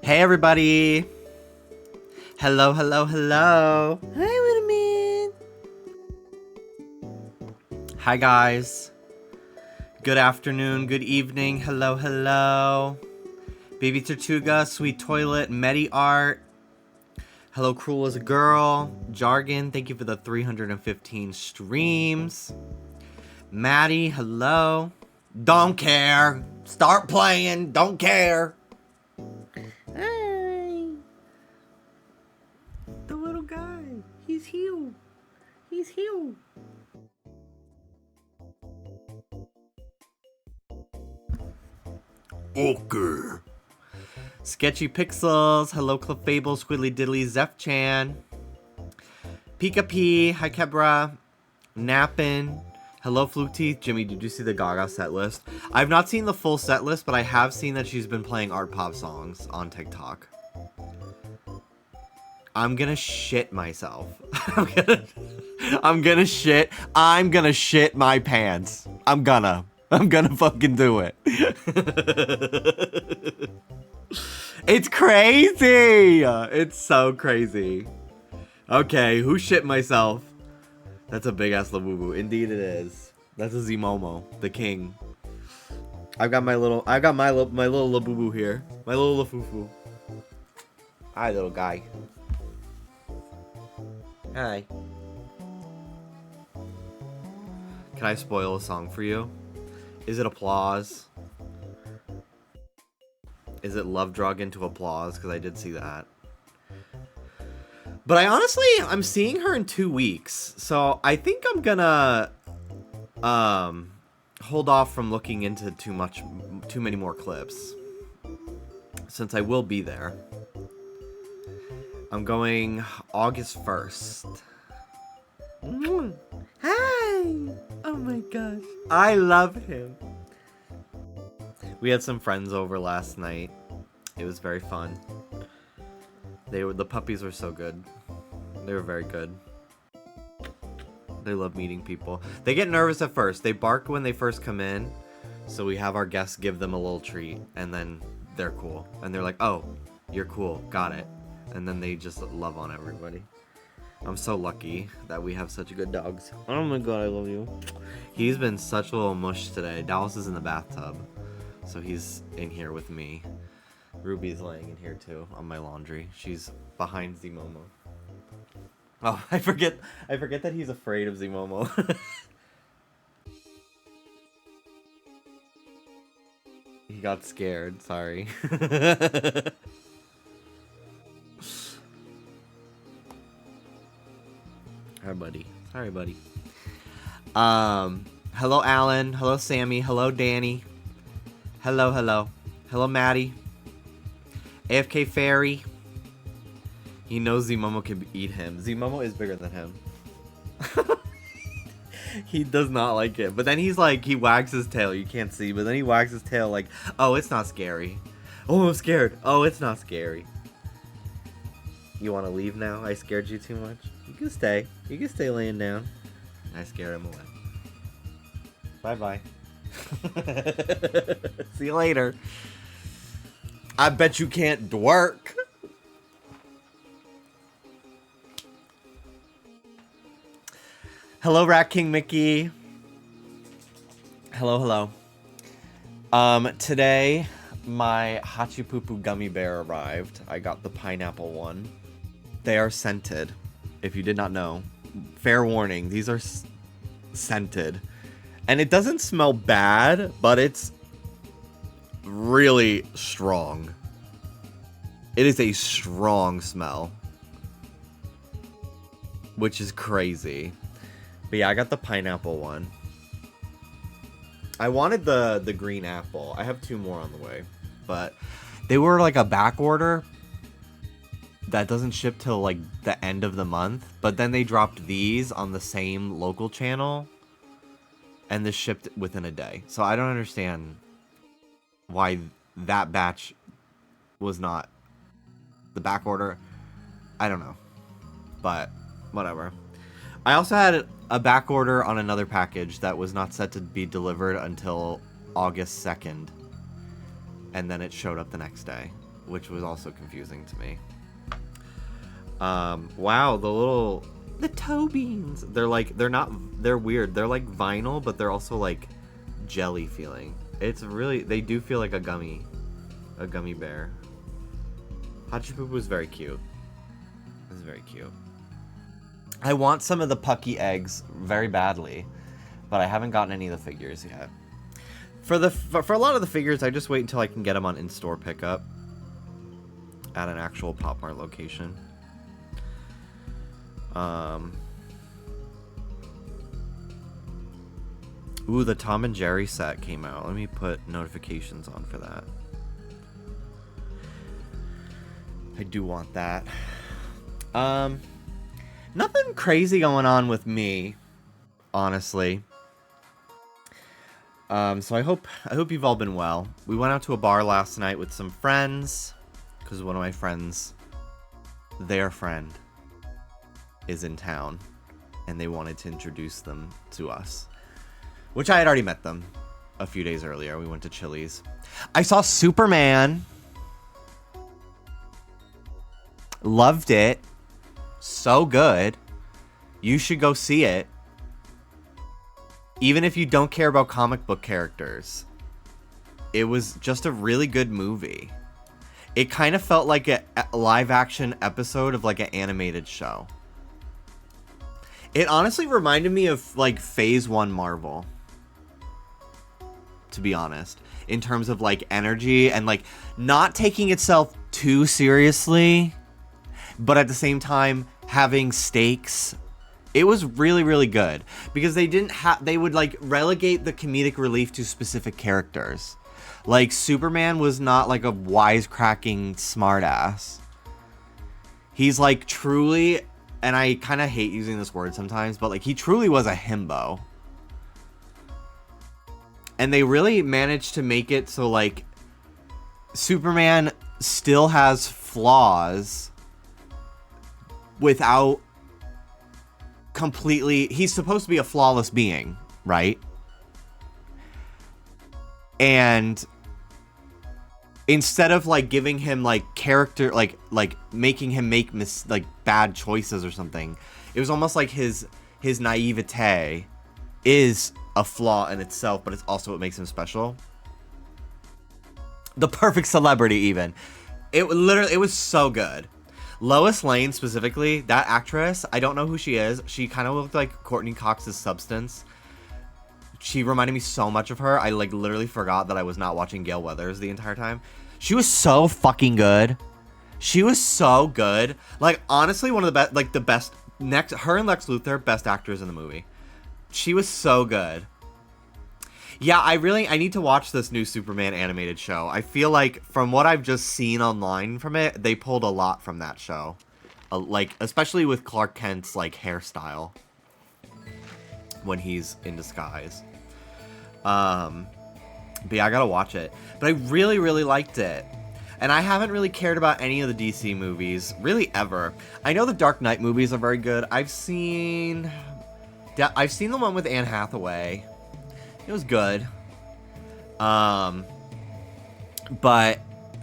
Hey everybody! Hello, hello, hello! Hi, little man! Hi guys! Good afternoon, good evening, hello, hello! Baby Tortuga, Sweet Toilet, Medi Art. Hello, Cruel as a Girl. Jargon, thank you for the 315 streams. Maddie, hello. Don't care. Start playing. Don't care. Hi. The little guy. He's here. He's here. Okay. Sketchy Pixels. Hello, Clefable, Squiddly Diddly, Zeph-chan. Pika P. Hi, Kebra. Nappin. Hello, Fluke Teeth. Jimmy, did you see the Gaga set list? I've not seen the full set list, but I have seen that she's been playing art pop songs on TikTok. I'm gonna shit myself. I'm gonna shit my pants. I'm gonna fucking do it. It's crazy. It's so crazy. Okay, who shit myself? That's a big ass Labubu. Indeed it is. That's a Zmomo, the king. I've got my little Labubu here. My little Lafufu. Hi, little guy. Hi. Can I spoil a song for you? Is it Applause? Is it Love Drug into Applause? Because I did see that. But I'm seeing her in 2 weeks, so I think I'm gonna hold off from looking into too many more clips, since I will be there. I'm going August 1st. Hi! Oh my gosh, I love him. We had some friends over last night. It was very fun. The puppies were so good. They were very good. They love meeting people. They get nervous at first. They bark when they first come in. So we have our guests give them a little treat. And then they're cool. And they're like, oh, you're cool. Got it. And then they just love on everybody. I'm so lucky that we have such good dogs. Oh my god, I love you. He's been such a little mush today. Dallas is in the bathtub. So he's in here with me. Ruby's laying in here too on my laundry. She's behind Zmomo. Oh, I forget that he's afraid of Zmomo. He got scared, sorry. Hi, buddy. Sorry, buddy. Hello, Alan. Hello, Sammy. Hello, Danny. Hello, hello. Hello, Maddie. AFK Fairy. He knows Zmomo can eat him. Zmomo is bigger than him. He does not like it. But then he's like, he wags his tail. You can't see, but then he wags his tail like, oh, it's not scary. Oh, I'm scared. Oh, it's not scary. You want to leave now? I scared you too much? You can stay. You can stay laying down. I scared him away. Bye-bye. See you later. I bet you can't dwork. Hello, Rat King Mickey. Hello, hello. Today, my Hachipupu gummy bear arrived. I got the pineapple one. They are scented, if you did not know. Fair warning, these are scented. And it doesn't smell bad, but it's really strong. It is a strong smell, which is crazy. But yeah, I got the pineapple one. I wanted the green apple. I have 2 more on the way, but they were like a back order that doesn't ship till like the end of the month. But then they dropped these on the same local channel, and this shipped within a day. So I don't understand why that batch was not the back order. I don't know, but whatever. I also had a back order on another package that was not set to be delivered until August 2nd. And then it showed up the next day. which was also confusing to me. Wow, the toe beans. They're weird. They're like vinyl, but they're also like jelly feeling. They do feel like a gummy bear. Hachipupu is very cute. It's very cute. I want some of the Pucky eggs very badly, but I haven't gotten any of the figures yet. For a lot of the figures, I just wait until I can get them on in-store pickup at an actual Pop Mart location. Ooh, the Tom and Jerry set came out. Let me put notifications on for that. I do want that. Nothing crazy going on with me, honestly. So I hope you've all been well. We went out to a bar last night with some friends, because one of my friends, their friend, is in town, and they wanted to introduce them to us, which I had already met them a few days earlier. We went to Chili's. I saw Superman. Loved it. So good. You should go see it. Even if you don't care about comic book characters. It was just a really good movie. It kind of felt like a live action episode of like an animated show. It honestly reminded me of like Phase 1 Marvel. To be honest. In terms of like energy and like not taking itself too seriously, but at the same time having stakes. It was really, really good because they would like relegate the comedic relief to specific characters. Like Superman was not like a wisecracking smartass. He's like truly, and I kind of hate using this word sometimes, but like he truly was a himbo. And they really managed to make it so like Superman still has flaws without completely... He's supposed to be a flawless being, right? And instead of like giving him like character, like making him make like bad choices or something, it was almost like his naivete is a flaw in itself, but it's also what makes him special. The perfect celebrity, even. It was so good. Lois Lane specifically, that actress, I don't know who she is. She kind of looked like Courtney Cox's substance. She reminded me so much of her. I like literally forgot that I was not watching Gale Weathers the entire time. She was so fucking good. She was so good. Like honestly, one of the best, like the best her and Lex Luthor, best actors in the movie. She was so good. Yeah, I need to watch this new Superman animated show. I feel like from what I've just seen online from it, they pulled a lot from that show. Like, especially with Clark Kent's, like, hairstyle. When he's in disguise. But yeah, I gotta watch it. But I really, really liked it. And I haven't really cared about any of the DC movies, really ever. I know the Dark Knight movies are very good. I've seen the one with Anne Hathaway. It was good. But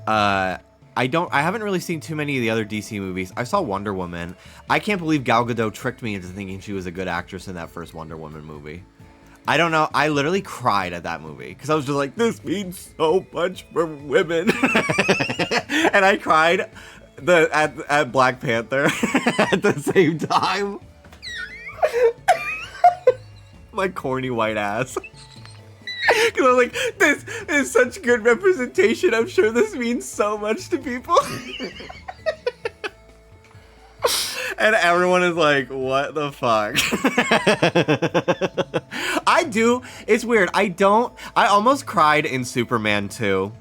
I haven't really seen too many of the other DC movies. I saw Wonder Woman. I can't believe Gal Gadot tricked me into thinking she was a good actress in that first Wonder Woman movie. I don't know. I literally cried at that movie because I was just like, this means so much for women. And I cried at Black Panther at the same time. My corny white ass. Because I was like, this is such good representation. I'm sure this means so much to people. And everyone is like, what the fuck? It's weird. I almost cried in Superman 2.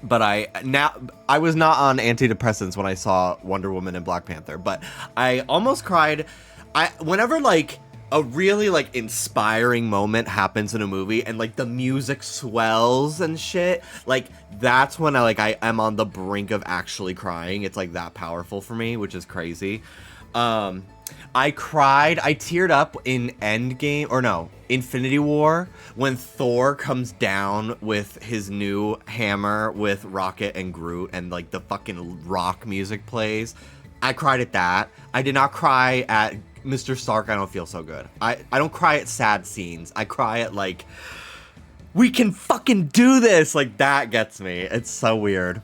But I was not on antidepressants when I saw Wonder Woman and Black Panther. But I almost cried. Whenever like a really like inspiring moment happens in a movie and like the music swells and shit, like that's when I am on the brink of actually crying. It's like that powerful for me, which is crazy. I cried. I teared up in Endgame, or no, Infinity War, when Thor comes down with his new hammer with Rocket and Groot, and like the fucking rock music plays. I cried at that. I did not cry at Mr. Stark. I don't feel so good. I don't cry at sad scenes. I cry at like, we can fucking do this. Like that gets me. It's so weird.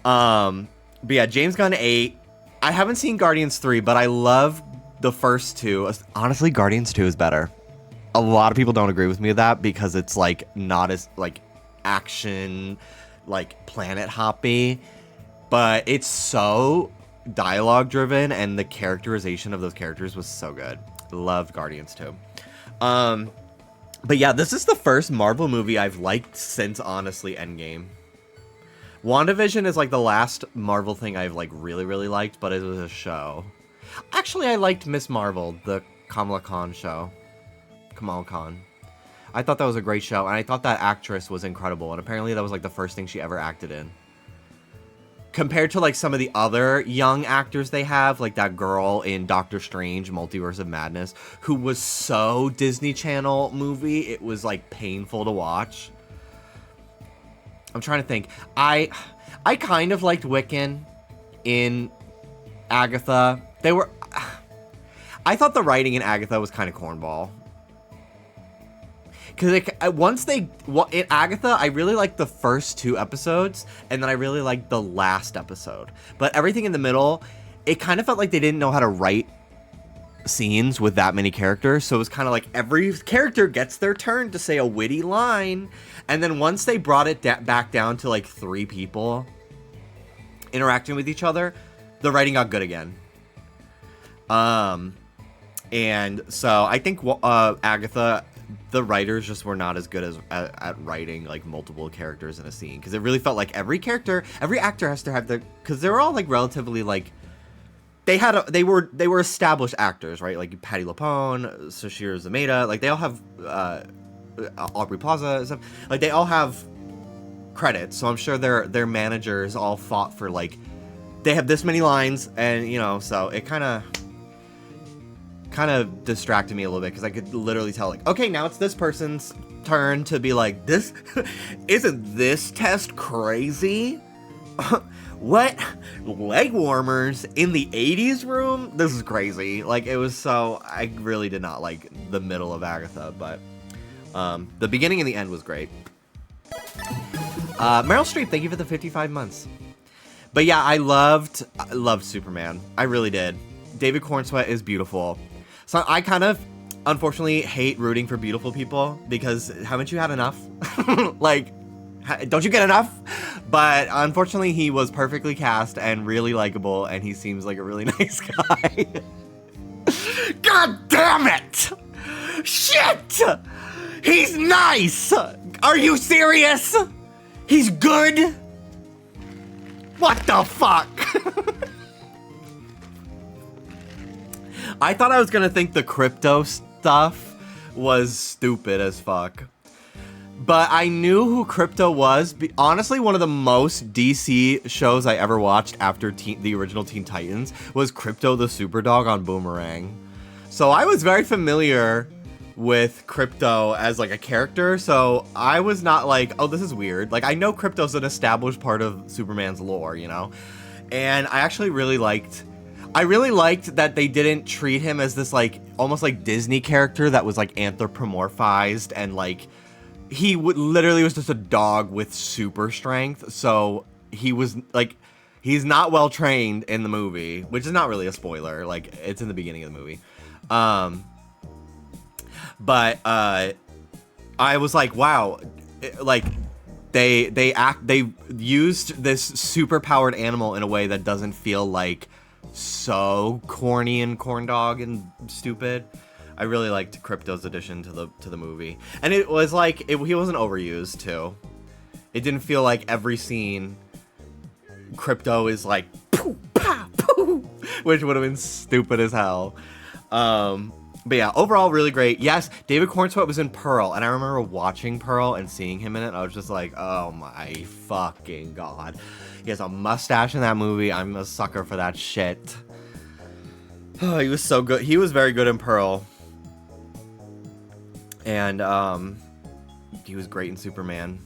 But yeah, James Gunn 8. I haven't seen Guardians 3, but I love the first two. Honestly, Guardians 2 is better. A lot of people don't agree with me with that because it's like not as like action, like planet hoppy, but it's so dialogue driven and the characterization of those characters was so good. Loved Guardians 2. But yeah, this is the first Marvel movie I've liked since honestly Endgame. WandaVision is like the last Marvel thing I've like really liked, but it was a show. Actually, I liked Miss Marvel, the Kamala Khan show. Kamal Khan. I thought that was a great show, and I thought that actress was incredible, and apparently that was like the first thing she ever acted in. Compared to like some of the other young actors they have, like that girl in Doctor Strange, Multiverse of Madness, who was so Disney Channel movie, it was like painful to watch. I'm trying to think. I kind of liked Wiccan in Agatha. I thought the writing in Agatha was kind of cornball. Because in Agatha, I really liked the first 2 episodes, and then I really liked the last episode. But everything in the middle, it kind of felt like they didn't know how to write scenes with that many characters. So it was kind of like every character gets their turn to say a witty line. And then once they brought it back down to like 3 people interacting with each other, the writing got good again. And so I think Agatha, the writers just were not as good as at writing like multiple characters in a scene, because it really felt like every actor has to have their, because they were all like relatively like they were established actors, right? Like Patti LuPone, Sashir Zameda, like they all have Aubrey Plaza and stuff. Like they all have credits, so I'm sure their managers all fought for like, they have this many lines, and you know, so it kind of distracted me a little bit, because I could literally tell like, okay, now it's this person's turn to be like, this isn't this test crazy? What? Leg warmers in the 80s room? This is crazy. Like, it was so, I really did not like the middle of Agatha, but the beginning and the end was great. Meryl Streep, thank you for the 55 months. But yeah, I loved Superman. I really did. David Cornsweet is beautiful. So I kind of, unfortunately, hate rooting for beautiful people, because haven't you had enough? Like, don't you get enough? But unfortunately, he was perfectly cast and really likable, and he seems like a really nice guy. God damn it! Shit! He's nice! Are you serious? He's good? What the fuck? I thought I was gonna think the crypto stuff was stupid as fuck. But I knew who Crypto was. Honestly, one of the most DC shows I ever watched after the original Teen Titans was Crypto the Superdog on Boomerang. So I was very familiar with Crypto as like a character, so I was not like, oh, this is weird. Like, I know Crypto's an established part of Superman's lore, you know? And I actually really liked that they didn't treat him as this like almost like Disney character that was like anthropomorphized, and like he literally was just a dog with super strength. So he was like, he's not well trained in the movie, which is not really a spoiler. Like, it's in the beginning of the movie. But I was like, wow, like they used this super powered animal in a way that doesn't feel like so corny and corn dog and stupid. I really liked Crypto's addition to the movie, and it was like he wasn't overused too. It didn't feel like every scene Crypto is like poo, pow, poo, which would have been stupid as hell. But yeah, overall really great. Yes, David Cornsweet was in Pearl, and I remember watching Pearl and seeing him in it. I was just like, oh my fucking god. He has a mustache in that movie. I'm a sucker for that shit. Oh, he was so good. He was very good in Pearl. And he was great in Superman.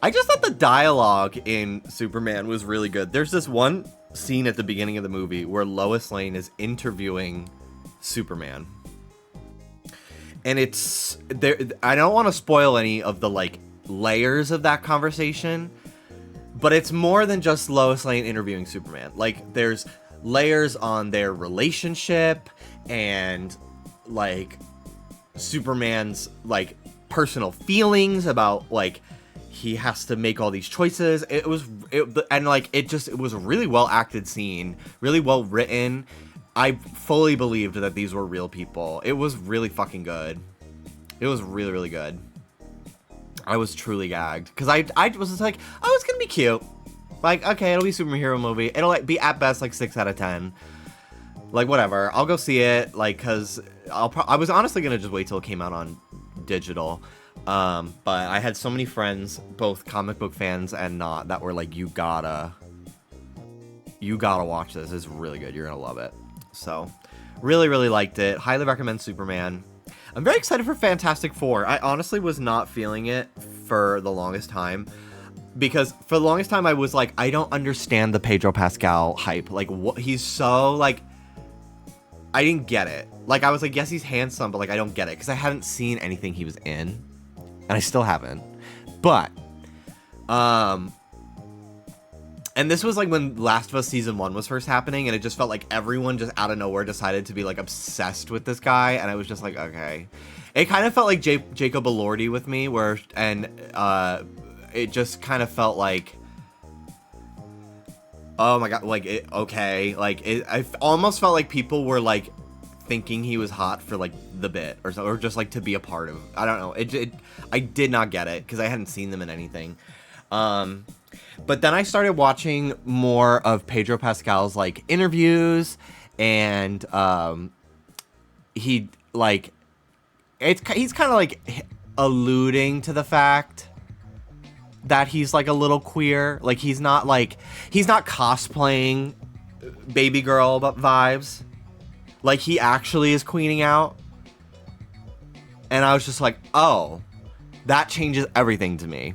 I just thought the dialogue in Superman was really good. There's this one scene at the beginning of the movie where Lois Lane is interviewing Superman. And it's there. I don't want to spoil any of the like layers of that conversation, but it's more than just Lois Lane interviewing Superman. Like there's layers on their relationship and like Superman's like personal feelings about like he has to make all these choices. It was a really well acted scene, really well written. I fully believed that these were real people. It was really fucking good. It was really, really good. I was truly gagged because I was just like, oh, it's gonna be cute. Like, okay, it'll be a superhero movie. It'll like, be at best like 6 out of 10. Like, whatever. I'll go see it. Like, cause I was honestly gonna just wait till it came out on digital. But I had so many friends, both comic book fans and not, that were like, you gotta watch this. It's really good. You're gonna love it. So, really, really liked it. Highly recommend Superman. I'm very excited for Fantastic Four. I honestly was not feeling it for the longest time. Because for the longest time, I was like, I don't understand the Pedro Pascal hype. Like, what? He's so, like, I didn't get it. Like, I was like, yes, he's handsome, but, like, I don't get it. Because I hadn't seen anything he was in. And I still haven't. But, and this was, like, when Last of Us Season 1 was first happening. And it just felt like everyone just out of nowhere decided to be, like, obsessed with this guy. And I was just like, okay. It kind of felt like Jacob Elordi with me. It just kind of felt like, oh my god, like, okay. Like, I almost felt like people were, like, thinking he was hot for, like, the bit, or just, like, to be a part of. I don't know. I did not get it, because I hadn't seen them in anything. But then I started watching more of Pedro Pascal's, like, interviews, and, he's kind of, like, alluding to the fact that he's like a little queer. Like he's not cosplaying baby girl vibes. Like he actually is queening out. And I was just like, oh, that changes everything to me.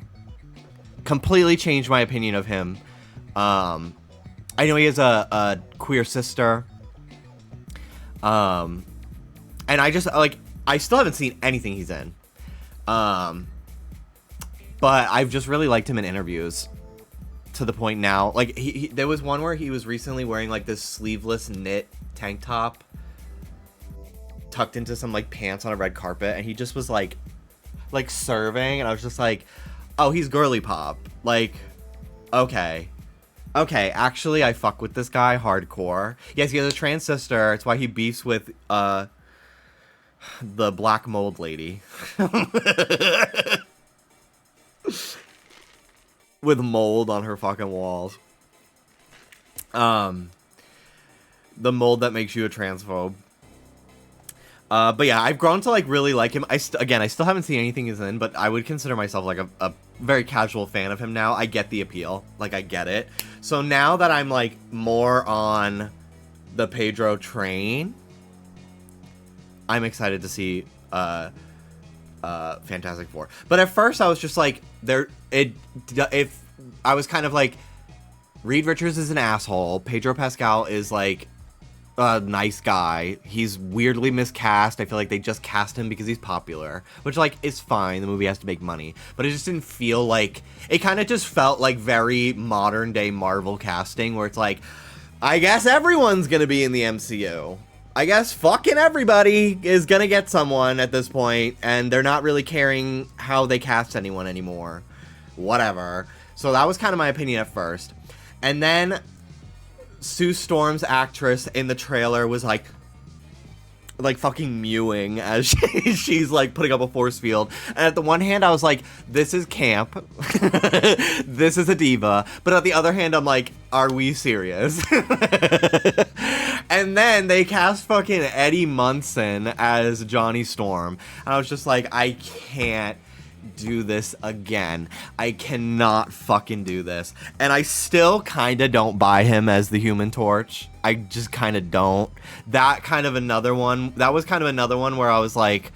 Completely changed my opinion of him. I know he has a queer sister. And I just like, I still haven't seen anything he's in. But I've just really liked him in interviews to the point now. Like, there was one where he was recently wearing, like, this sleeveless knit tank top tucked into some, like, pants on a red carpet. And he just was, like serving. And I was just like, oh, he's girly pop. Like, okay. Okay, actually, I fuck with this guy hardcore. Yes, he has a trans sister. It's why he beefs with, the black mold lady. With mold on her fucking walls. The mold that makes you a transphobe. But yeah, I've grown to like really like him. I still haven't seen anything he's in, but I would consider myself like a very casual fan of him now. I get the appeal. Like I get it. So now that I'm like more on the Pedro train, I'm excited to see Fantastic Four. But at first I was just like, if I was kind of like, Reed Richards is an asshole, Pedro Pascal is like a nice guy, he's weirdly miscast. I feel like they just cast him because he's popular, which like is fine, the movie has to make money, but it just didn't feel like, it kind of just felt like very modern day Marvel casting, where it's like, I guess everyone's gonna be in the MCU. I guess fucking everybody is gonna get someone at this point, and they're not really caring how they cast anyone anymore. Whatever. So that was kind of my opinion at first. And then Sue Storm's actress in the trailer was like fucking mewing as she's like putting up a force field. And at the one hand, I was like, this is camp. This is a diva. But at the other hand, I'm like, are we serious? And then they cast fucking Eddie Munson as Johnny Storm. And I was just like, I can't do this again. I cannot fucking do this. And I still kind of don't buy him as the Human Torch. I just kind of don't. That was kind of another one where I was like,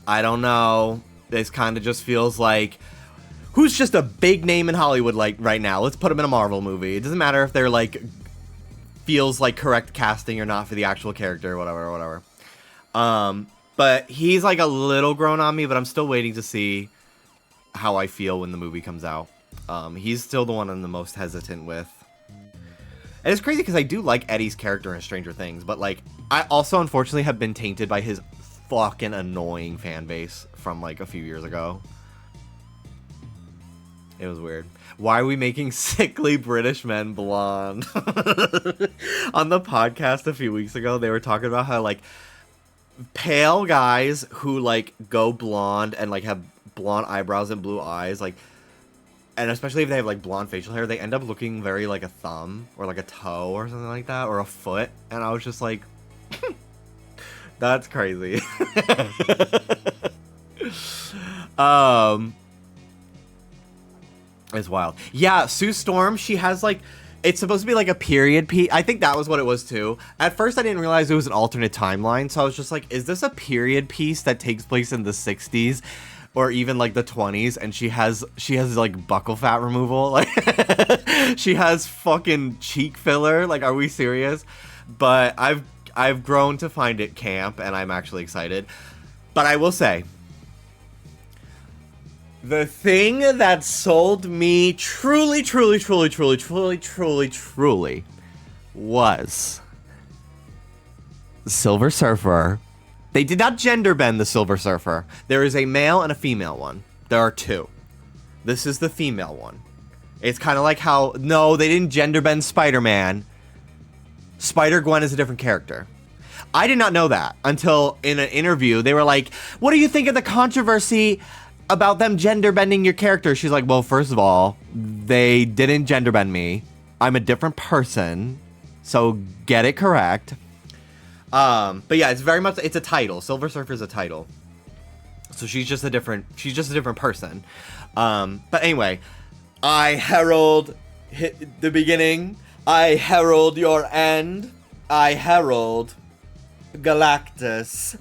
I don't know. This kind of just feels like, who's just a big name in Hollywood like right now? Let's put him in a Marvel movie. It doesn't matter if they're like, feels like correct casting or not for the actual character, whatever. But he's like a little grown on me, but I'm still waiting to see how I feel when the movie comes out. He's still the one I'm the most hesitant with. And it's crazy because I do like Eddie's character in Stranger Things, but like, I also unfortunately have been tainted by his fucking annoying fan base from like a few years ago. It was weird. Why are we making sickly British men blonde? On the podcast a few weeks ago, they were talking about how like pale guys who like go blonde and like have blonde eyebrows and blue eyes, like, and especially if they have like blonde facial hair, they end up looking very like a thumb or like a toe or something like that, or a foot. And I was just like, that's crazy. It's wild. Yeah, Sue Storm, she has like, it's supposed to be like a period piece. I think that was what it was too. At first I didn't realize it was an alternate timeline, so I was just like, is this a period piece that takes place in the 60s or even like the 20s, and she has like buccal fat removal? Like she has fucking cheek filler. Like, are we serious? But I've grown to find it camp, and I'm actually excited. But I will say, the thing that sold me truly was Silver Surfer. They did not gender bend the Silver Surfer. There is a male and a female one. There are two. This is the female one. It's kind of like how, no, they didn't gender bend Spider-Man. Spider-Gwen is a different character. I did not know that until in an interview. They were like, what do you think of the controversy about them gender bending your character? She's like, well, first of all, they didn't gender bend me. I'm a different person, so get it correct. But yeah, it's very much, it's a title. Silver Surfer is a title, so she's just a different person. But anyway, I herald the beginning. I herald your end. I herald Galactus.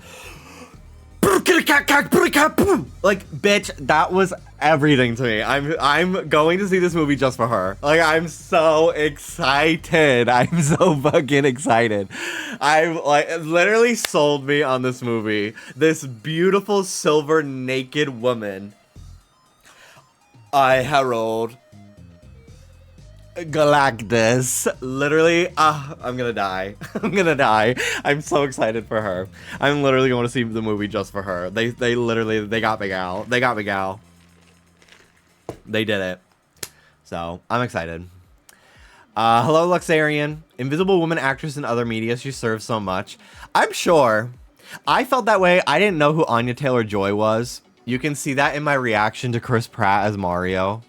Like, bitch, that was everything to me. I'm going to see this movie just for her. Like, I'm so excited. I'm so fucking excited. I'm like, literally sold me on this movie. This beautiful silver naked woman. I herald Galactus. Literally, I'm gonna die. I'm gonna die. I'm so excited for her. I'm literally going to see the movie just for her. They got me gal. They got me gal. They did it. So, I'm excited. Hello, Luxarian. Invisible Woman actress in other media. She serves so much. I'm sure. I felt that way. I didn't know who Anya Taylor-Joy was. You can see that in my reaction to Chris Pratt as Mario.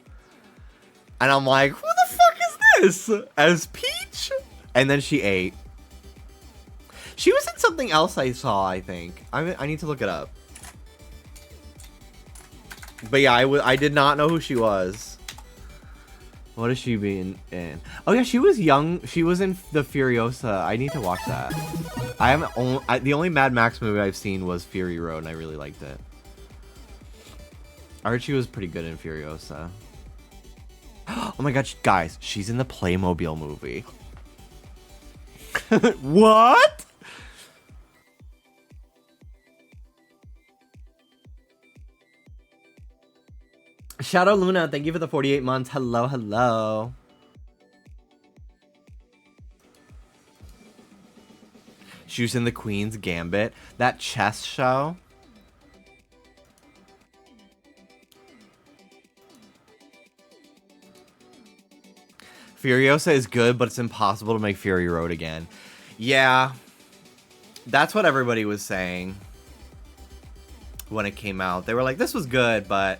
And I'm like, who the fuck is this? As Peach? And then she ate. She was in something else I saw, I think. I need to look it up. But yeah, I did not know who she was. What is she being in? Oh yeah, she was young. She was in the Furiosa. I need to watch that. The only Mad Max movie I've seen was Fury Road, and I really liked it. I heard she was pretty good in Furiosa. Oh my god, guys, she's in the Playmobil movie. What? Shadow Luna, thank you for the 48 months. Hello, hello. She was in the Queen's Gambit. That chess show. Furiosa is good, but it's impossible to make Fury Road again. Yeah, that's what everybody was saying when it came out. They were like, this was good, but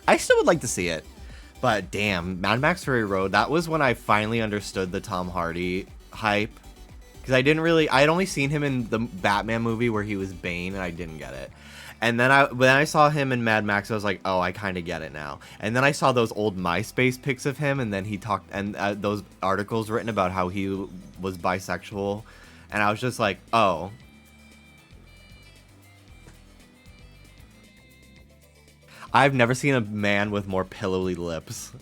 I still would like to see it. But damn, Mad Max Fury Road, that was when I finally understood the Tom Hardy hype. Because I had only seen him in the Batman movie where he was Bane, and I didn't get it. And then when I saw him in Mad Max, I was like, oh, I kind of get it now. And then I saw those old MySpace pics of him, and then he talked, and those articles written about how he was bisexual, and I was just like, oh. I've never seen a man with more pillowy lips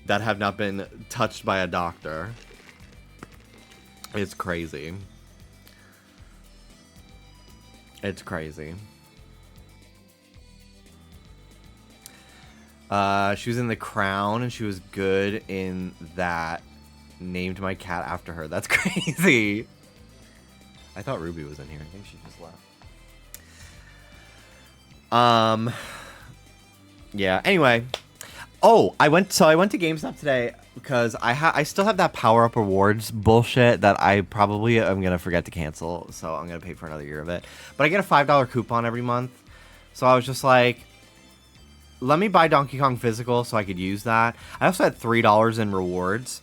that have not been touched by a doctor. It's crazy. It's crazy. She was in The Crown, and she was good in that. Named my cat after her. That's crazy. I thought Ruby was in here. I think she just left. Yeah, anyway. Oh, I went to GameStop today because I still have that power-up rewards bullshit that I probably am going to forget to cancel, so I'm going to pay for another year of it. But I get a $5 coupon every month, so I was just like, let me buy Donkey Kong Physical so I could use that. I also had $3 in rewards,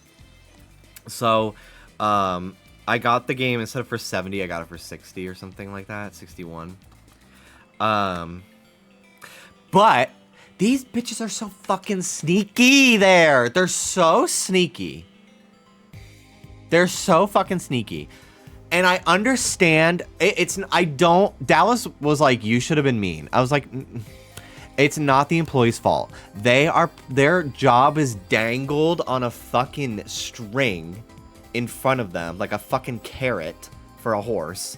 so I got the game, instead of for 70, I got it for 60 or something like that, 61. But these bitches are so fucking sneaky there. They're so sneaky. They're so fucking sneaky. And I understand, Dallas was like, you should have been mean. I was like, it's not the employee's fault. Their job is dangled on a fucking string in front of them, like a fucking carrot for a horse.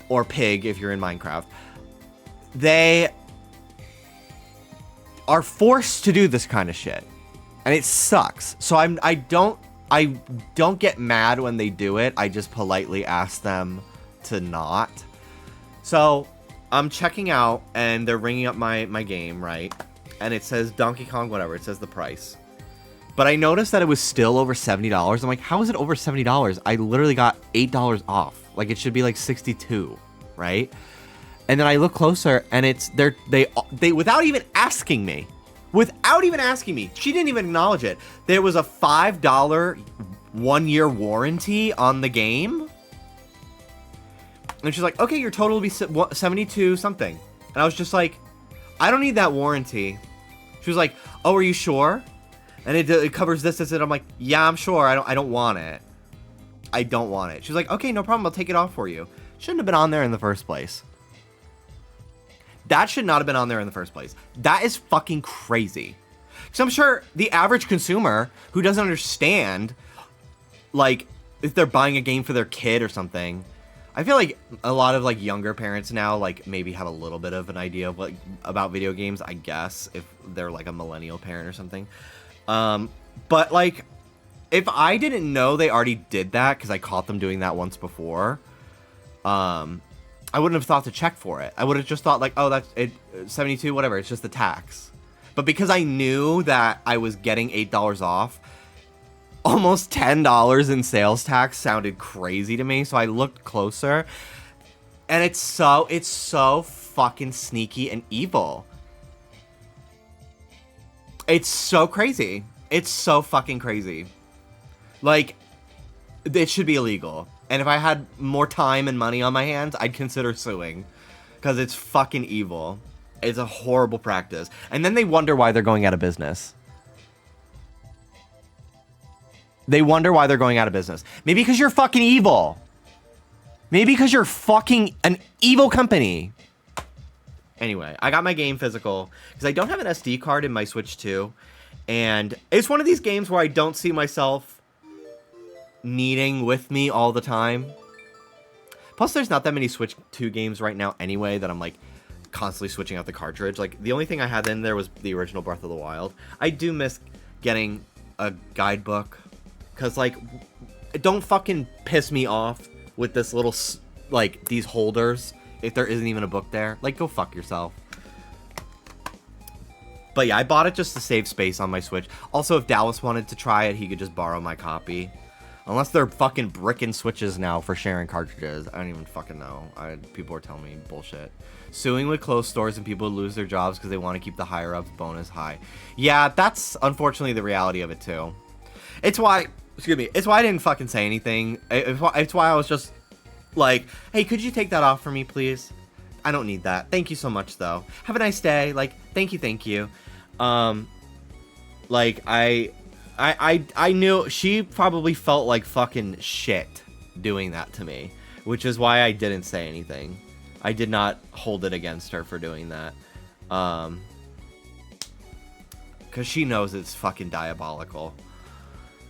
Or pig, if you're in Minecraft. They are forced to do this kind of shit, and it sucks. So I don't get mad when they do it. I just politely ask them to not. So I'm checking out, and they're ringing up my game, right? And it says Donkey Kong, whatever. It says the price. But I noticed that it was still over $70. I'm like, how is it over $70? I literally got $8 off. Like, it should be like 62, right? And then I look closer, and they without even asking me, she didn't even acknowledge it. There was a $5 1-year warranty on the game. And she's like, okay, your total will be 72 something. And I was just like, I don't need that warranty. She was like, oh, are you sure? And it covers this. And I'm like, yeah, I'm sure. I don't want it. I don't want it. She's like, okay, no problem. I'll take it off for you. Shouldn't have been on there in the first place. That should not have been on there in the first place. That is fucking crazy. So I'm sure the average consumer who doesn't understand, like, if they're buying a game for their kid or something, I feel like a lot of, like, younger parents now, like, maybe have a little bit of an idea of, like, about video games, I guess, if they're, like, a millennial parent or something. But, like, if I didn't know they already did that, because I caught them doing that once before, I wouldn't have thought to check for it. I would have just thought, like, oh, that's it, 72, whatever, it's just the tax. But because I knew that I was getting $8 off, almost $10 in sales tax sounded crazy to me, so I looked closer. And it's so fucking sneaky and evil. It's so crazy. It's so fucking crazy. Like, it should be illegal. And if I had more time and money on my hands, I'd consider suing. Because it's fucking evil. It's a horrible practice. And then they wonder why they're going out of business. They wonder why they're going out of business. Maybe because you're fucking evil. Maybe because you're fucking an evil company. Anyway, I got my game physical. Because I don't have an SD card in my Switch 2. And it's one of these games where I don't see myself needing with me all the time. Plus, there's not that many Switch 2 games right now anyway that I'm, like, constantly switching out the cartridge. Like, the only thing I had in there was the original Breath of the Wild. I do miss getting a guidebook. Because, like, don't fucking piss me off with this little, like, these holders if there isn't even a book there. Like, go fuck yourself. But yeah, I bought it just to save space on my Switch. Also, if Dallas wanted to try it, he could just borrow my copy. Unless they're fucking bricking Switches now for sharing cartridges. I don't even fucking know. People are telling me bullshit. Suing would close stores and people would lose their jobs because they want to keep the higher-ups bonus high. Yeah, that's unfortunately the reality of it, too. It's why Excuse me. It's why I didn't fucking say anything. It's why I was just like, hey, could you take that off for me, please? I don't need that. Thank you so much, though. Have a nice day. Like, thank you. Like, I knew she probably felt like fucking shit doing that to me, which is why I didn't say anything. I did not hold it against her for doing that. Because she knows it's fucking diabolical.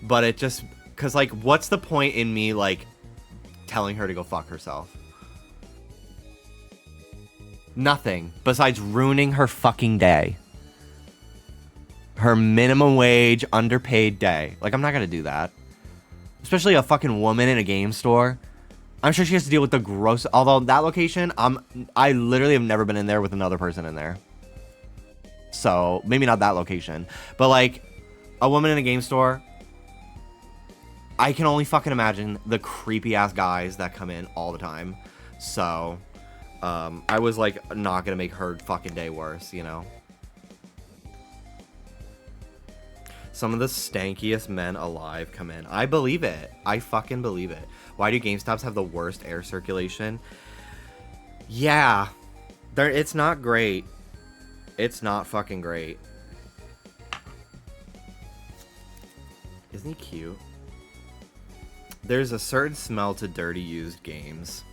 But it just... Because, like, what's the point in me, like, telling her to go fuck herself? Nothing. Besides ruining her fucking day. Her minimum wage, underpaid day. Like, I'm not gonna do that. Especially a fucking woman in a game store. I'm sure she has to deal with the gross... Although, that location, I literally have never been in there with another person in there. So, maybe not that location. But, like, a woman in a game store... I can only fucking imagine the creepy-ass guys that come in all the time. So, I was, like, not gonna make her fucking day worse, you know? Some of the stankiest men alive come in. I believe it. I fucking believe it. Why do GameStops have the worst air circulation? Yeah. It's not great. It's not fucking great. Isn't he cute? There's a certain smell to dirty used games.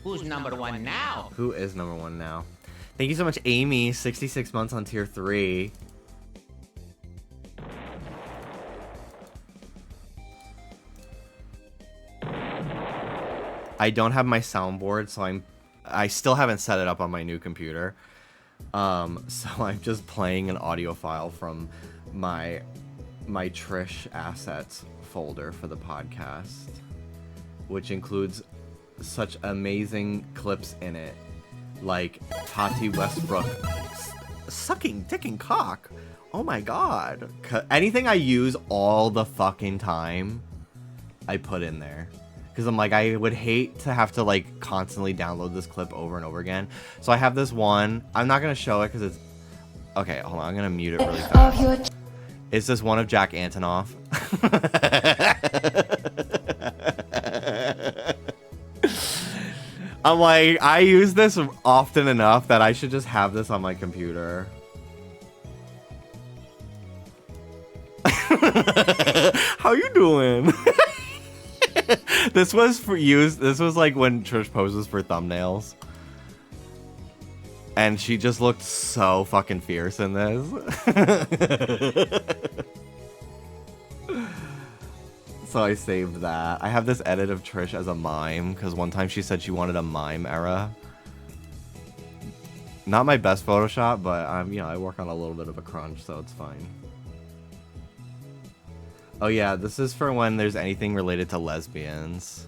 Who's number one now? Who is number one now? Thank you so much, Amy. 66 months on tier 3. I don't have my soundboard, so I still haven't set it up on my new computer. So I'm just playing an audio file from my Trish assets folder for the podcast, which includes such amazing clips in it, like Tati Westbrook sucking dick and cock. Oh my god. Anything I use all the fucking time, I put in there. Because I'm like, I would hate to have to like constantly download this clip over and over again. So I have this one. I'm not going to show it because it's... Okay, hold on. I'm going to mute it really fast. It's this one of Jack Antonoff. I'm like, I use this often enough that I should just have this on my computer. How you doing? This was for use. This was like when Trish poses for thumbnails. And she just looked so fucking fierce in this. So I saved that. I have this edit of Trish as a mime, because one time she said she wanted a mime era. Not my best Photoshop, but I work on a little bit of a crunch, so it's fine. Oh yeah, this is for when there's anything related to lesbians.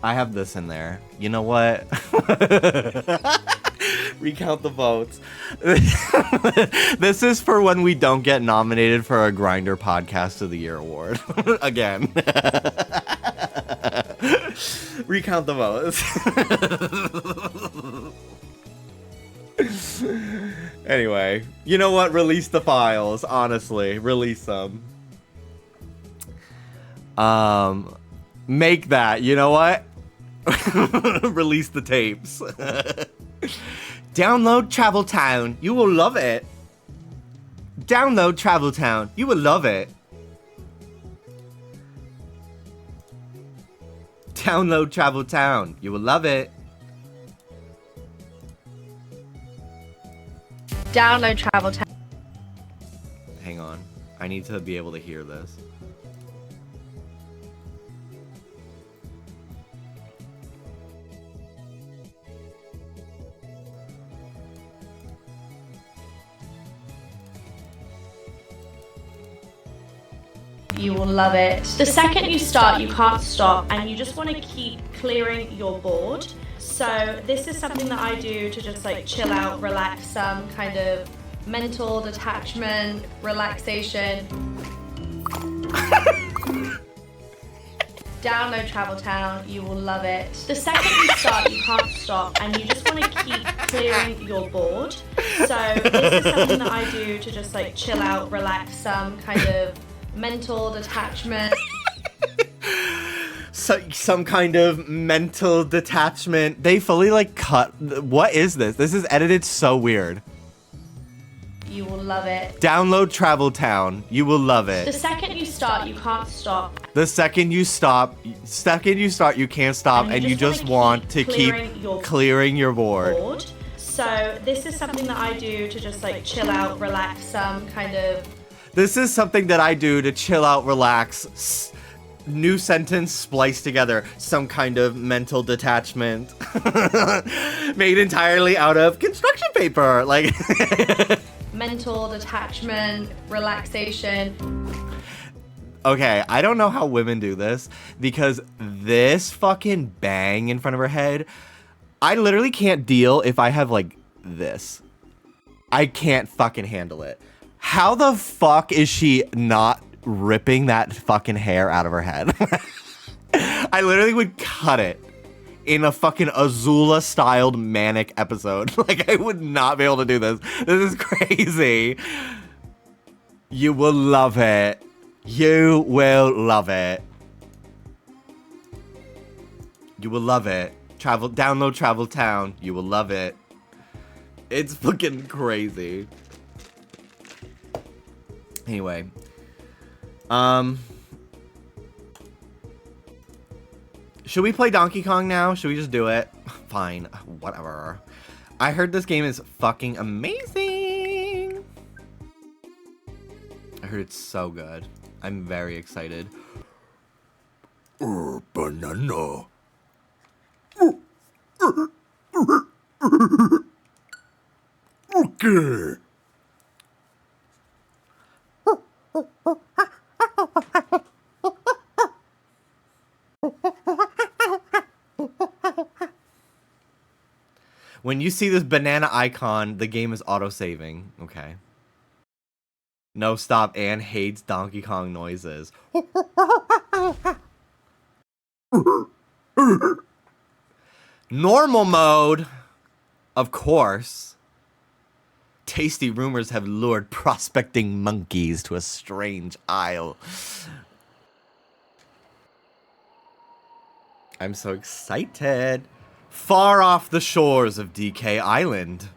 I have this in there. You know what? Recount the votes. This is for when we don't get nominated for a Grindr Podcast of the Year award. Again. Recount the votes. Anyway, you know what? Release the files, honestly. Release them. Make that. You know what? Release the tapes. Download Travel Town. You will love it. Download Travel Town. You will love it. Download Travel Town. You will love it. Download Travel Town. Hang on. I need to be able to hear this. You will love it. The second you start, you can't stop, and you just want to keep clearing your board. So this is something that I do to just like chill out, relax, some kind of mental detachment, relaxation. Download Travel Town, you will love it. The second you start, you can't stop, and you just want to keep clearing your board. So this is something that I do to just like chill out, relax, some kind of mental detachment. So, some kind of mental detachment. They fully like cut. What is this? This is edited so weird. You will love it. Download Travel Town. You will love it. The second you start, you can't stop. The second you start, you can't stop, and you just want to keep clearing your board. So this is something that I do to just like chill out, relax, some kind of. This is something that I do to chill out, relax. New sentence spliced together. Some kind of mental detachment. Made entirely out of construction paper. Like. Mental detachment, relaxation. Okay, I don't know how women do this, because this fucking bang in front of her head, I literally can't deal if I have like this. I can't fucking handle it. How the fuck is she not ripping that fucking hair out of her head? I literally would cut it in a fucking Azula styled manic episode. Like, I would not be able to do this. This is crazy. You will love it. You will love it. You will love it. Download Travel Town. You will love it. It's fucking crazy. Anyway. Should we play Donkey Kong now? Should we just do it? Fine. Whatever. I heard this game is fucking amazing. I heard it's so good. I'm very excited. Banana. Okay. When you see this banana icon, the game is auto-saving. Okay. No, stop. Anne hates Donkey Kong noises. Normal mode. Of course. Tasty rumors have lured prospecting monkeys to a strange isle. I'm so excited. Far off the shores of DK Island.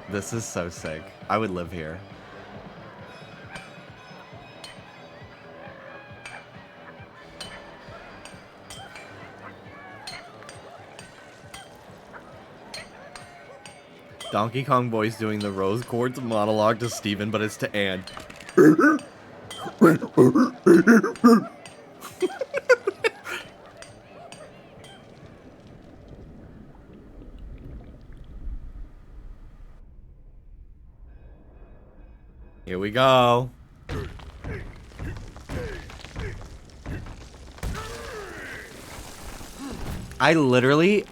This is so sick. I would live here. Donkey Kong voice doing the rose quartz monologue to Steven, but it's to Anne. Here we go. I literally,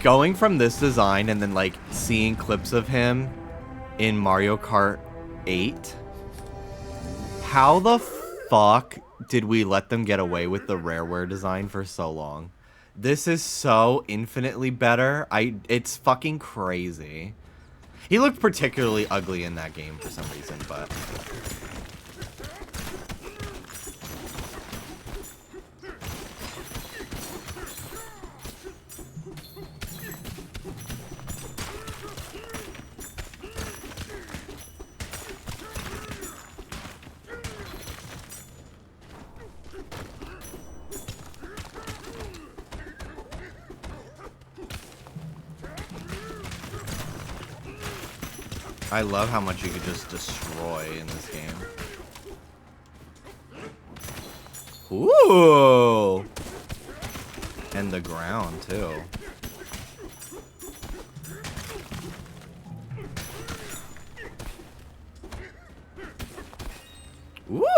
going from this design and then like seeing clips of him in Mario Kart 8, how the fuck did we let them get away with the Rareware design for so long? This is so infinitely better. It's fucking crazy. He looked particularly ugly in that game for some reason, but... I love how much you could just destroy in this game. Ooh! And the ground, too.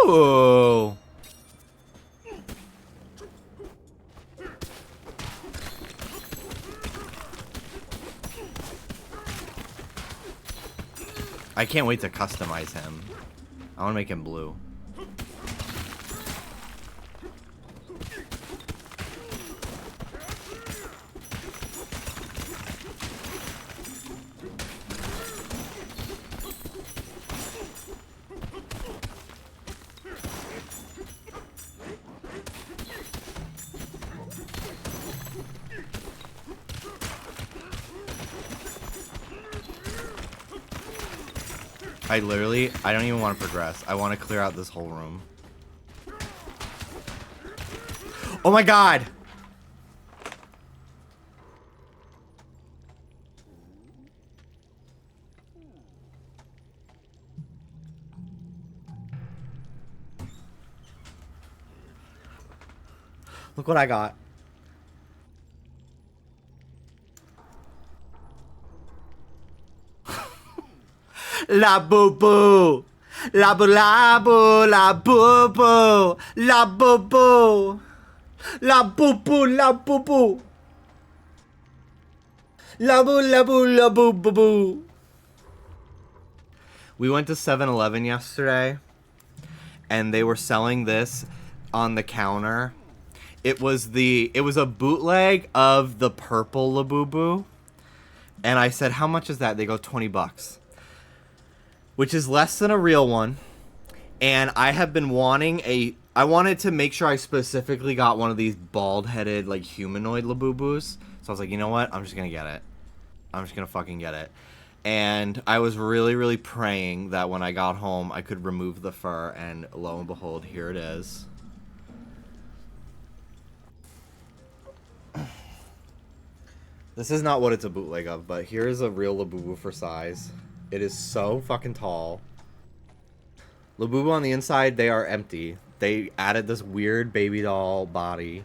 Ooh. I can't wait to customize him. I want to make him blue. I don't even want to progress. I want to clear out this whole room. Oh my god! Look what I got. La boo boo, la boo la boo, la boo boo, la boo boo, la boo boo, la boo boo, la boo la boo la boo boo boo. We went to 7-Eleven yesterday, and they were selling this on the counter. It was a bootleg of the purple Labubu, and I said, "How much is that?" They go, $20. Which is less than a real one. And I have been wanting I wanted to make sure I specifically got one of these bald-headed, like, humanoid Labubus. So I was like, you know what? I'm just gonna get it. I'm just gonna fucking get it. And I was really, really praying that when I got home, I could remove the fur, and lo and behold, here it is. This is not what it's a bootleg of, but here is a real Labubu for size. It is so fucking tall. Labubu on the inside, they are empty. They added this weird baby doll body.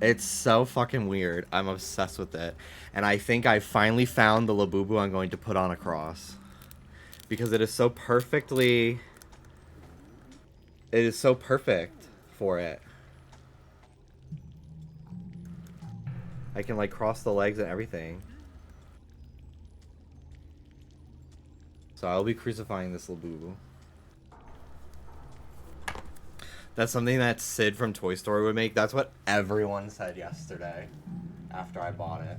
It's so fucking weird. I'm obsessed with it. And I think I finally found the Labubu I'm going to put on a cross. Because it is so perfectly... It is so perfect for it. I can, like, cross the legs and everything. So I'll be crucifying this Labubu. That's something that Sid from Toy Story would make. That's what everyone said yesterday after I bought it.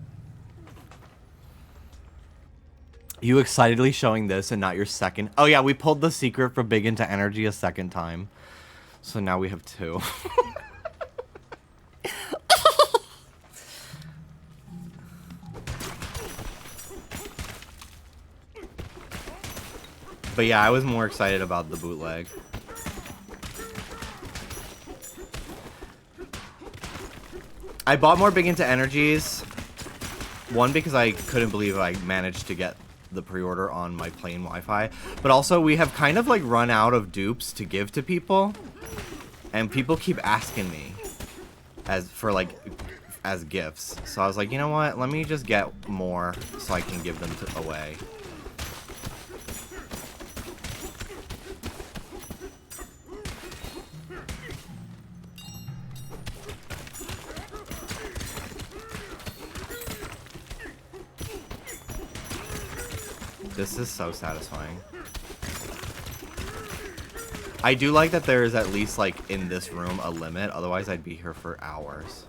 You excitedly showing this and not your second? Oh yeah, we pulled the secret for Big Into Energy a second time. So now we have two. But yeah, I was more excited about the bootleg. I bought more Big Into Energies. One, because I couldn't believe I managed to get the pre-order on my plain Wi-Fi. But also, we have kind of like run out of dupes to give to people. And people keep asking me as gifts. So I was like, you know what? Let me just get more so I can give them away. This is so satisfying. I do like that there is at least, like, in this room, a limit. Otherwise, I'd be here for hours.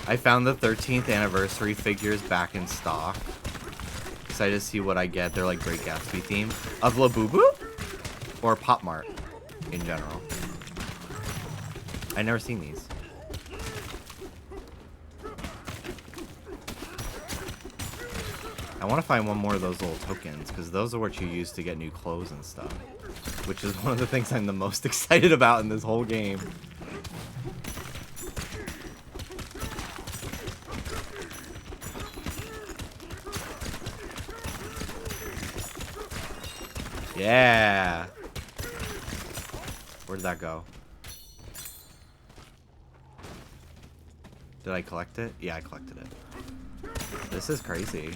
I found the 13th anniversary figures back in stock. Excited to see what I get. They're like Great Gatsby theme. Of Labubu? Or Pop Mart in general. I never seen these. I want to find one more of those little tokens, because those are what you use to get new clothes and stuff. Which is one of the things I'm the most excited about in this whole game. Yeah! Where did that go? Did I collect it? Yeah, I collected it. This is crazy.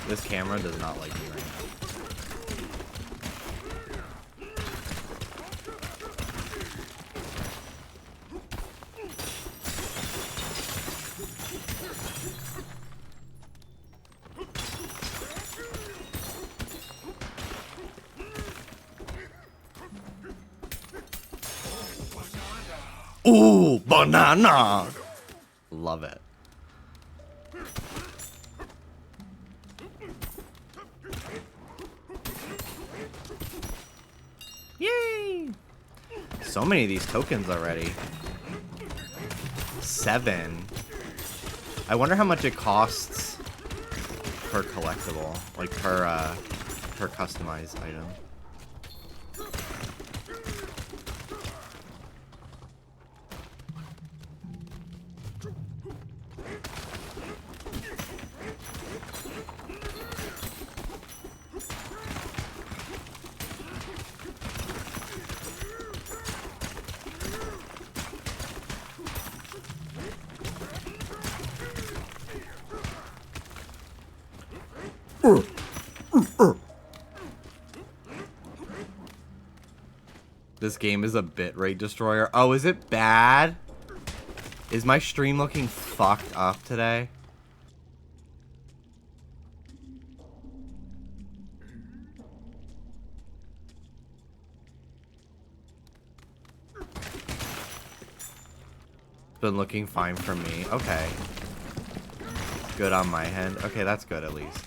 This camera does not like me right now. Ooh, banana! Love it. Yay! So many of these tokens already. 7. I wonder how much it costs per collectible, like per customized item. This game is a bitrate destroyer. Oh, is it bad? Is my stream looking fucked up today? It's been looking fine for me. Okay. Good on my end. Okay, that's good at least.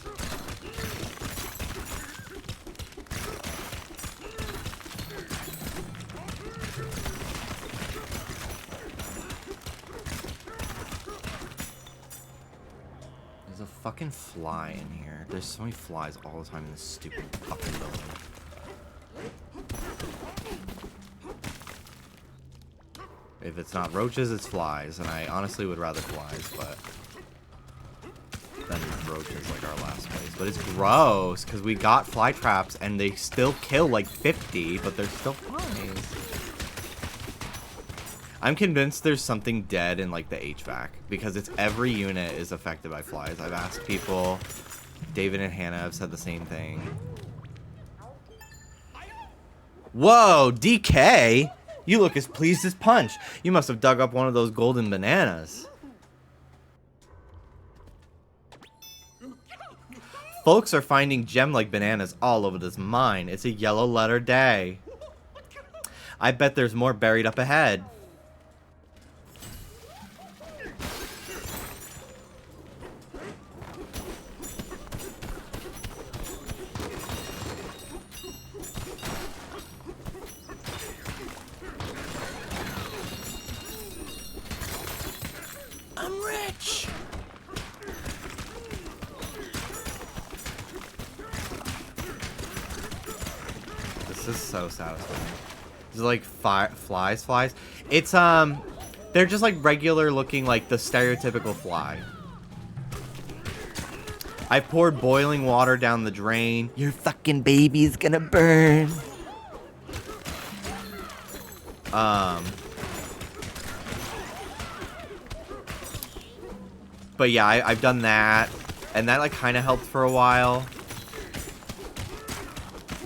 There's a fucking fly in here. There's so many flies all the time in this stupid fucking building. If it's not roaches, it's flies, and I honestly would rather flies, but then roaches like our last place. But it's gross because we got fly traps and they still kill like 50, but they're still flies. I'm convinced there's something dead in like the HVAC because it's every unit is affected by flies. I've asked people. David and Hannah have said the same thing. Whoa, DK! You look as pleased as punch. You must have dug up one of those golden bananas. Folks are finding gem-like bananas all over this mine. It's a yellow letter day. I bet there's more buried up ahead. I'm rich. This is so satisfying. Is it like flies? It's they're just like regular looking, like the stereotypical fly. I poured boiling water down the drain. Your fucking baby's gonna burn. But yeah, I've done that, and that like kind of helped for a while.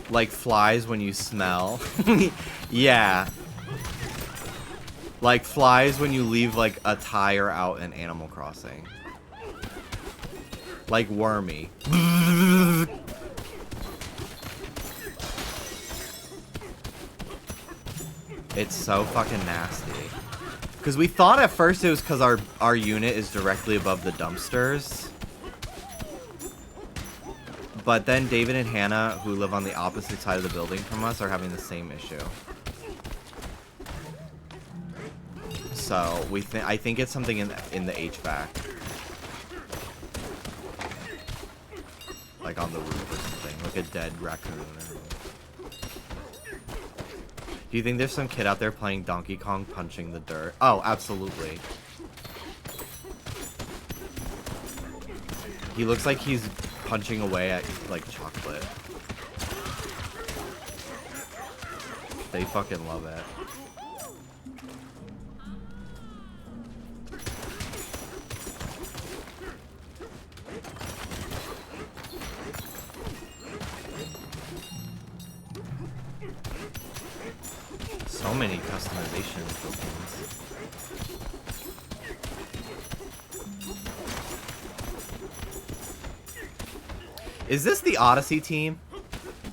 Like flies when you smell. Yeah. Like flies when you leave like a tire out in Animal Crossing. Like Wormy. It's so fucking nasty. Because we thought at first it was because our unit is directly above the dumpsters. But then David and Hannah, who live on the opposite side of the building from us, are having the same issue. So I think it's something in the HVAC. Like on the roof or something. Like a dead raccoon. Do you think there's some kid out there playing Donkey Kong punching the dirt? Oh, absolutely. He looks like he's punching away at, like, chocolate. They fucking love it. So many customization tokens. Is this the Odyssey team?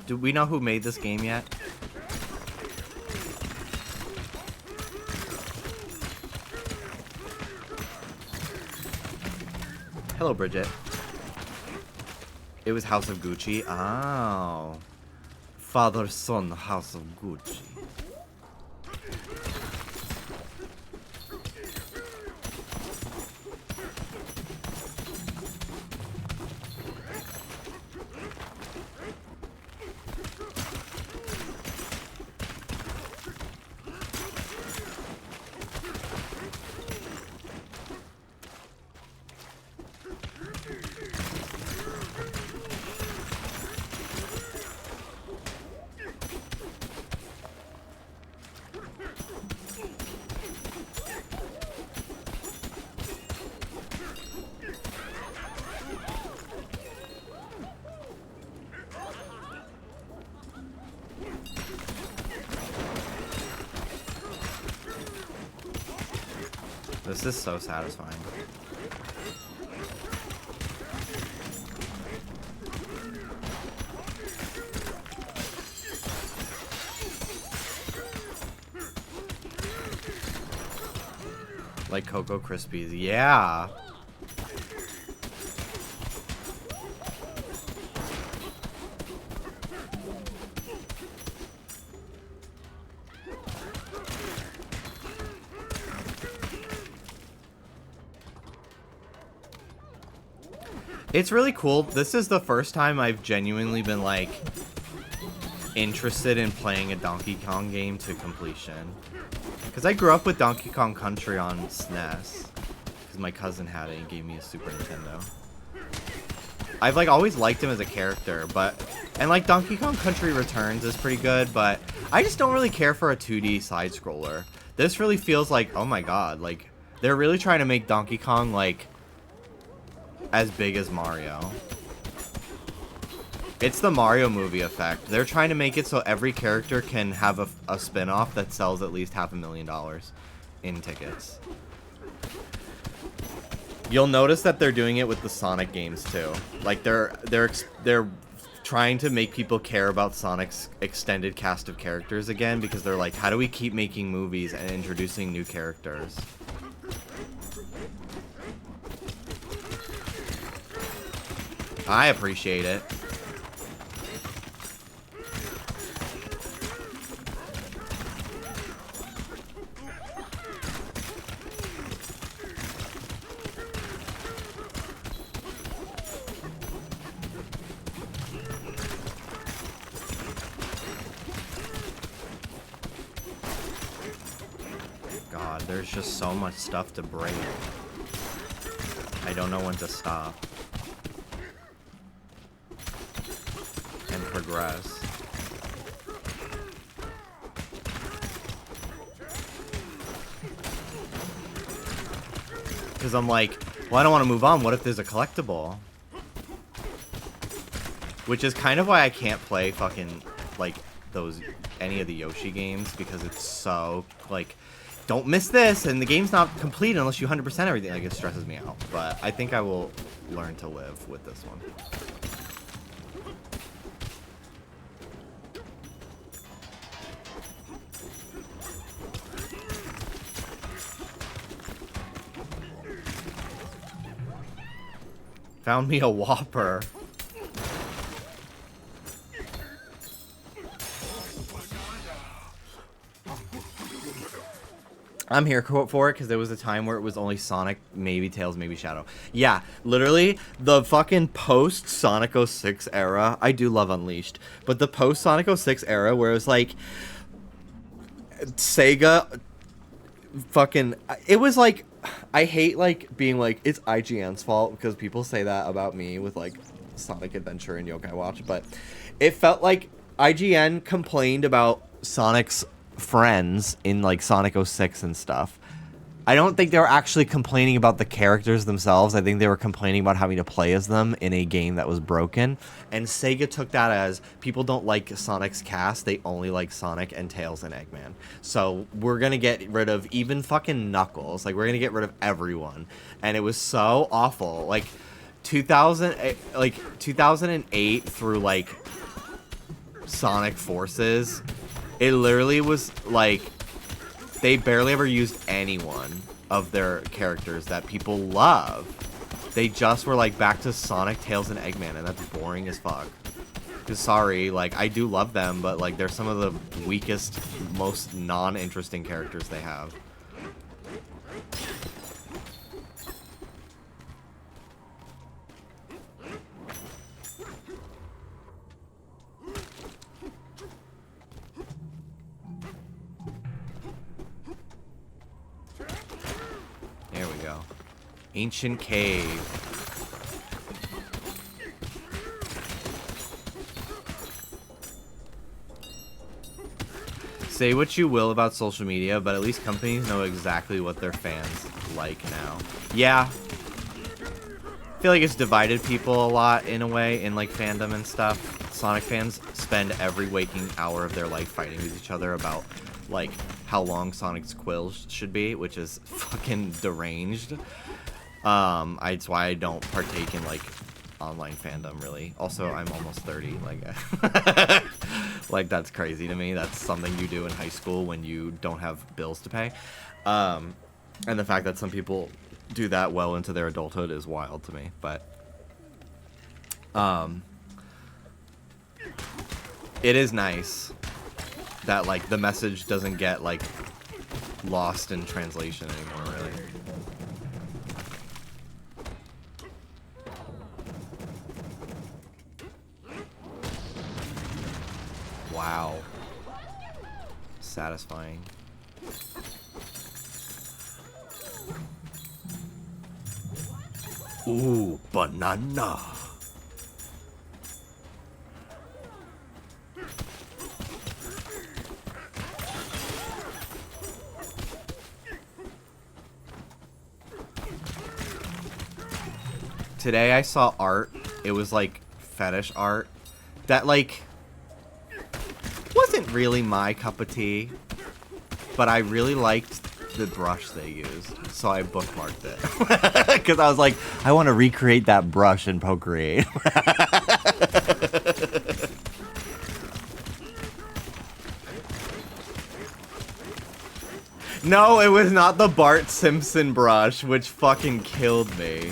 Do we know who made this game yet? Hello, Bridget. It was House of Gucci. Oh. Father, son, House of Gucci. This is so satisfying. Like Cocoa Krispies, yeah. It's really cool. This is the first time I've genuinely been, like, interested in playing a Donkey Kong game to completion. Because I grew up with Donkey Kong Country on SNES. Because my cousin had it and gave me a Super Nintendo. I've, like, always liked him as a character, but... And, like, Donkey Kong Country Returns is pretty good, but I just don't really care for a 2D side-scroller. This really feels like, oh my god, like, they're really trying to make Donkey Kong, like... as big as Mario. It's the Mario movie effect. They're trying to make it so every character can have a spin-off that sells at least $500,000 in tickets. You'll notice that they're doing it with the Sonic games too. Like they're trying to make people care about Sonic's extended cast of characters again because they're like, how do we keep making movies and introducing new characters? I appreciate it. God, there's just so much stuff to break. I don't know when to stop. And progress. Because I'm like, well, I don't want to move on. What if there's a collectible? Which is kind of why I can't play fucking, like, any of the Yoshi games. Because it's so, like, don't miss this. And the game's not complete unless you 100% everything. Like, it stresses me out. But I think I will learn to live with this one. Found me a Whopper. I'm here for it because there was a time where it was only Sonic, maybe Tails, maybe Shadow. Yeah, literally, the fucking post-Sonic 06 era, I do love Unleashed, but the post-Sonic 06 era where it was like, Sega, fucking, it was like, I hate, like, being like, it's IGN's fault, because people say that about me with, like, Sonic Adventure and Yokai Watch, but it felt like IGN complained about Sonic's friends in like Sonic 06 and stuff. I don't think they were actually complaining about the characters themselves. I think they were complaining about having to play as them in a game that was broken. And Sega took that as people don't like Sonic's cast. They only like Sonic and Tails and Eggman. So we're going to get rid of even fucking Knuckles. Like, we're going to get rid of everyone. And it was so awful. Like, 2008 through, like, Sonic Forces, it literally was, like... They barely ever used anyone of their characters that people love. They just were like back to Sonic, Tails, and Eggman, and that's boring as fuck. Cause sorry, like I do love them, but like they're some of the weakest, most non-interesting characters they have. There we go. Ancient cave. Say what you will about social media, but at least companies know exactly what their fans like now. Yeah. I feel like it's divided people a lot in a way in like fandom and stuff. Sonic fans spend every waking hour of their life fighting with each other about like how long Sonic's quills should be, which is fucking deranged. It's why I don't partake in like online fandom really. Also, I'm almost 30. Like, like that's crazy to me. That's something you do in high school when you don't have bills to pay. And the fact that some people do that well into their adulthood is wild to me. But it is nice that like the message doesn't get like lost in translation anymore, really. Wow. Satisfying. Ooh, banana. Today I saw art. It was like fetish art that like wasn't really my cup of tea, but I really liked the brush they used, so I bookmarked it because I was like, I want to recreate that brush in Procreate. No, it was not the Bart Simpson brush, which fucking killed me.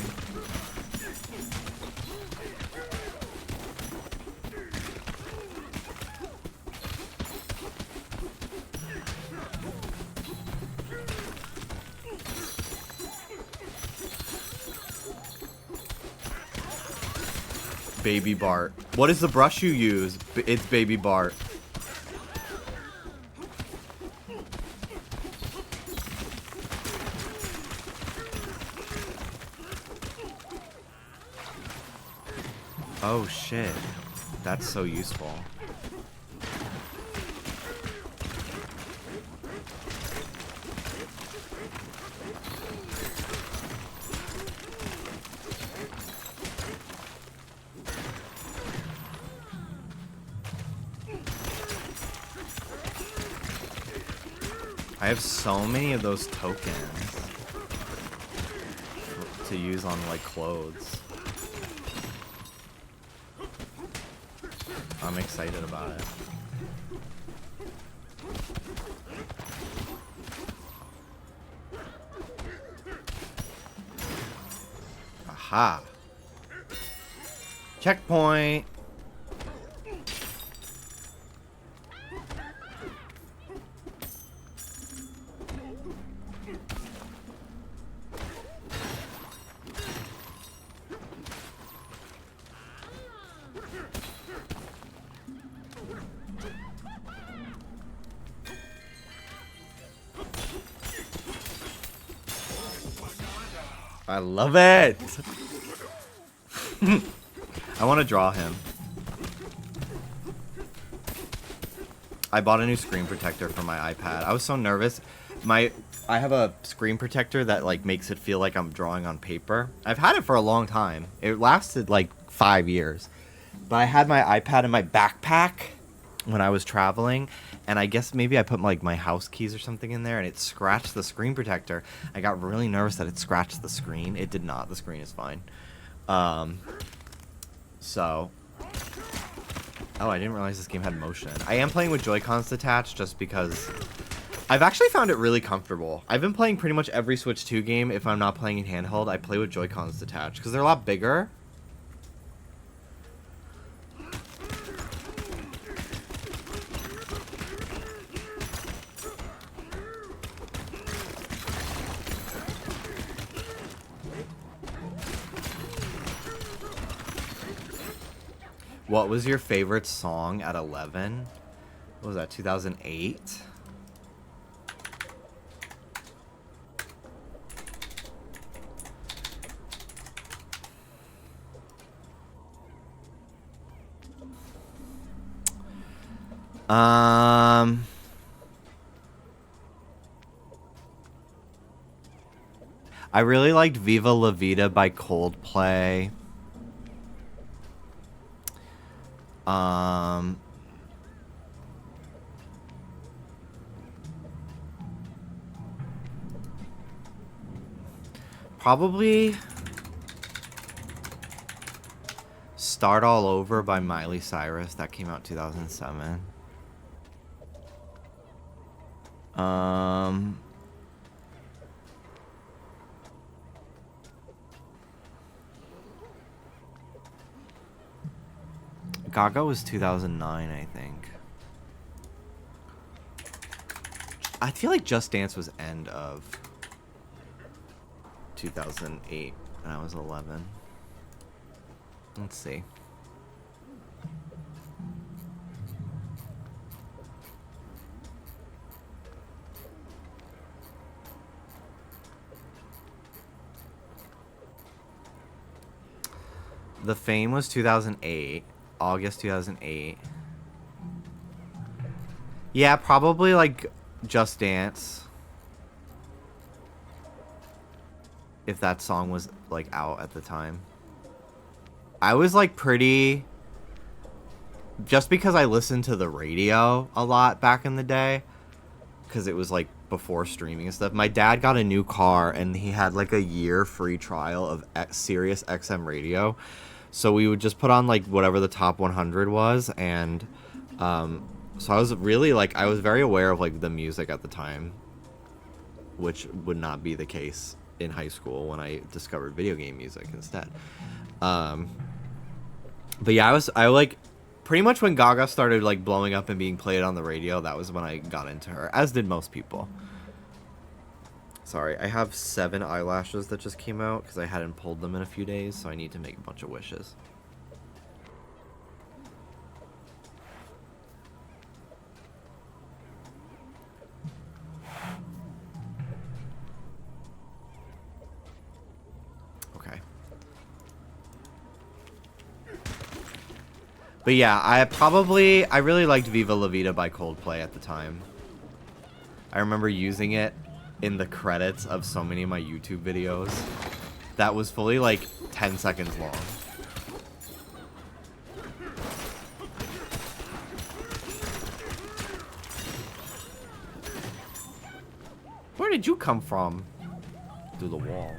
Baby Bart. What is the brush you use? It's Baby Bart. Oh shit. That's so useful. I have so many of those tokens to use on like clothes. I'm excited about it. Aha. Checkpoint. I love it. I want to draw him. I bought a new screen protector for my iPad. I was so nervous. I have a screen protector that like makes it feel like I'm drawing on paper. I've had it for a long time. It lasted like 5 years. But I had my iPad in my backpack when I was traveling, and I guess maybe I put like my house keys or something in there, and it scratched the screen protector. I got really nervous that it scratched the screen. It did not. The screen is fine. So... Oh, I didn't realize this game had motion. I am playing with Joy-Cons detached just because I've actually found it really comfortable. I've been playing pretty much every Switch 2 game. If I'm not playing in handheld, I play with Joy-Cons detached because they're a lot bigger. What was your favorite song at 11? What was that, 2008? I really liked Viva La Vida by Coldplay. Probably Start All Over by Miley Cyrus. That came out 2007. Gaga was 2009, I think. I feel like Just Dance was end of 2008, and I was 11. Let's see. The Fame was 2008. August 2008. Yeah, probably like Just Dance. If that song was like out at the time. I was like pretty... Just because I listened to the radio a lot back in the day. Because it was like before streaming and stuff. My dad got a new car and he had like a year free trial of Sirius XM radio. So we would just put on like whatever the top 100 was, and so I was really like, I was very aware of like the music at the time, which would not be the case in high school when I discovered video game music instead. But yeah, I like pretty much when Gaga started like blowing up and being played on the radio, that was when I got into her, as did most people. Sorry, I have 7 eyelashes that just came out because I hadn't pulled them in a few days, so I need to make a bunch of wishes. Okay. But yeah, I really liked Viva La Vida by Coldplay at the time. I remember using it in the credits of so many of my YouTube videos that was fully like 10 seconds long. Where did you come from? Through the wall.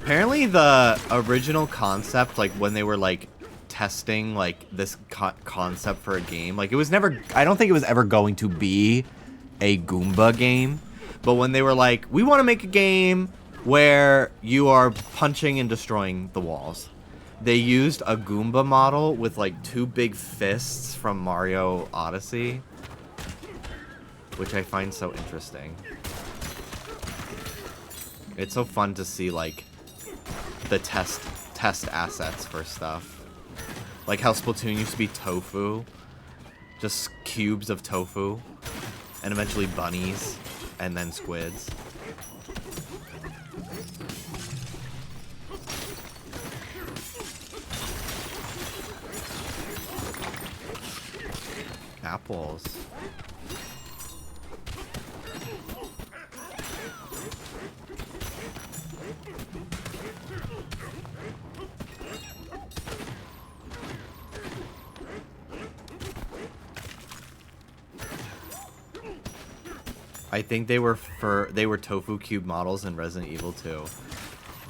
Apparently the original concept, like when they were like testing like this concept for a game, like it was never, I don't think it was ever going to be a Goomba game, but when they were like, we want to make a game where you are punching and destroying the walls, they used a Goomba model with like 2 big fists from Mario Odyssey, which I find so interesting. It's so fun to see like the test assets for stuff. Like how Splatoon used to be tofu. Just cubes of tofu. And eventually bunnies. And then squids. Apples. I think they were tofu cube models in Resident Evil 2.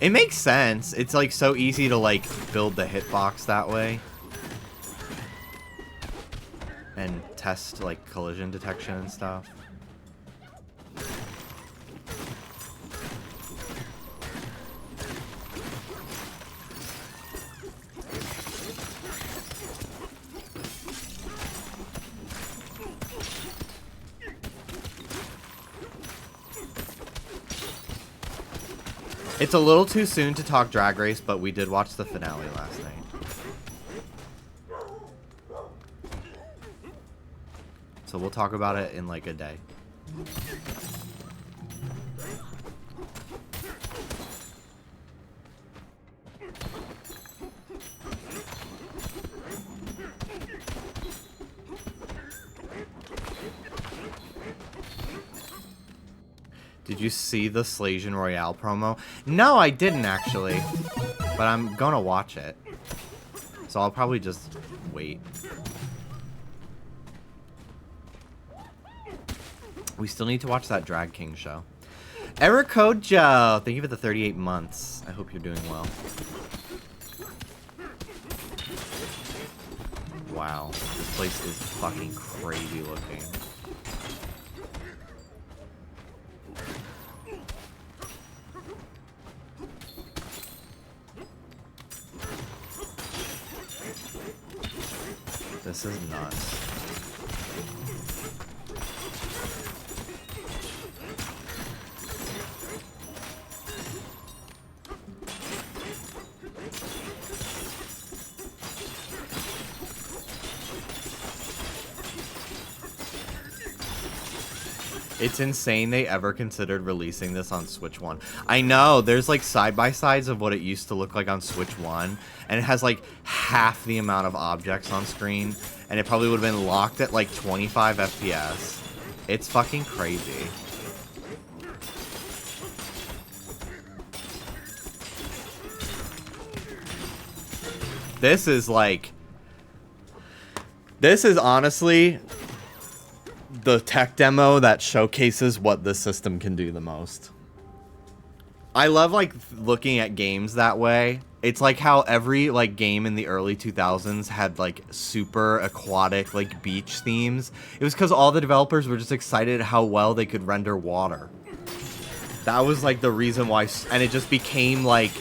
It makes sense. It's like so easy to like build the hitbox that way. And test like collision detection and stuff. It's a little too soon to talk Drag Race, but we did watch the finale last night. So we'll talk about it in like a day. Did you see the Slasian Royale promo? No, I didn't actually. But I'm gonna watch it. So I'll probably just wait. We still need to watch that Drag King show. Eric Kojo, thank you for the 38 months. I hope you're doing well. Wow, this place is fucking crazy looking. This is nuts. It's insane they ever considered releasing this on Switch 1. I know, there's like side-by-sides of what it used to look like on Switch 1, and it has like half the amount of objects on screen, and it probably would have been locked at like 25 FPS. It's fucking crazy. This is like... This is honestly... the tech demo that showcases what this system can do the most. I love like looking at games that way. It's like how every like game in the early 2000s had like super aquatic like beach themes. It was because all the developers were just excited how well they could render water. That was like the reason why, and it just became like,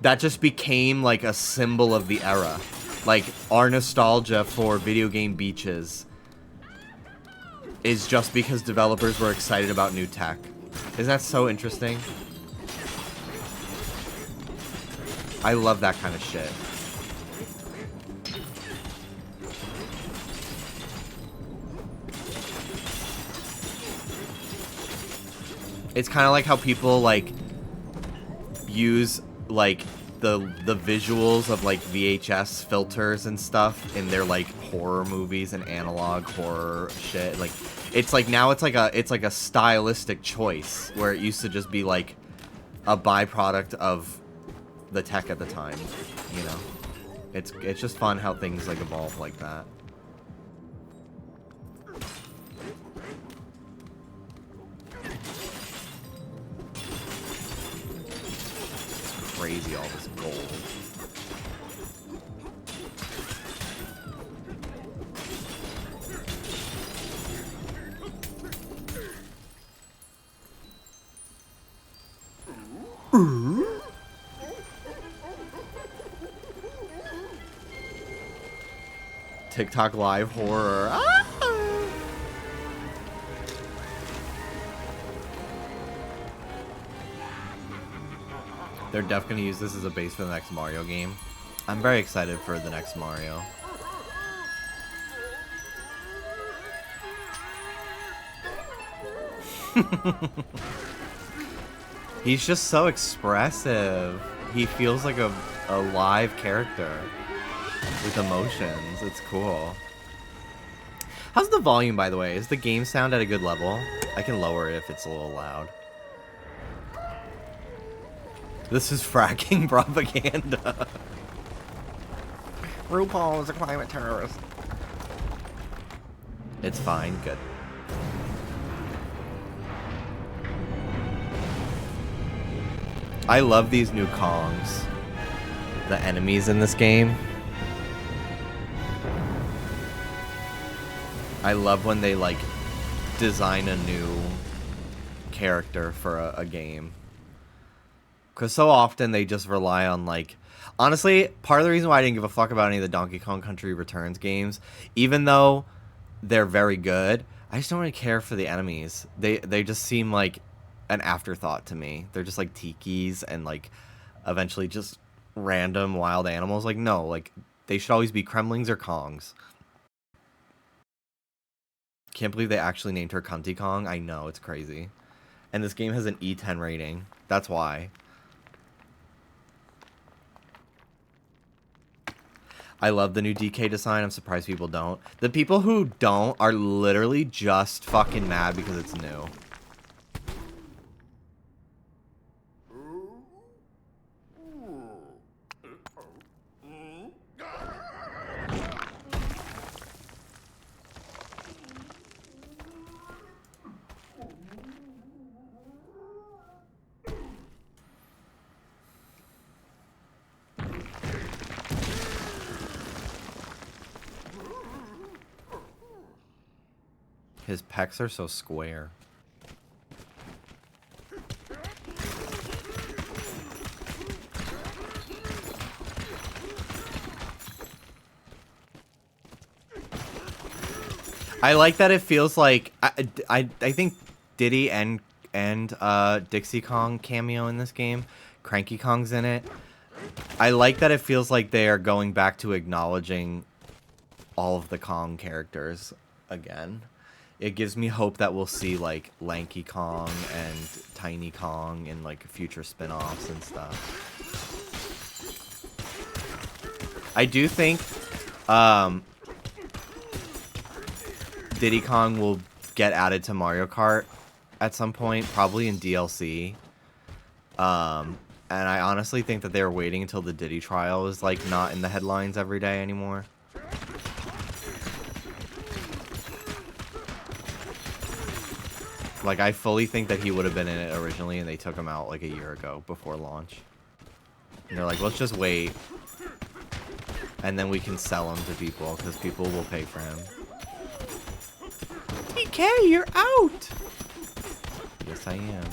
that just became like a symbol of the era. Like our nostalgia for video game beaches is just because developers were excited about new tech. Isn't that so interesting? I love that kind of shit. It's kind of like how people like use like the visuals of like VHS filters and stuff in their like horror movies and analog horror shit. Like it's like now it's like a stylistic choice where it used to just be like a byproduct of the tech at the time, you know. It's just fun how things like evolve like that. It's crazy, all this gold. TikTok live horror. Ah! They're definitely gonna use this as a base for the next Mario game. I'm very excited for the next Mario. He's just so expressive. He feels like a live character with emotions. It's cool. How's the volume, by the way? Is the game sound at a good level? I can lower it if it's a little loud. This is fracking propaganda. RuPaul is a climate terrorist. It's fine. Good. I love these new Kongs. The enemies in this game. I love when they, like, design a new character for a game. Because so often they just rely on, like... Honestly, part of the reason why I didn't give a fuck about any of the Donkey Kong Country Returns games, even though they're very good, I just don't really care for the enemies. They just seem like an afterthought to me. They're just like tikis and like eventually just random wild animals. Like, no, like they should always be Kremlings or Kongs. Can't believe they actually named her Cunty Kong. I know, it's crazy. And this game has an E10 rating. That's why. I love the new DK design. I'm surprised people don't. The people who don't are literally just fucking mad because it's new. His pecs are so square. I like that it feels like I think Diddy and Dixie Kong cameo in this game. Cranky Kong's in it. I like that it feels like they are going back to acknowledging all of the Kong characters again. It gives me hope that we'll see like Lanky Kong and Tiny Kong in like future spin-offs and stuff. I do think Diddy Kong will get added to Mario Kart at some point, probably in DLC. And I honestly think that they're waiting until the Diddy trial is like not in the headlines every day anymore. Like, I fully think that he would have been in it originally, and they took him out, like, a year ago before launch. And they're like, let's just wait. And then we can sell him to people, because people will pay for him. DK, you're out! Yes, I am.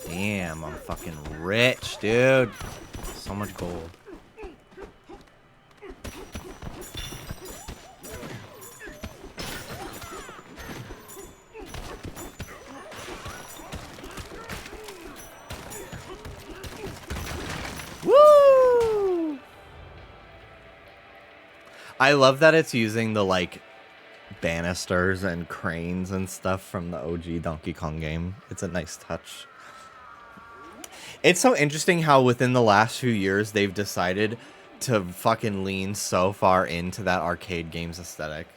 Damn, I'm fucking rich, dude. So much gold. Woo! I love that it's using the, like, banisters and cranes and stuff from the OG Donkey Kong game. It's a nice touch. It's so interesting how within the last few years they've decided to fucking lean so far into that arcade games aesthetic.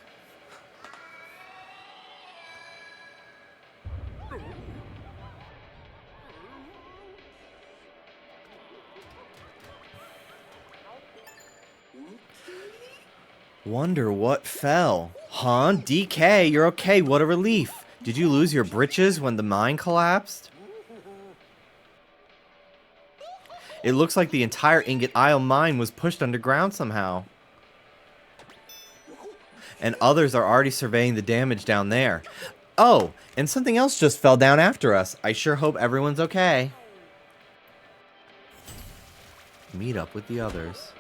Wonder what fell. Huh? DK, you're okay. What a relief. Did you lose your britches when the mine collapsed? It looks like the entire Ingot Isle mine was pushed underground somehow. and others are already surveying the damage down there. Oh, and something else just fell down after us. I sure hope everyone's okay. Meet up with the others.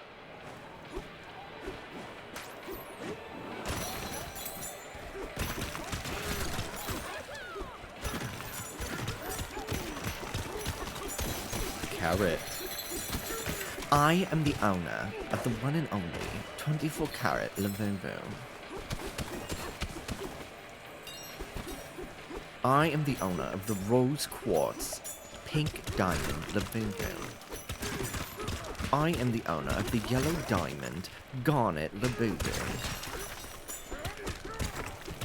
Carrot. I am the owner of the one and only 24-carat Labubu. I am the owner of the rose quartz pink diamond Labubu. I am the owner of the yellow diamond garnet Labubu.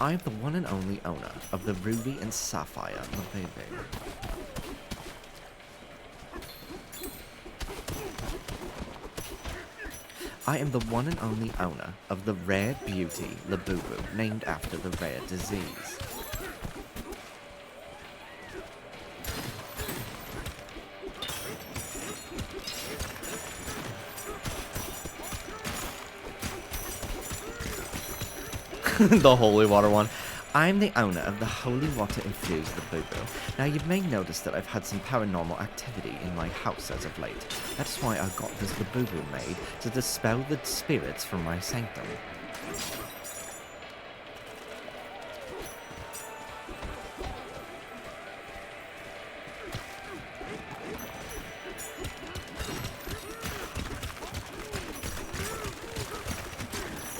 I am the one and only owner of the ruby and sapphire Labubu. I am the one and only owner of the rare beauty Labubu, named after the rare disease. The holy water one. I'm the owner of the holy water infused Labubu. Now you may notice that I've had some paranormal activity in my house as of late. That's why I got this Labubu made, to dispel the spirits from my sanctum.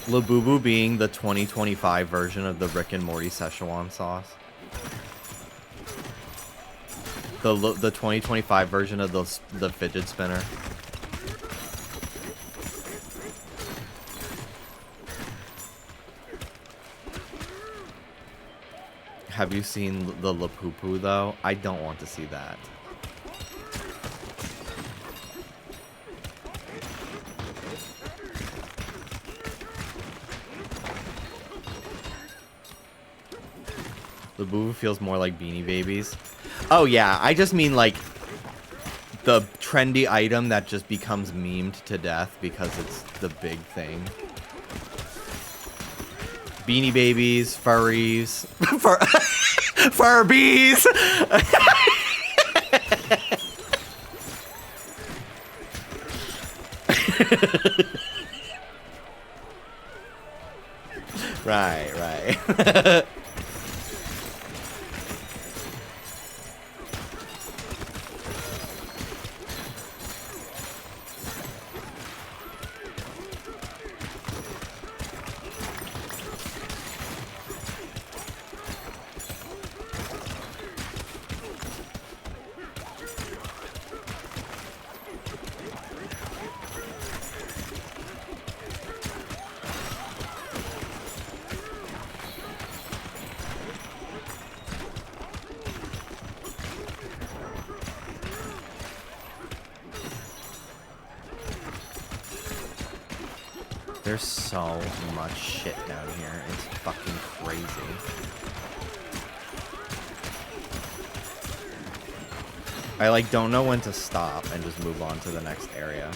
Labubu being the 2025 version of the Rick and Morty Szechuan sauce. The 2025 version of the fidget spinner. Have you seen the Lapupu though? I don't want to see that. Labubu feels more like Beanie Babies. Oh yeah, I just mean like the trendy item that just becomes memed to death because it's the big thing. Beanie Babies, furries, Furbies. Right. There's so much shit down here. It's fucking crazy. I like don't know when to stop and just move on to the next area.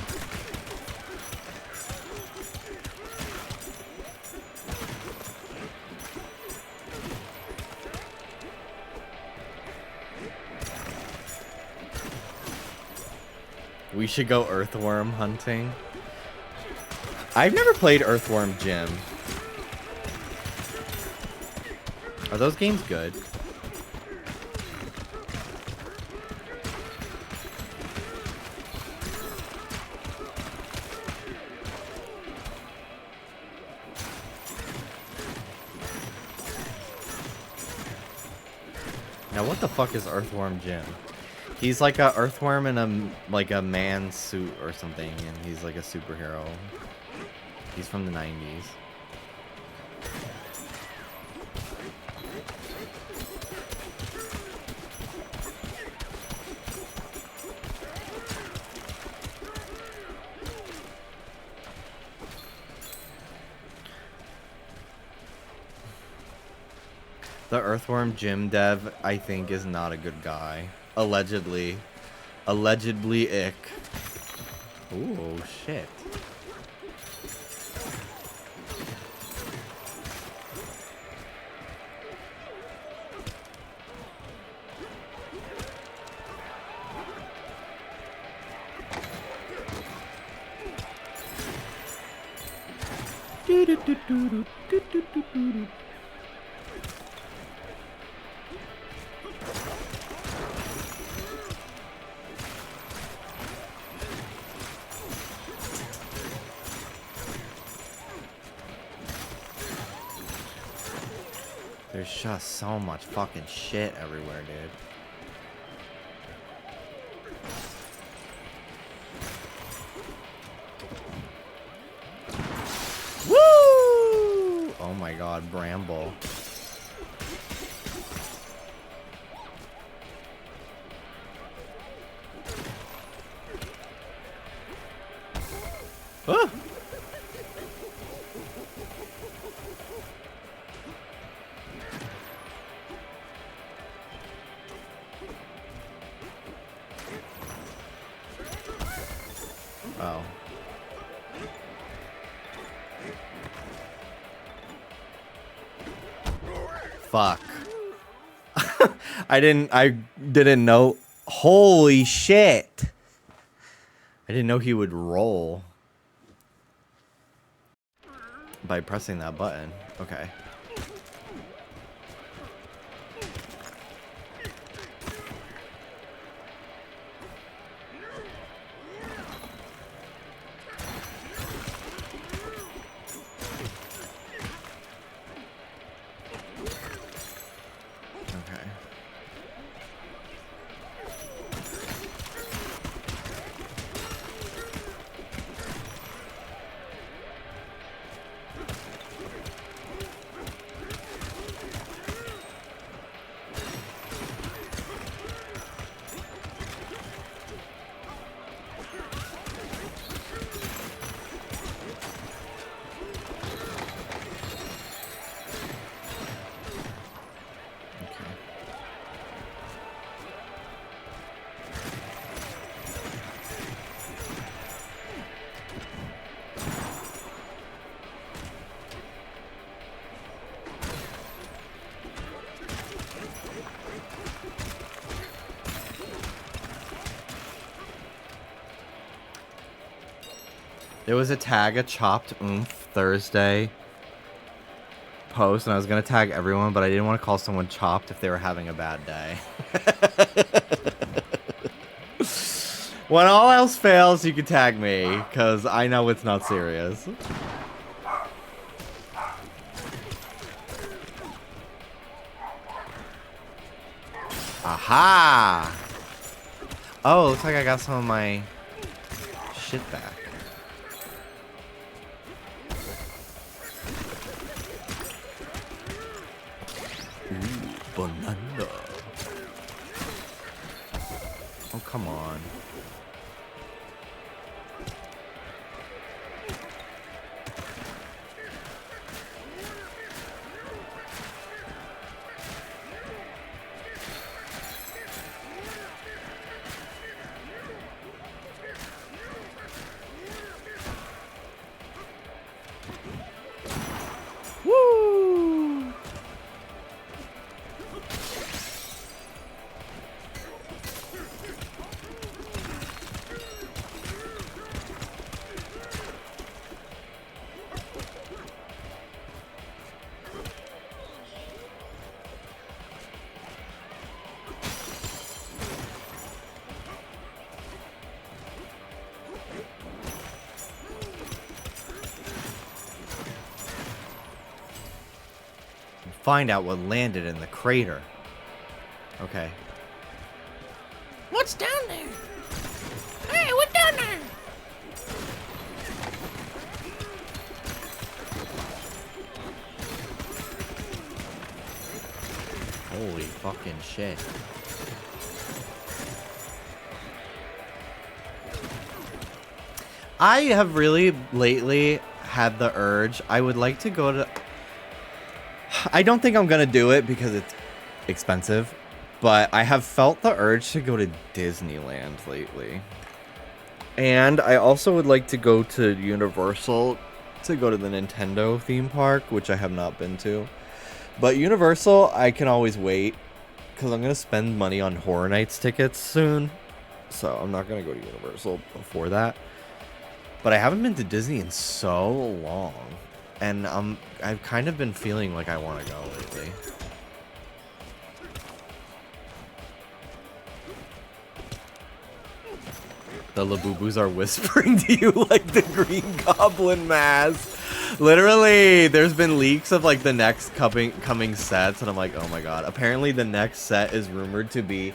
We should go earthworm hunting. I've never played Earthworm Jim. Are those games good? Now what the fuck is Earthworm Jim? He's like a earthworm in a man suit or something, and he's like a superhero. He's from the 90s. The Earthworm Jim dev, I think, is not a good guy. Allegedly. Allegedly ick. Ooh, shit. There's just so much fucking shit everywhere, dude. Woo! Oh my god, Bramble. Ah! Oh. Fuck. I didn't know. Holy shit. I didn't know he would roll by pressing that button. Okay. Okay. There was a tag, a chopped oomph Thursday post, and I was gonna tag everyone, but I didn't want to call someone chopped if they were having a bad day. When all else fails, you can tag me, because I know it's not serious. Aha! Oh, looks like I got some of my shit back. Ooh, banana. Oh, come on. Woo! Find out what landed in the crater. Okay. What's down there? Hey, what's down there? Holy fucking shit. I have really lately had the urge. I would like to go to... I don't think I'm gonna do it because it's expensive, but I have felt the urge to go to Disneyland lately. And I also would like to go to Universal to go to the Nintendo theme park, which I have not been to. But Universal, I can always wait because I'm gonna spend money on Horror Nights tickets soon. So I'm not gonna go to Universal before that. But I haven't been to Disney in so long. And I've kind of been feeling like I want to go lately. The Labubus are whispering to you like the Green Goblin mask. Literally, there's been leaks of like the next coming sets, and I'm like, oh my god. Apparently, the next set is rumored to be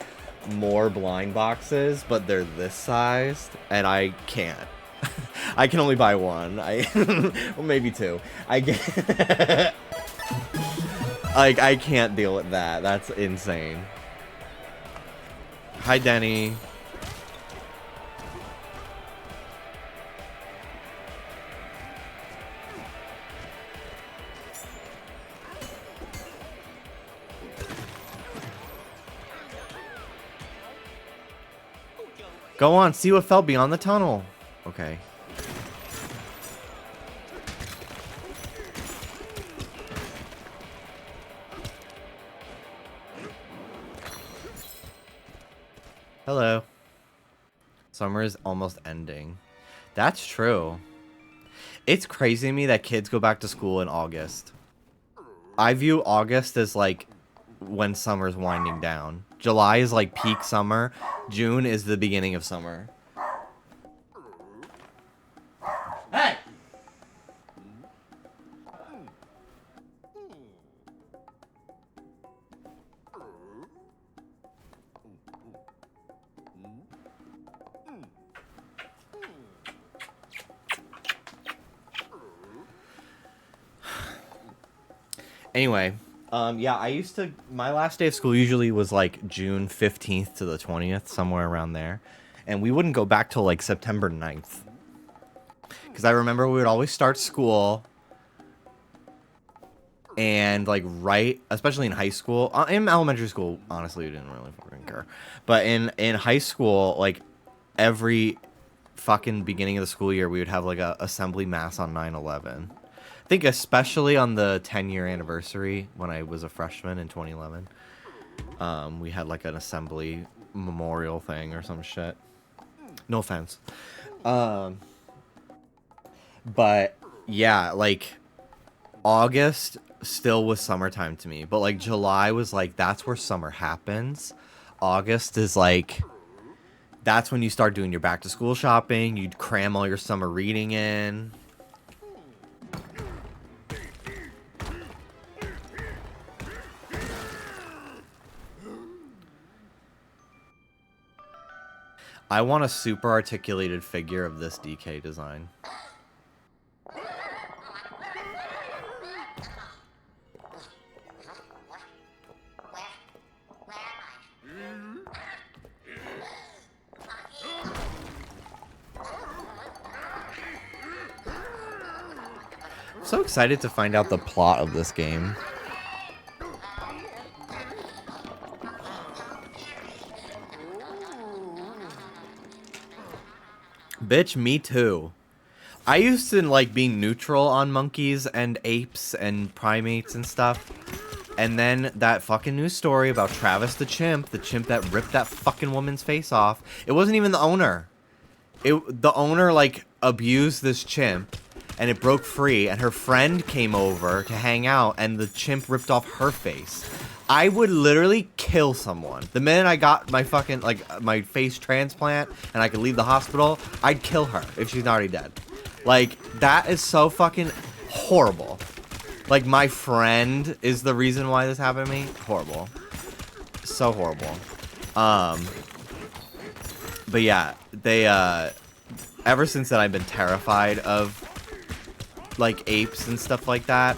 more blind boxes, but they're this sized, and I can't. I can only buy one. Well, maybe two. I get like I can't deal with that. That's insane. Hi, Denny. Go on, see what fell beyond the tunnel. Okay. Hello. Summer is almost ending. That's true. It's crazy to me that kids go back to school in August. I view August as like when summer's winding down. July is like peak summer. June is the beginning of summer. Hey! Anyway, yeah, I used to, my last day of school usually was like June 15th to the 20th, somewhere around there. And we wouldn't go back till like September 9th. Because I remember we would always start school and like especially in high school, in elementary school, honestly, we didn't really fucking care. But in high school, like every fucking beginning of the school year, we would have like a assembly mass on 9/11. I think especially on the 10-year anniversary when I was a freshman in 2011, we had like an assembly memorial thing or some shit. No offense. But yeah, like August still was summertime to me, but like July was like, that's where summer happens. August is like, that's when you start doing your back to school shopping. You'd cram all your summer reading in. I want a super articulated figure of this DK design. I'm so excited to find out the plot of this game. Bitch, me too. I used to like being neutral on monkeys and apes and primates and stuff. And then that fucking news story about Travis the chimp that ripped that fucking woman's face off. It wasn't even the owner. The owner like abused this chimp and it broke free and her friend came over to hang out and the chimp ripped off her face. I would literally kill someone. The minute I got my fucking, like, my face transplant and I could leave the hospital, I'd kill her if she's not already dead. Like, that is so fucking horrible. Like, my friend is the reason why this happened to me. Horrible. So horrible. But yeah, they, ever since then I've been terrified of, like, apes and stuff like that.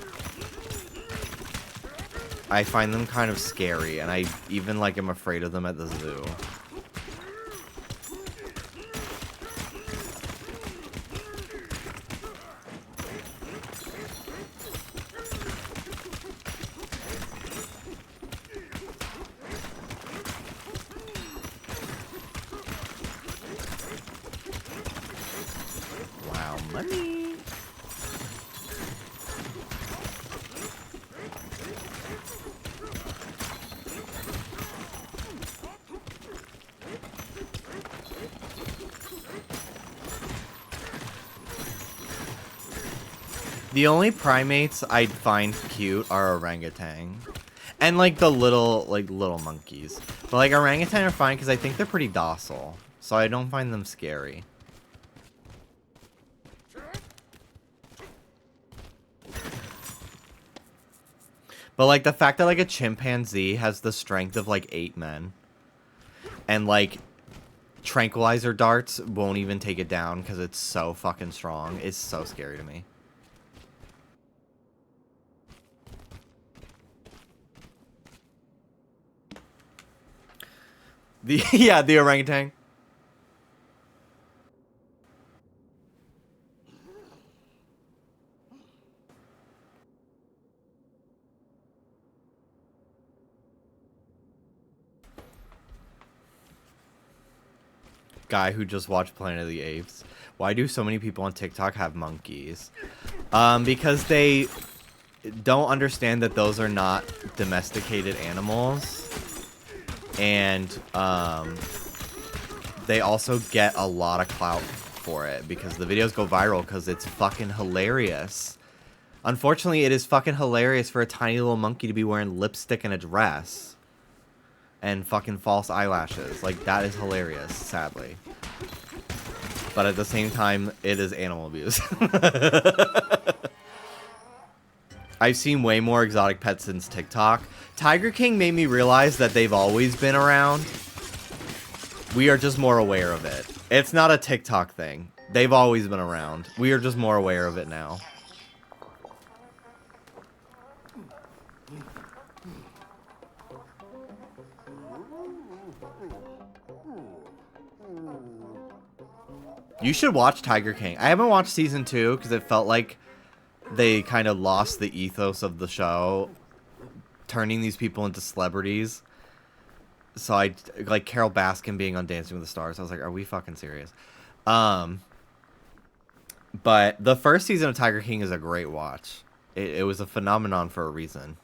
I find them kind of scary, and I even, like, am afraid of them at the zoo. Wow, money! The only primates I'd find cute are orangutan. And like the little monkeys. But like orangutan are fine because I think they're pretty docile. So I don't find them scary. But like the fact that like a chimpanzee has the strength of like 8 men. And like tranquilizer darts won't even take it down because it's so fucking strong. It's so scary to me. The orangutan. Guy who just watched Planet of the Apes. Why do so many people on TikTok have monkeys? Because they don't understand that those are not domesticated animals. And they also get a lot of clout for it because the videos go viral because it's fucking hilarious. Unfortunately, it is fucking hilarious for a tiny little monkey to be wearing lipstick and a dress. And fucking false eyelashes. Like, that is hilarious, sadly. But at the same time, it is animal abuse. I've seen way more exotic pets since TikTok. Tiger King made me realize that they've always been around. We are just more aware of it. It's not a TikTok thing. They've always been around. We are just more aware of it now. You should watch Tiger King. I haven't watched season 2 because it felt like they kind of lost the ethos of the show, turning these people into celebrities. So I like Carol Baskin being on Dancing with the Stars. I was like, are we fucking serious? But the first season of Tiger King is a great watch. It was a phenomenon for a reason.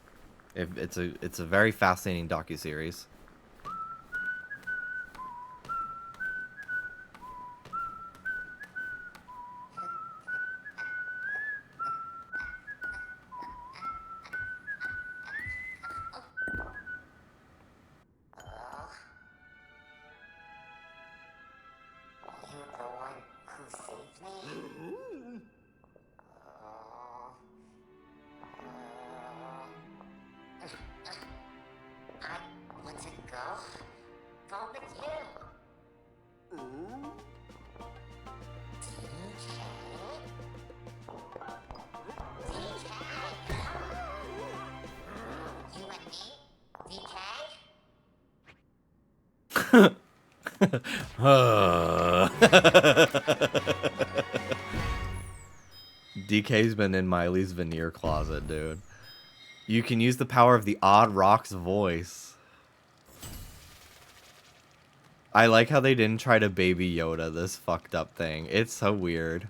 It's a very fascinating docuseries. DK's been in Miley's veneer closet, dude. You can use the power of the Odd Rock's voice. I like how they didn't try to baby Yoda this fucked up thing. It's so weird.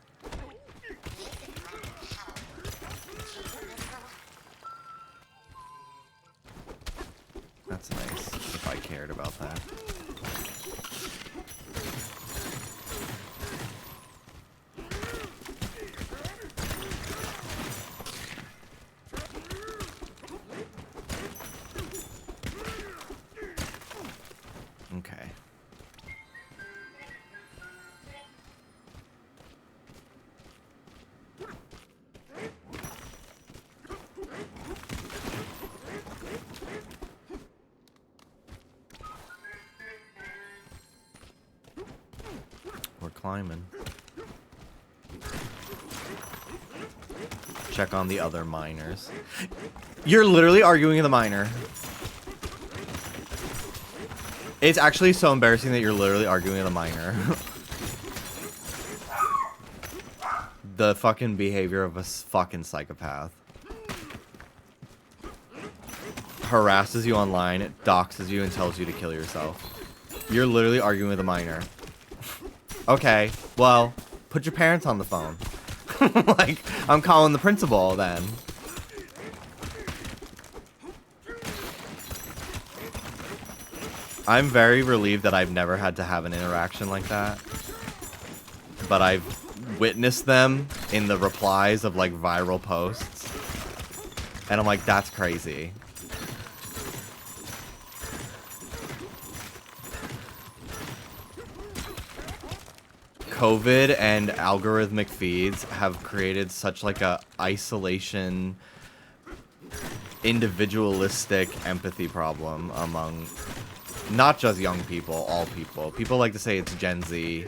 That's nice, if I cared about that. Okay. We're climbing. Check on the other miners. You're literally arguing with a miner. It's actually so embarrassing that you're literally arguing with a miner. The fucking behavior of a fucking psychopath. Harasses you online, doxes you, and tells you to kill yourself. You're literally arguing with a miner. Okay, well, put your parents on the phone. Like, I'm calling the principal then. I'm very relieved that I've never had to have an interaction like that. But I've witness them in the replies of like viral posts. And I'm like, that's crazy. COVID and algorithmic feeds have created such like a isolation, individualistic empathy problem among not just young people, all people. People like to say it's Gen Z.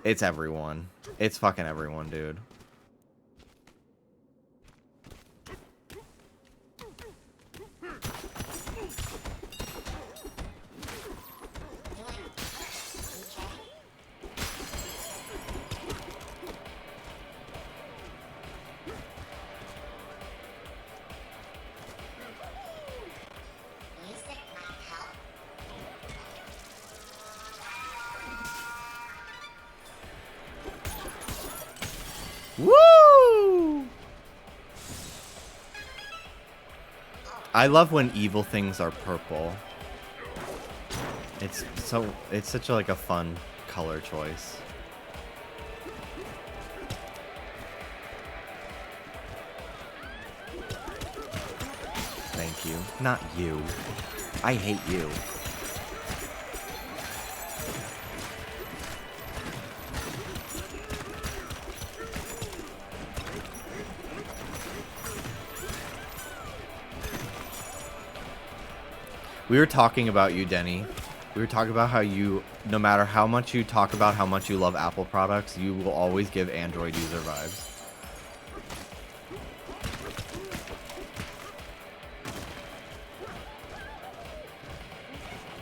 It's everyone. It's fucking everyone, dude. Woo! I love when evil things are purple. It's such a, like a fun color choice. Thank you. Not you. I hate you. We were talking about you, Denny. We were talking about how you, no matter how much you talk about how much you love Apple products, you will always give Android user vibes.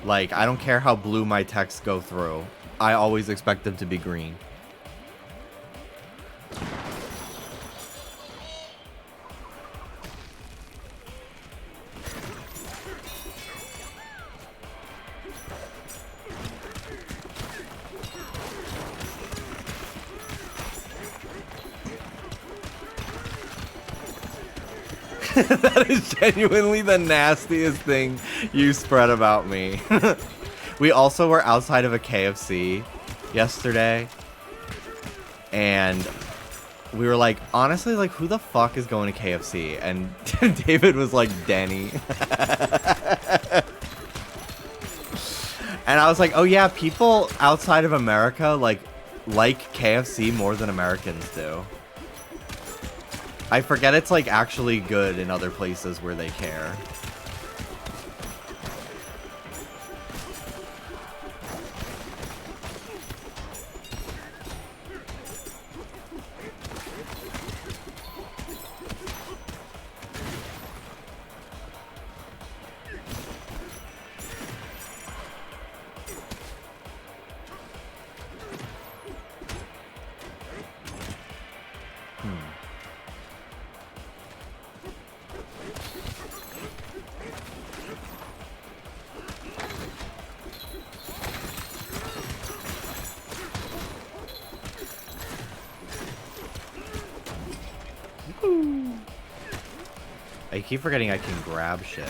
Like, I don't care how blue my texts go through. I always expect them to be green. That is genuinely the nastiest thing you spread about me. We also were outside of a KFC yesterday, and we were like, honestly, like, who the fuck is going to KFC? And David was like, Denny. And I was like, oh yeah, people outside of America like KFC more than Americans do. I forget it's like actually good in other places where they care. I keep forgetting I can grab shit.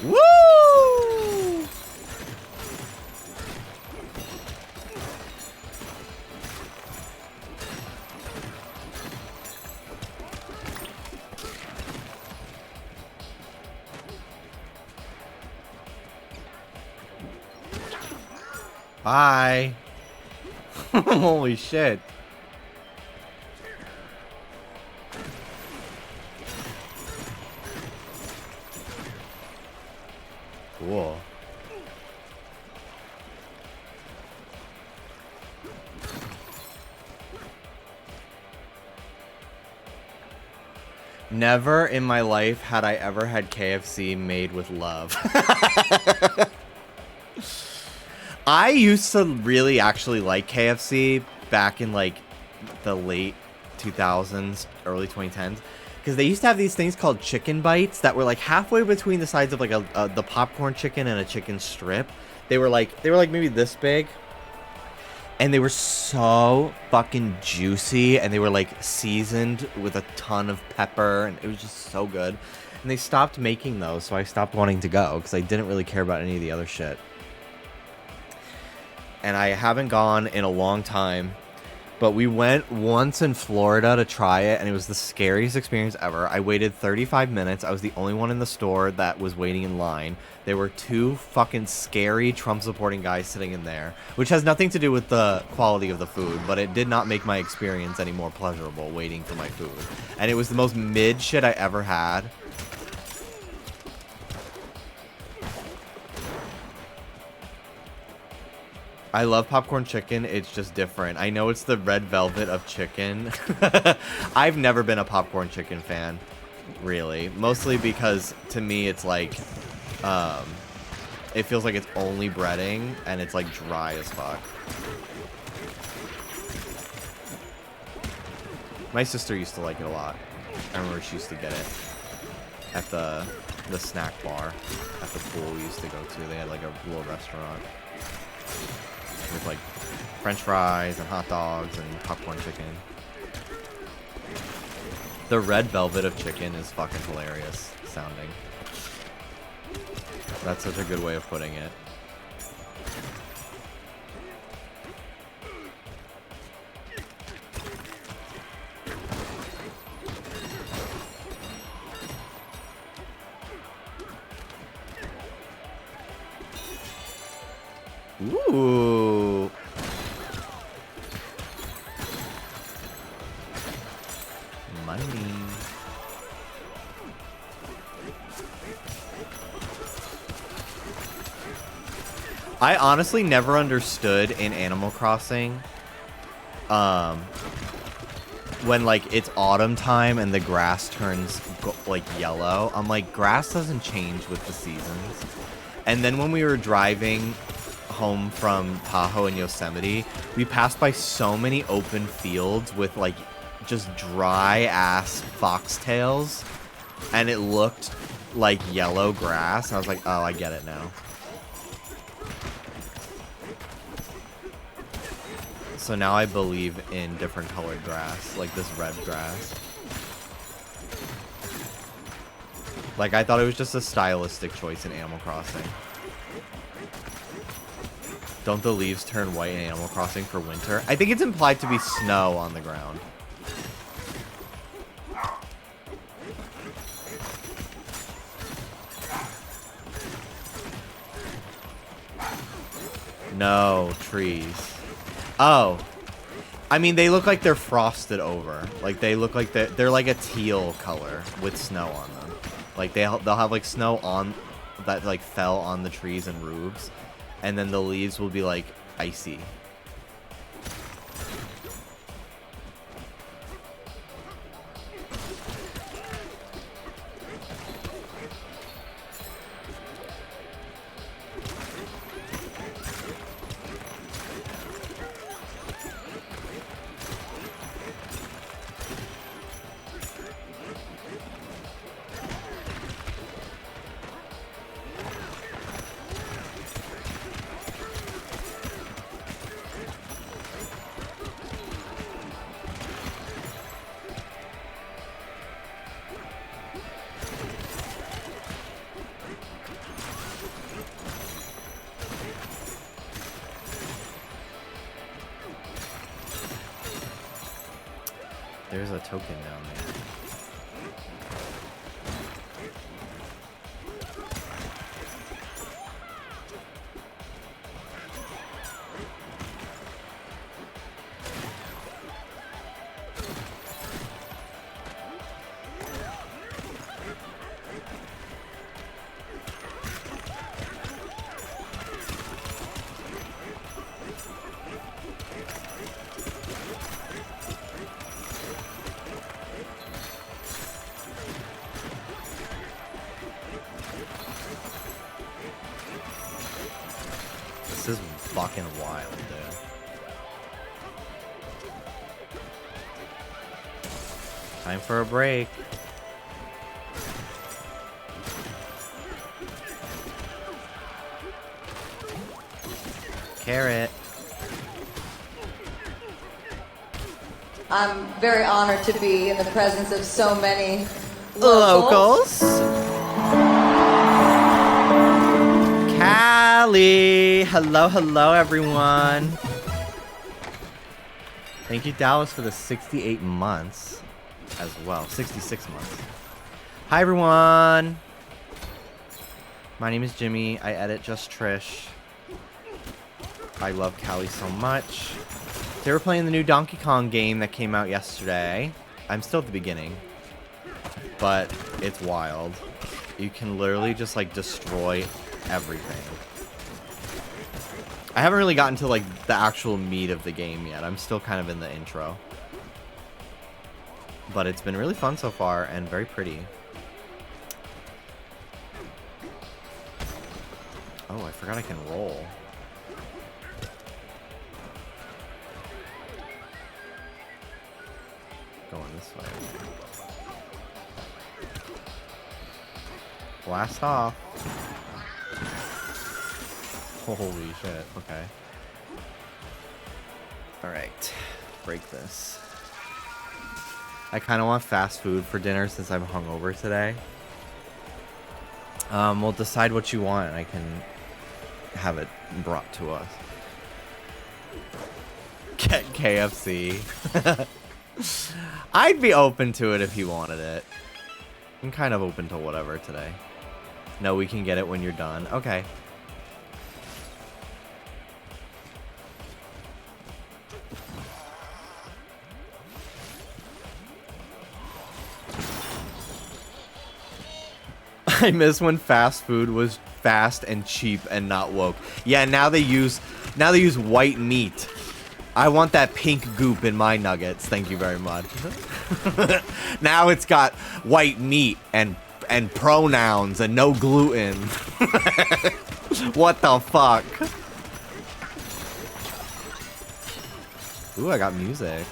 Woo! Bye. Holy shit. Cool. Never in my life had I ever had KFC made with love. I used to really actually like KFC back in like the late 2000s, early 2010s. Because they used to have these things called chicken bites that were like halfway between the sides of like the popcorn chicken and a chicken strip. They were like maybe this big. And they were so fucking juicy, and they were like seasoned with a ton of pepper, and it was just so good. And they stopped making those, so I stopped wanting to go because I didn't really care about any of the other shit. And I haven't gone in a long time, but we went once in Florida to try it, and it was the scariest experience ever. I waited 35 minutes. I was the only one in the store that was waiting in line. There were two fucking scary Trump-supporting guys sitting in there, which has nothing to do with the quality of the food, but it did not make my experience any more pleasurable waiting for my food. And it was the most mid shit I ever had. I love popcorn chicken. It's just different. I know it's the red velvet of chicken. I've never been a popcorn chicken fan, really. Mostly because, to me, it's like... it feels like it's only breading, and it's like dry as fuck. My sister used to like it a lot. I remember she used to get it at the snack bar at the pool we used to go to. They had like a little restaurant with like French fries and hot dogs and popcorn chicken. The red velvet of chicken is fucking hilarious sounding. That's such a good way of putting it. Ooh. Money. I honestly never understood in Animal Crossing when like it's autumn time and the grass turns like yellow. I'm like, grass doesn't change with the seasons. And then when we were driving home from Tahoe and Yosemite, we passed by so many open fields with like just dry ass foxtails, and it looked like yellow grass. I was like, oh, I get it now. So now I believe in different colored grass, like this red grass. Like, I thought it was just a stylistic choice in Animal Crossing. Don't the leaves turn white in Animal Crossing for winter? I think it's implied to be snow on the ground. No, trees. Oh. I mean, they look like they're frosted over. Like, they look like they're like a teal color with snow on them. Like, they'll have, like, snow on that, like, fell on the trees and roofs. And then the leaves will be, like, icy. There's a token down there. This is fucking wild, dude. Time for a break. Carrot. I'm very honored to be in the presence of so many Locals. Callie. Hello, hello, everyone. Thank you, Dallas, for the 68 months as well. 66 months. Hi, everyone. My name is Jimmy. I edit Just Trish. I love Callie so much. They were playing the new Donkey Kong game that came out yesterday. I'm still at the beginning, but it's wild. You can literally just like destroy everything. I haven't really gotten to like the actual meat of the game yet. I'm still kind of in the intro, but it's been really fun so far and very pretty. Oh, I forgot I can roll. Going this way. Blast off. Holy shit. Okay. Alright. Break this. I kind of want fast food for dinner since I'm hungover today. We'll decide what you want and I can have it brought to us. Get KFC. I'd be open to it if you wanted it. I'm kind of open to whatever today. No, we can get it when you're done. Okay. I miss when fast food was fast and cheap and not woke. Yeah, now they use white meat. I want that pink goop in my nuggets. Thank you very much. Now it's got white meat and pronouns and no gluten. What the fuck? Ooh, I got music.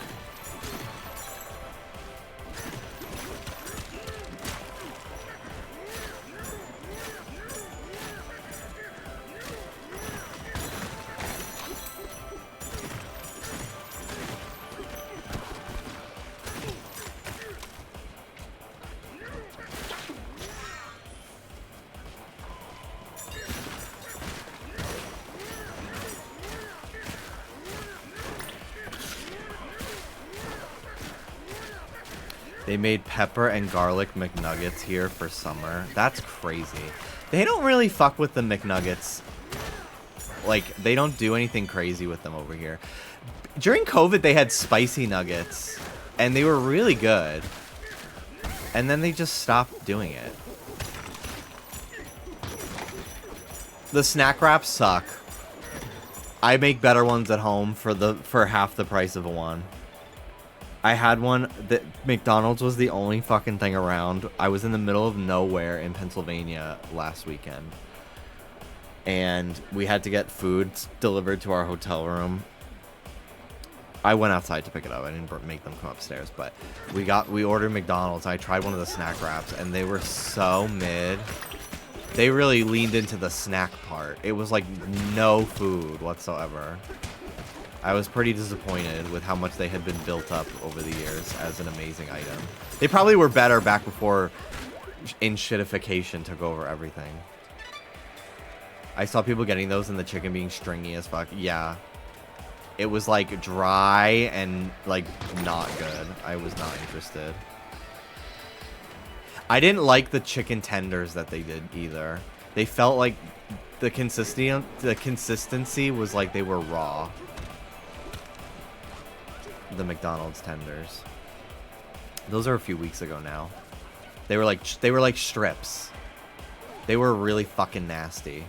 They made pepper and garlic McNuggets here for summer. That's crazy. They don't really fuck with the McNuggets. Like, they don't do anything crazy with them over here. During COVID, they had spicy nuggets, and they were really good. And then they just stopped doing it. The snack wraps suck. I make better ones at home for half the price of one. I had one that McDonald's was the only fucking thing around. I was in the middle of nowhere in Pennsylvania last weekend. And we had to get food delivered to our hotel room. I went outside to pick it up. I didn't make them come upstairs, but we ordered McDonald's. I tried one of the snack wraps and they were so mid. They really leaned into the snack part. It was like no food whatsoever. I was pretty disappointed with how much they had been built up over the years as an amazing item. They probably were better back before in-shitification took over everything. I saw people getting those and the chicken being stringy as fuck. Yeah. It was like dry and like not good. I was not interested. I didn't like the chicken tenders that they did either. They felt like the consistency was like they were raw. The McDonald's tenders. Those are a few weeks ago now. They were like strips. They were really fucking nasty.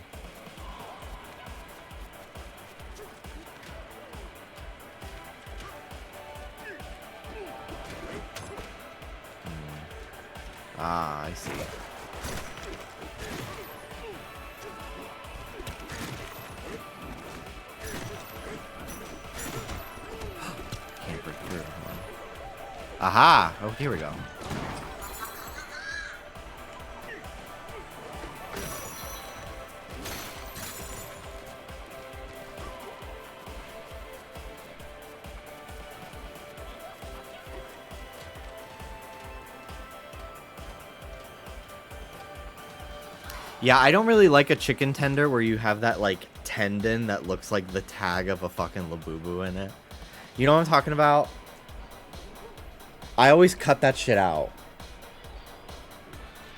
Ah, I see. Aha! Oh, here we go. Yeah, I don't really like a chicken tender where you have that, like, tendon that looks like the tag of a fucking Labubu in it. You know what I'm talking about? I always cut that shit out.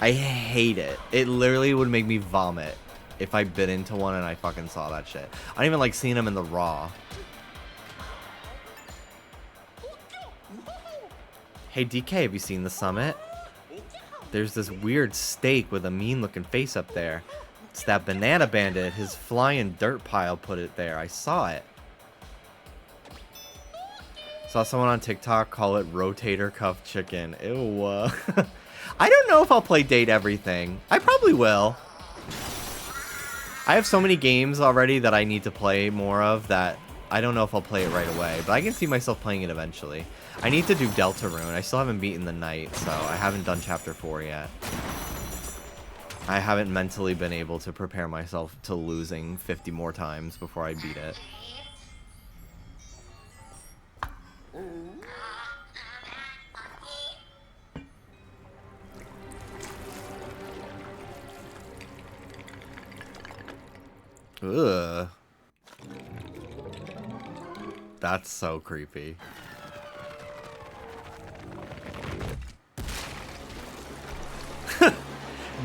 I hate it. It literally would make me vomit if I bit into one and I fucking saw that shit. I don't even like seeing them in the raw. Hey, DK, have you seen the summit? There's this weird steak with a mean-looking face up there. It's that banana bandit. His flying dirt pile put it there. I saw it. Saw someone on TikTok call it rotator cuff chicken. Ew. I don't know if I'll play Date Everything. I probably will. I have so many games already that I need to play more of that I don't know if I'll play it right away. But I can see myself playing it eventually. I need to do Deltarune. I still haven't beaten the night, so I haven't done Chapter 4 yet. I haven't mentally been able to prepare myself to losing 50 more times before I beat it. Ugh. That's so creepy.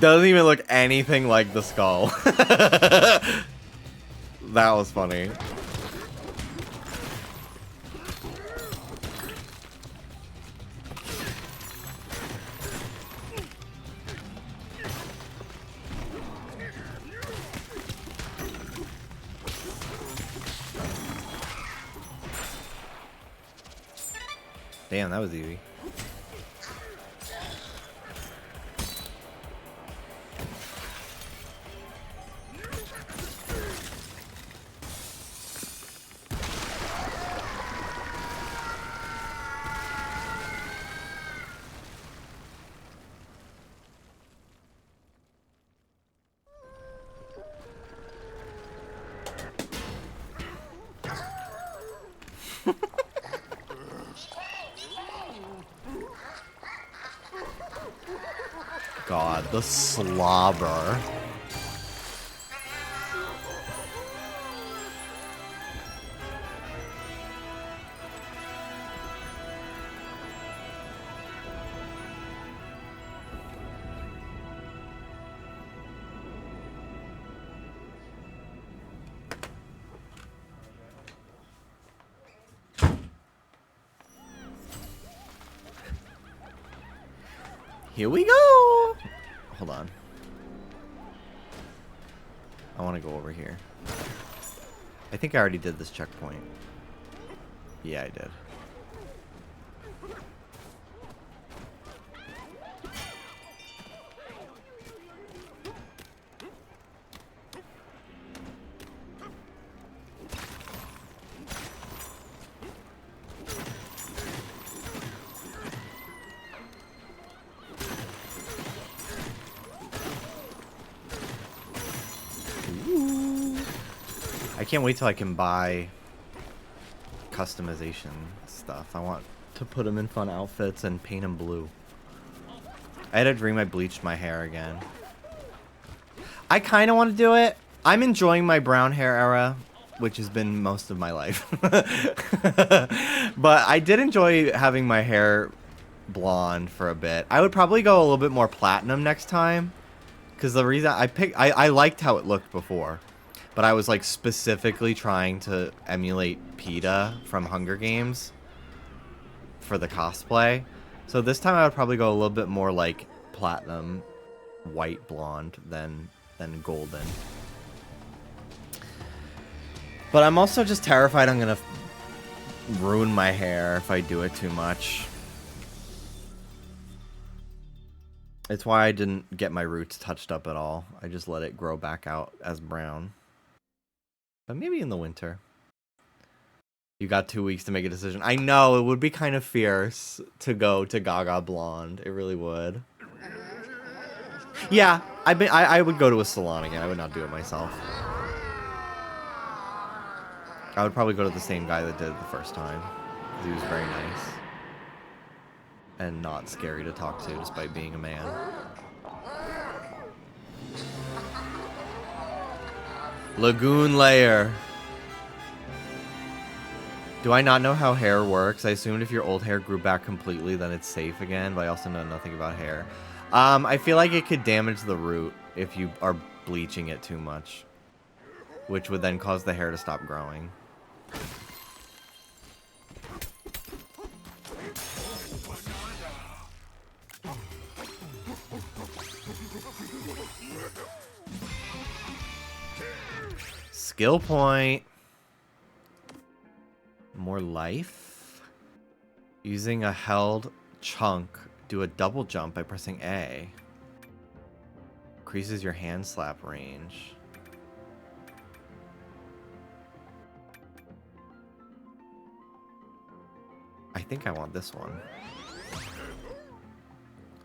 Doesn't even look anything like the skull. That was funny. Damn, that was easy. God, the slobber. Here we go. Hold on. I want to go over here. I think I already did this checkpoint. Yeah, I did. I can't wait till I can buy customization stuff. I want to put them in fun outfits and paint them blue. I had a dream I bleached my hair again. I kind of want to do it. I'm enjoying my brown hair era, which has been most of my life. But I did enjoy having my hair blonde for a bit. I would probably go a little bit more platinum next time. Because the reason I liked how it looked before. But I was like specifically trying to emulate PETA from Hunger Games for the cosplay. So this time I would probably go a little bit more like platinum, white blonde than golden. But I'm also just terrified I'm gonna ruin my hair if I do it too much. It's why I didn't get my roots touched up at all. I just let it grow back out as brown. But maybe in the winter. You got 2 weeks to make a decision. I know, it would be kind of fierce to go to Gaga Blonde. It really would. Yeah, I would go to a salon again. I would not do it myself. I would probably go to the same guy that did it the first time. 'Cause he was very nice. And not scary to talk to, despite being a man. Lagoon Layer. Do I not know how hair works? I assumed if your old hair grew back completely, then it's safe again, but I also know nothing about hair. I feel like it could damage the root if you are bleaching it too much, which would then cause the hair to stop growing. Skill point. More life. Using a held chunk, do a double jump by pressing A. Increases your hand slap range. I think I want this one.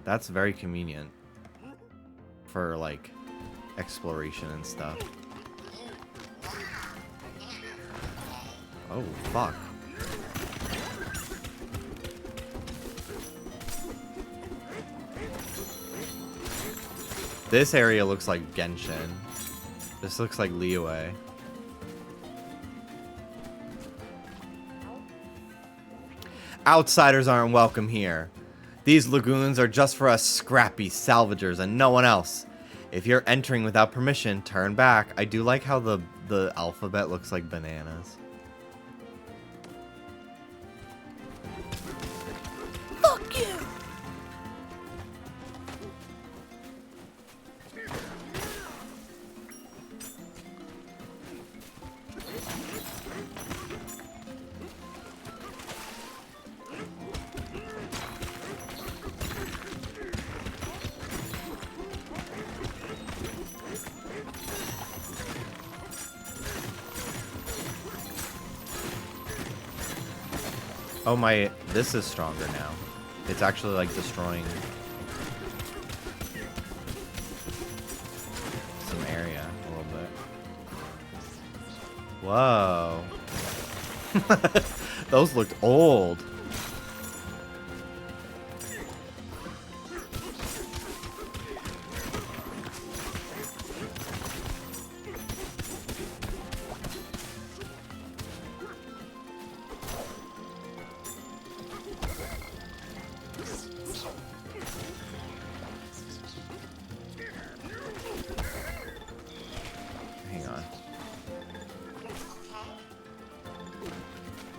That's very convenient for like exploration and stuff. Oh, fuck. This area looks like Genshin. This looks like Liyue. Outsiders aren't welcome here. These lagoons are just for us scrappy salvagers and no one else. If you're entering without permission, turn back. I do like how the alphabet looks like bananas. Fuck you! Oh my, this is stronger now. It's actually like destroying some area a little bit. Whoa. Those looked old.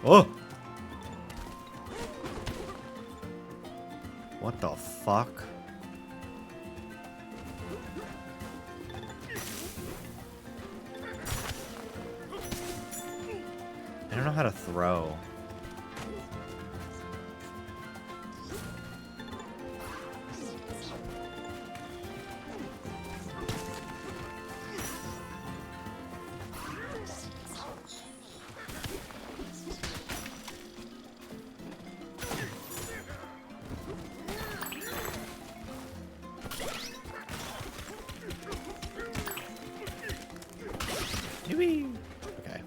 Oh! What the fuck? I don't know how to throw. Okay.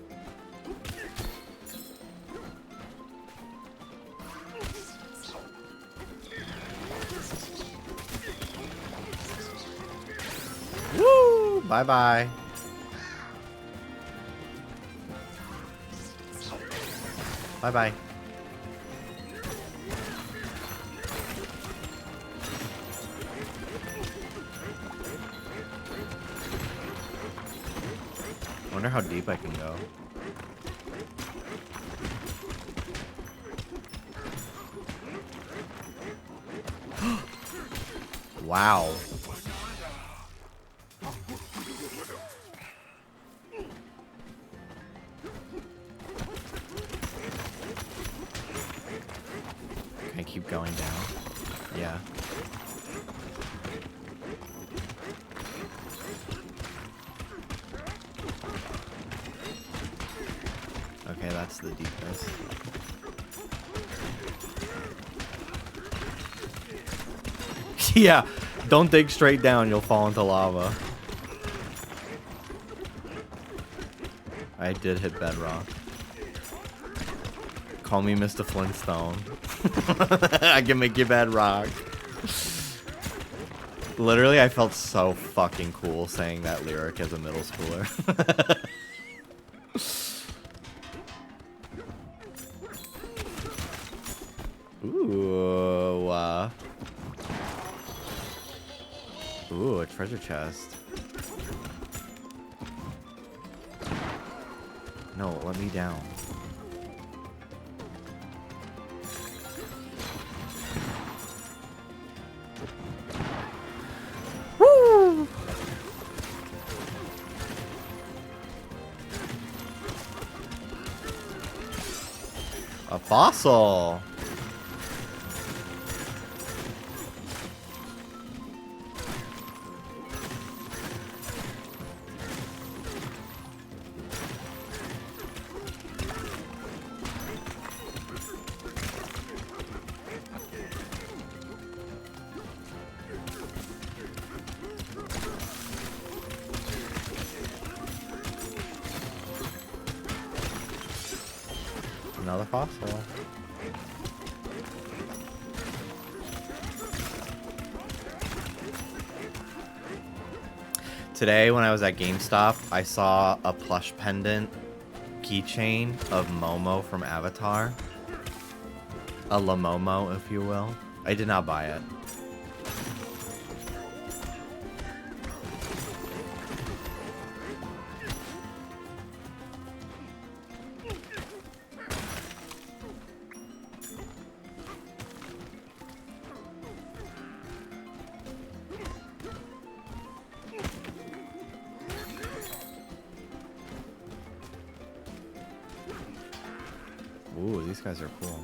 Woo! Bye-bye. Bye-bye. I wonder how deep I can go. Wow. Can I keep going down? Yeah. Okay, that's the deepest. Yeah, don't dig straight down, you'll fall into lava. I did hit bedrock. Call me Mr. Flintstone. I can make you bedrock. Literally, I felt so fucking cool saying that lyric as a middle schooler. Ooh, ooh, a treasure chest. No, let me down. Woo! A fossil. Another fossil. Today, when I was at GameStop, I saw a plush pendant keychain of Momo from Avatar. A La Momo, if you will. I did not buy it. Ooh, these guys are cool.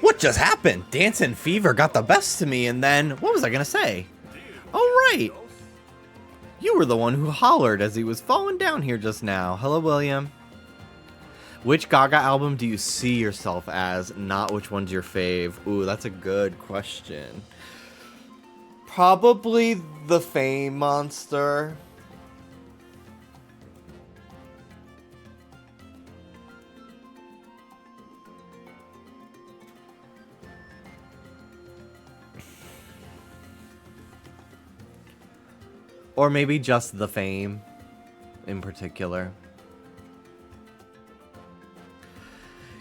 What just happened? Dancing fever got the best of me, and then... What was I gonna say? Oh, right! You were the one who hollered as he was falling down here just now. Hello, William. Which Gaga album do you see yourself as? Not which one's your fave. Ooh, that's a good question. Probably the Fame Monster. Or maybe just the Fame in particular.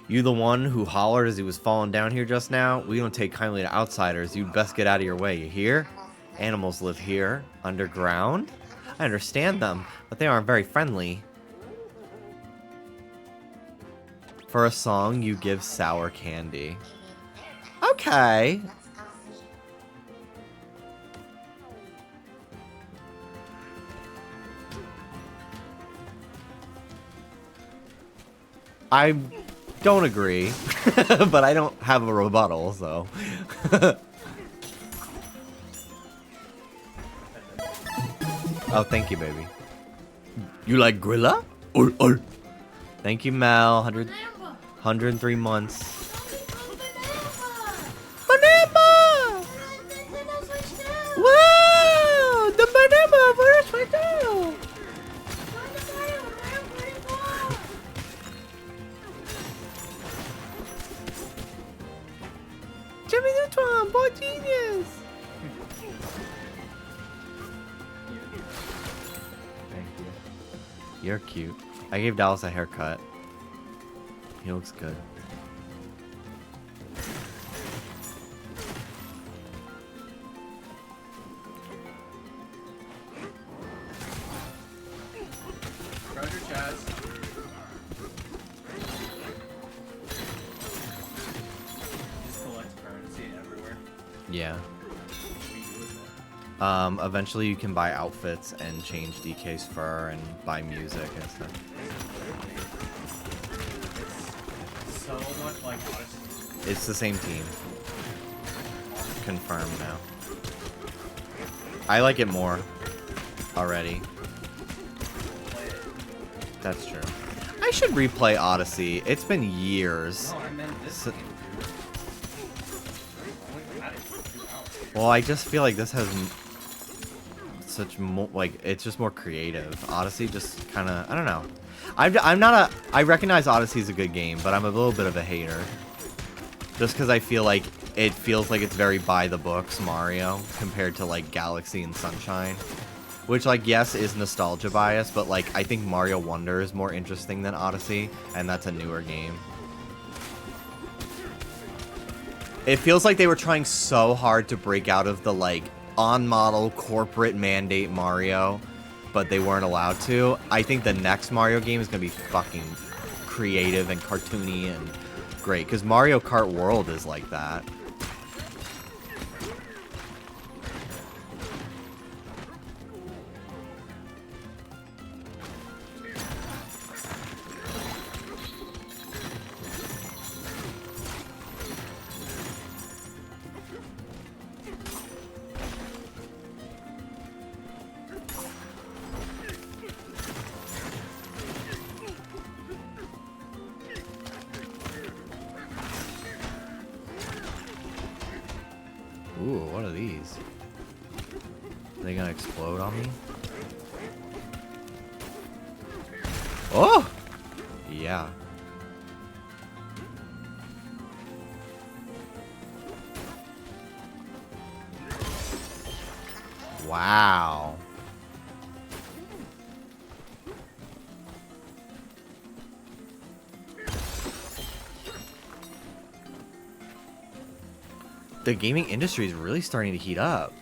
You the one who hollered as he was falling down here just now? We don't take kindly to outsiders. You'd best get out of your way, you hear? Animals live here, underground. I understand them, but they aren't very friendly. For a song, you give sour candy. Okay. I don't agree, but I don't have a rebuttal, so. Oh, thank you, baby. You like Grilla? Thank you, Mel. 103 months. Banana! Wow! The banana verse right now! Jimmy Neutron, boy genius! Thank you. You're cute. I gave Dallas a haircut. He looks good. Treasure chest. Just collect currency everywhere. Yeah. What do you do with it? Eventually you can buy outfits and change DK's fur and buy music and stuff. It's so much like Odyssey. It's the same team. Confirmed now. I like it more already. That's true. I should replay Odyssey. It's been years. No, I meant this game, dude. I only had it for 2 hours. Well, I just feel like this has such like it's just more creative. Odyssey just kind of, I don't know. I'm not a, I recognize Odyssey's a good game, but I'm a little bit of a hater. Just because I feel like it feels like it's very by the books Mario compared to like Galaxy and Sunshine. Which, like, yes, is nostalgia bias, but like I think Mario Wonder is more interesting than Odyssey, and that's a newer game. It feels like they were trying so hard to break out of the like on-model corporate mandate Mario, but they weren't allowed to. I think the next Mario game is gonna be fucking creative and cartoony and great, because Mario Kart World is like that. Ooh, what are these? Are they gonna explode on me? Oh! Yeah. Wow. The gaming industry is really starting to heat up.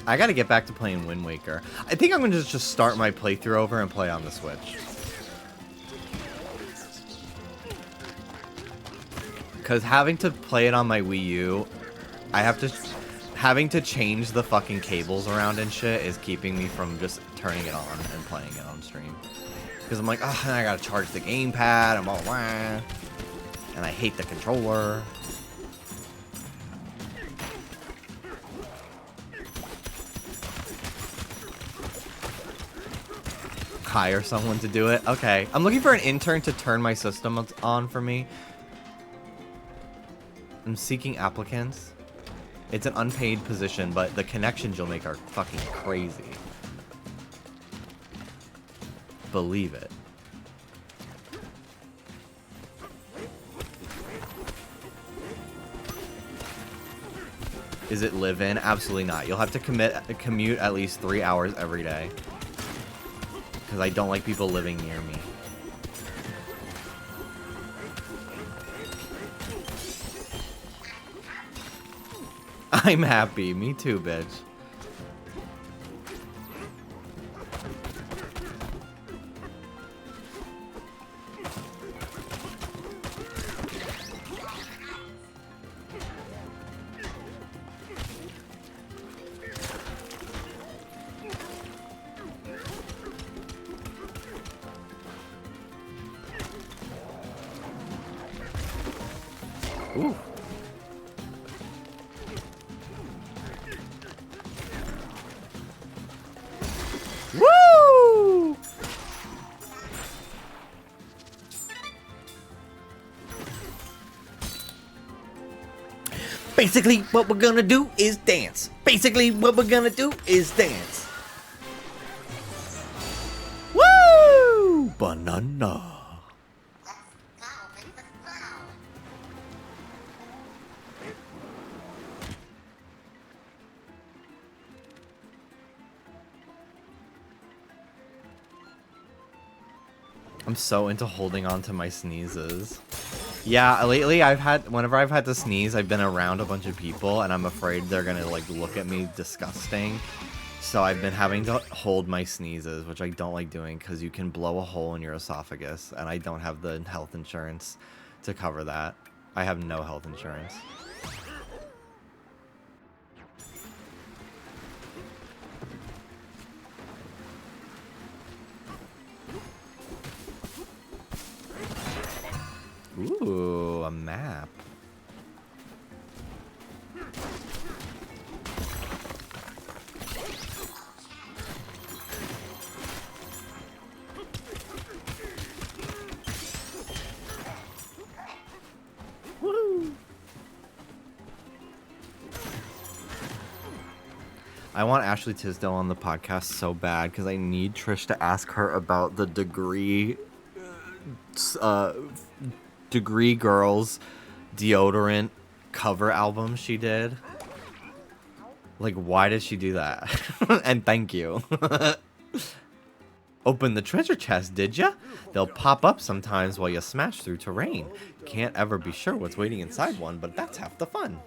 I gotta get back to playing Wind Waker. I think I'm gonna just start my playthrough over and play on the Switch. Because having to play it on my Wii U, having to change the fucking cables around and shit is keeping me from just turning it on and playing it on stream. Because I'm like, oh, I gotta charge the gamepad and blah, blah, blah. And I hate the controller. Hire someone to do it. Okay. I'm looking for an intern to turn my system on for me. I'm seeking applicants. It's an unpaid position, but the connections you'll make are fucking crazy. Believe it. Is it live-in? Absolutely not. You'll have to commute at least 3 hours every day. Because I don't like people living near me. I'm happy. Me too, bitch. Ooh. Woo! Basically, what we're gonna do is dance. Basically, what we're gonna do is dance. Woo! Banana. I'm so into holding on to my sneezes. Yeah, lately whenever I've had to sneeze, I've been around a bunch of people and I'm afraid they're gonna like look at me disgusting. So I've been having to hold my sneezes, which I don't like doing because you can blow a hole in your esophagus and I don't have the health insurance to cover that. I have no health insurance. Ooh, a map. Woo! I want Ashley Tisdale on the podcast so bad because I need Trish to ask her about the Degree Girls deodorant cover album she did. Like, why did she do that? And thank you. Open the treasure chest, did ya? They'll pop up sometimes while you smash through terrain. Can't ever be sure what's waiting inside one, but that's half the fun.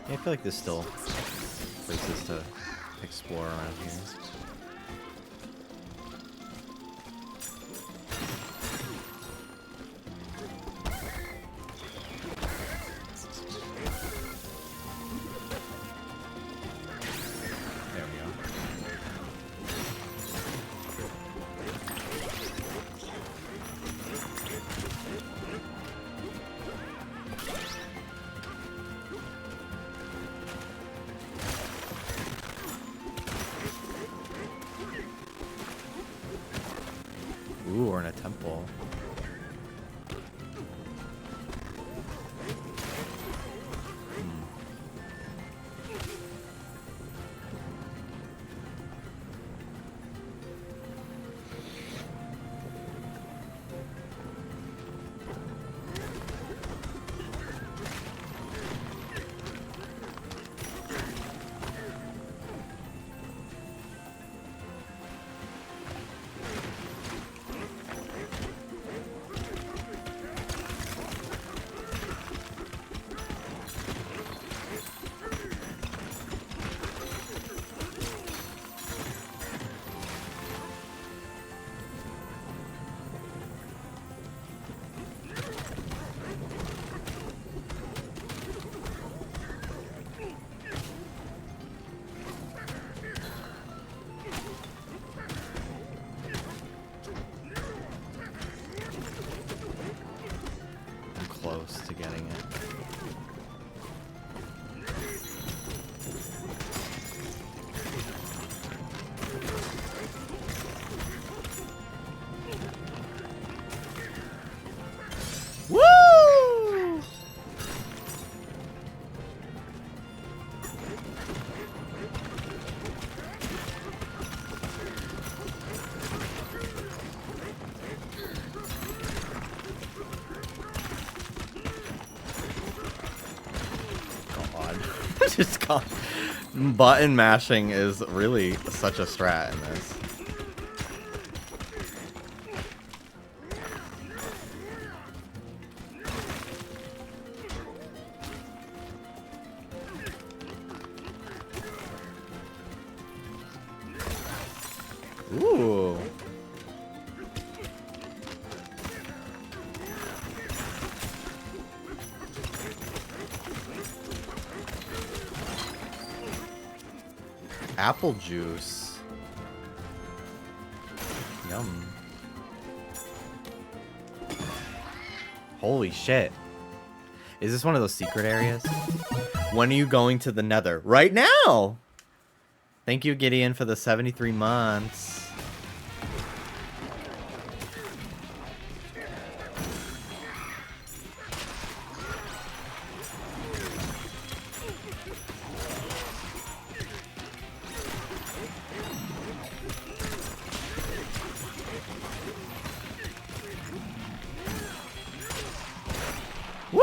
I feel like there's still places to explore around here. There we go. Ooh, we're in a temple. Close to getting it. Woo! Just gone. Button mashing is really such a strat in this. Ooh. Apple juice. Yum. Holy shit. Is this one of those secret areas? When are you going to the Nether? Right now! Thank you, Gideon, for the 73 months. Woo!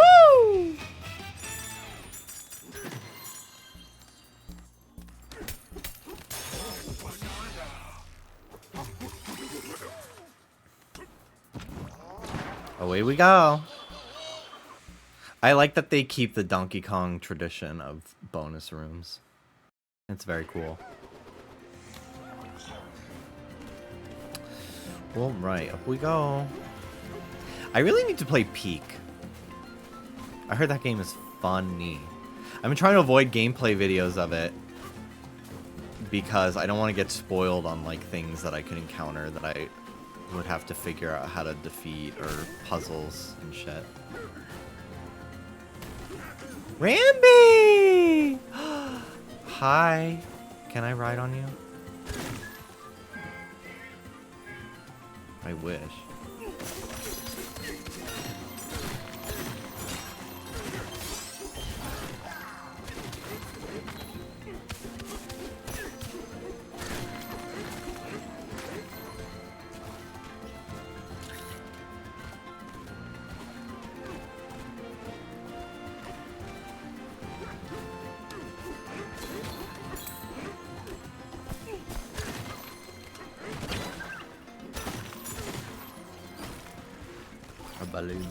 Away we go. I like that they keep the Donkey Kong tradition of bonus rooms. It's very cool. Well, right, up we go. I really need to play Peak. I heard that game is funny. I've been trying to avoid gameplay videos of it because I don't want to get spoiled on like things that I could encounter that I would have to figure out how to defeat, or puzzles and shit. Ramby! Hi. Can I ride on you? I wish. Balloon.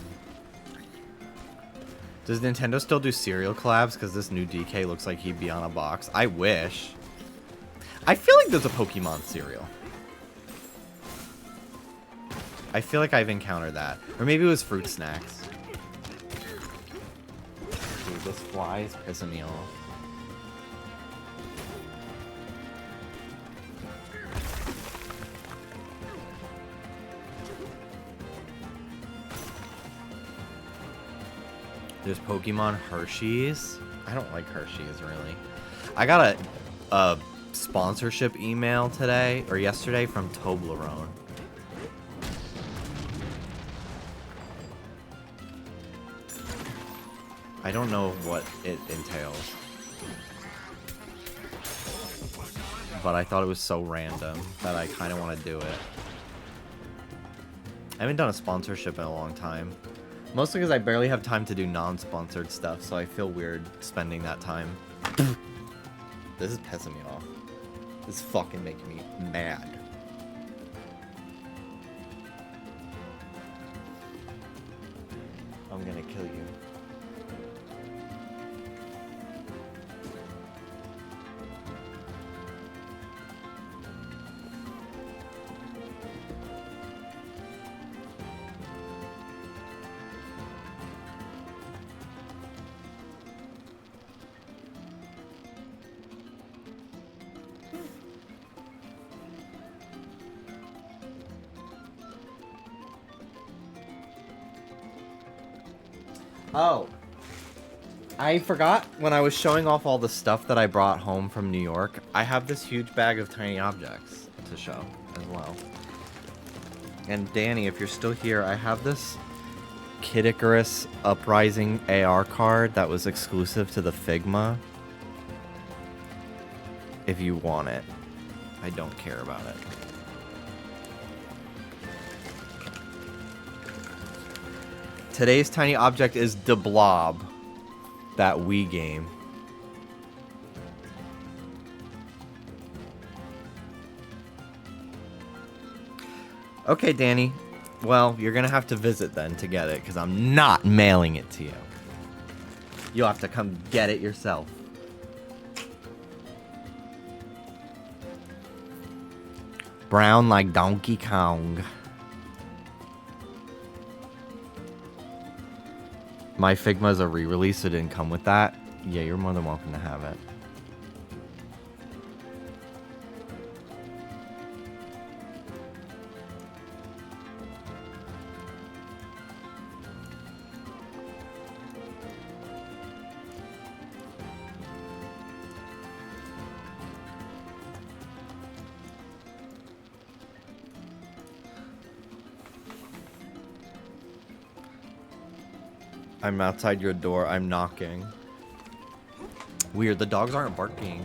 Does Nintendo still do cereal collabs? Because this new DK looks like he'd be on a box. I wish. I feel like there's a Pokemon cereal. I feel like I've encountered that. Or maybe it was fruit snacks. Dude, this fly is pissing me off. There's Pokemon Hershey's. I don't like Hershey's, really. I got a sponsorship email today, or yesterday, from Toblerone. I don't know what it entails. But I thought it was so random that I kind of want to do it. I haven't done a sponsorship in a long time. Mostly because I barely have time to do non-sponsored stuff, so I feel weird spending that time. This is pissing me off. This is fucking making me mad. I'm gonna kill you. Oh, I forgot when I was showing off all the stuff that I brought home from New York. I have this huge bag of tiny objects to show as well. And Danny, if you're still here, I have this Kid Icarus Uprising AR card that was exclusive to the Figma. If you want it. I don't care about it. Today's tiny object is The Blob, that Wii game. Okay, Danny. Well, you're gonna have to visit then to get it, because I'm not mailing it to you. You'll have to come get it yourself. Brown like Donkey Kong. My Figma is a re-release, so it didn't come with that. Yeah, you're more than welcome to have it. I'm outside your door. I'm knocking. Weird, the dogs aren't barking.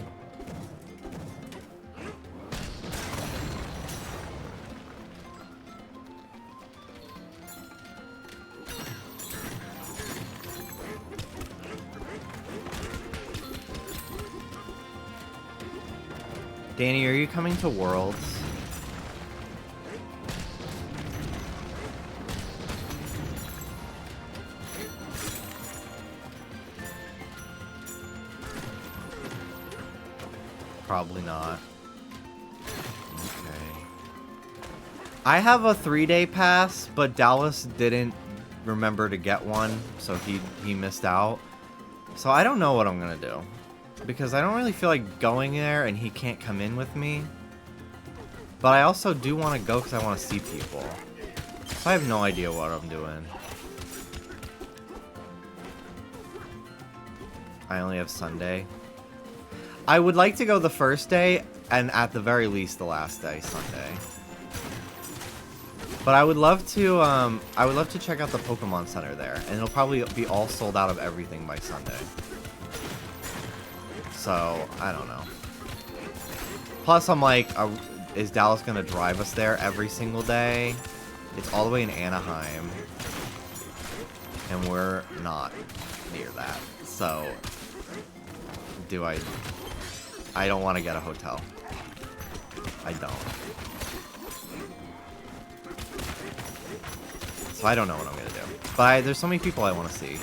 Danny, are you coming to Worlds? Probably not. Okay. I have a 3-day pass, but Dallas didn't remember to get one, so he missed out. So I don't know what I'm gonna do. Because I don't really feel like going there and he can't come in with me. But I also do want to go because I want to see people. So I have no idea what I'm doing. I only have Sunday. I would like to go the first day, and at the very least the last day, Sunday. But I would love to check out the Pokemon Center there, and it'll probably be all sold out of everything by Sunday. So, I don't know. Plus, I'm like, is Dallas gonna drive us there every single day? It's all the way in Anaheim. And we're not near that. So, I don't want to get a hotel. I don't. So I don't know what I'm gonna do. But there's so many people I want to see.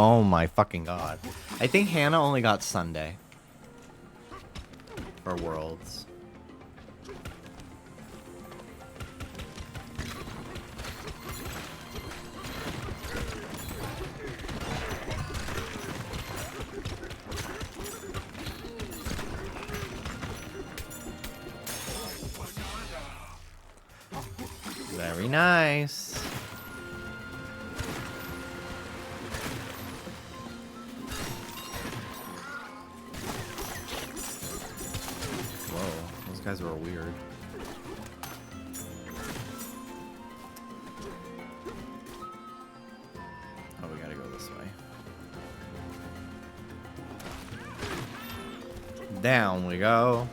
Oh my fucking god. I think Hannah only got Sunday. For Worlds. Very nice. Guys are weird. Oh, we gotta go this way. Down we go.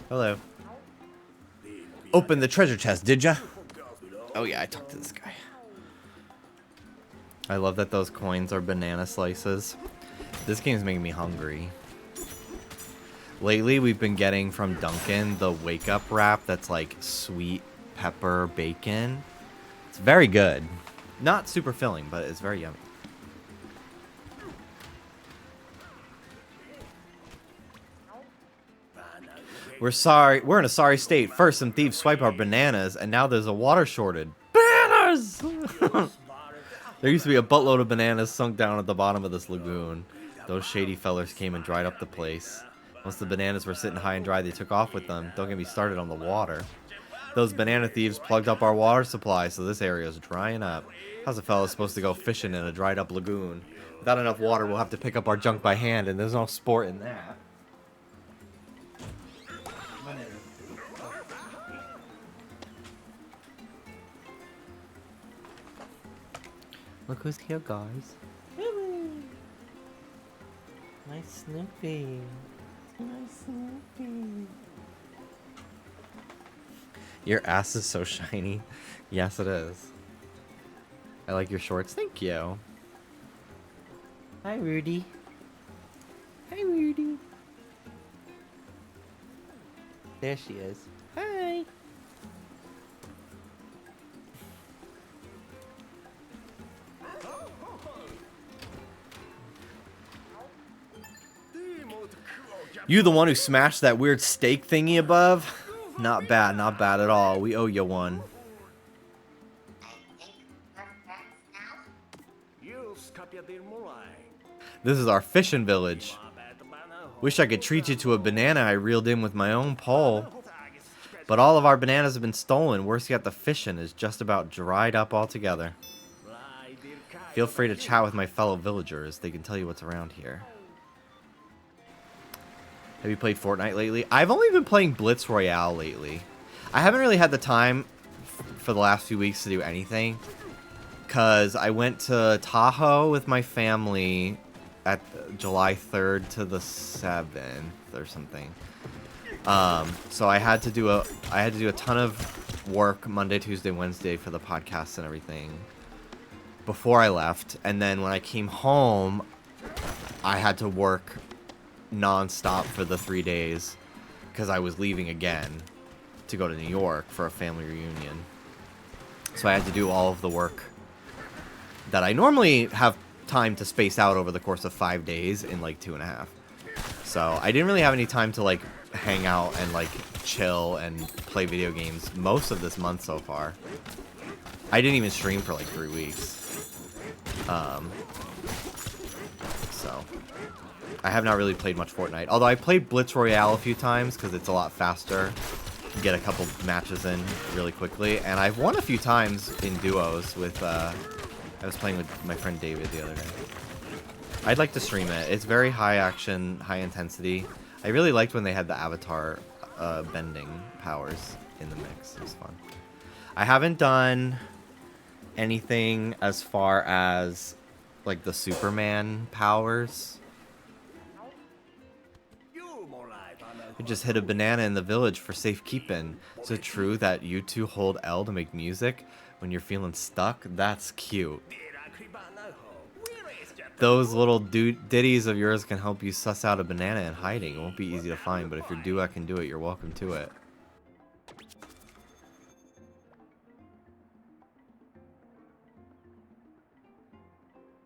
Hello. Open the treasure chest, did ya? Oh yeah, I talked to this guy. I love that those coins are banana slices. This game's making me hungry. Lately, we've been getting from Dunkin' the wake up wrap that's like sweet pepper bacon. It's very good. Not super filling, but it's very yummy. We're sorry. We're in a sorry state. First, some thieves swipe our bananas, and now there's a water shortage. Bananas! There used to be a buttload of bananas sunk down at the bottom of this lagoon. Those shady fellers came and dried up the place. Once the bananas were sitting high and dry, they took off with them. Don't get me started on the water. Those banana thieves plugged up our water supply, so this area is drying up. How's a fella supposed to go fishing in a dried up lagoon? Without enough water, we'll have to pick up our junk by hand, and there's no sport in that. Look who's here, guys. Nice Snoopy. Nice Snoopy. Your ass is so shiny. Yes, it is. I like your shorts. Thank you. Hi, Rudy. Hi, Rudy. There she is. Hi. You the one who smashed that weird steak thingy above? Not bad, not bad at all. We owe you one. This is our fishing village. Wish I could treat you to a banana I reeled in with my own pole. But all of our bananas have been stolen. Worse yet, the fishing is just about dried up altogether. Feel free to chat with my fellow villagers. They can tell you what's around here. Have you played Fortnite lately? I've only been playing Blitz Royale lately. I haven't really had the time for the last few weeks to do anything. Because I went to Tahoe with my family at July 3rd to the 7th or something. So I had to do a ton of work Monday, Tuesday, Wednesday for the podcast and everything before I left. And then when I came home, I had to work non-stop for the 3 days because I was leaving again to go to New York for a family reunion. So I had to do all of the work that I normally have time to space out over the course of 5 days in like 2.5. So I didn't really have any time to like hang out and like chill and play video games most of this month so far. I didn't even stream for like 3 weeks. So I have not really played much Fortnite. Although I played Blitz Royale a few times because it's a lot faster. You get a couple matches in really quickly. And I've won a few times in duos with, I was playing with my friend David the other day. I'd like to stream it. It's very high action, high intensity. I really liked when they had the avatar bending powers in the mix. It was fun. I haven't done anything as far as like the Superman powers. I just hid a banana in the village for safekeeping. Is it true that you two hold L to make music when you're feeling stuck? That's cute. Those little ditties of yours can help you suss out a banana in hiding. It won't be easy to find, but if your duet can do it, you're welcome to it.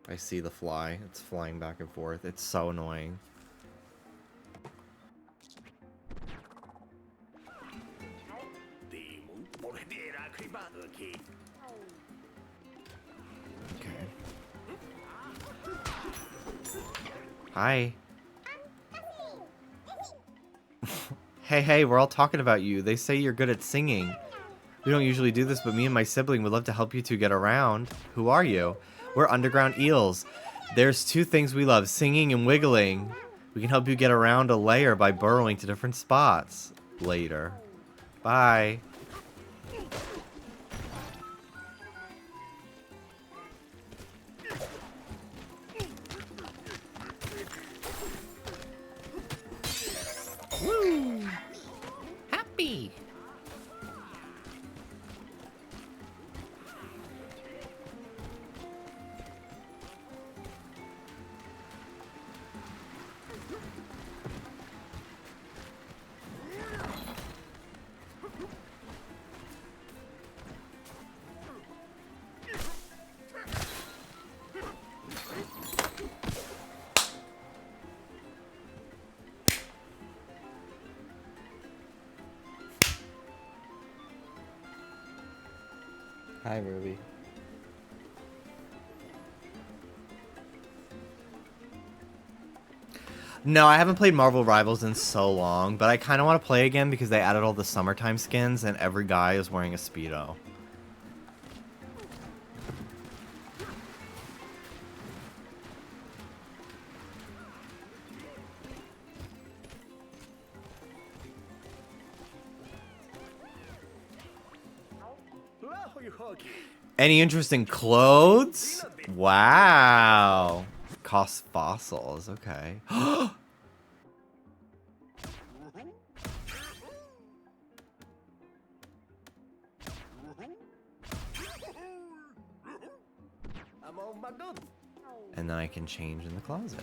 I see the fly. It's flying back and forth. It's so annoying. Okay. Hi. Hey, we're all talking about you. They say you're good at singing. We don't usually do this, but me and my sibling would love to help you two get around. Who are you? We're underground eels. There's two things we love, singing and wiggling. We can help you get around a layer by burrowing to different spots. Later. Bye. Woo! Happy. Hi, Ruby. No, I haven't played Marvel Rivals in so long, but I kind of want to play again because they added all the summertime skins and every guy is wearing a Speedo. Any interesting clothes? Wow. Cost fossils, okay. And then I can change in the closet.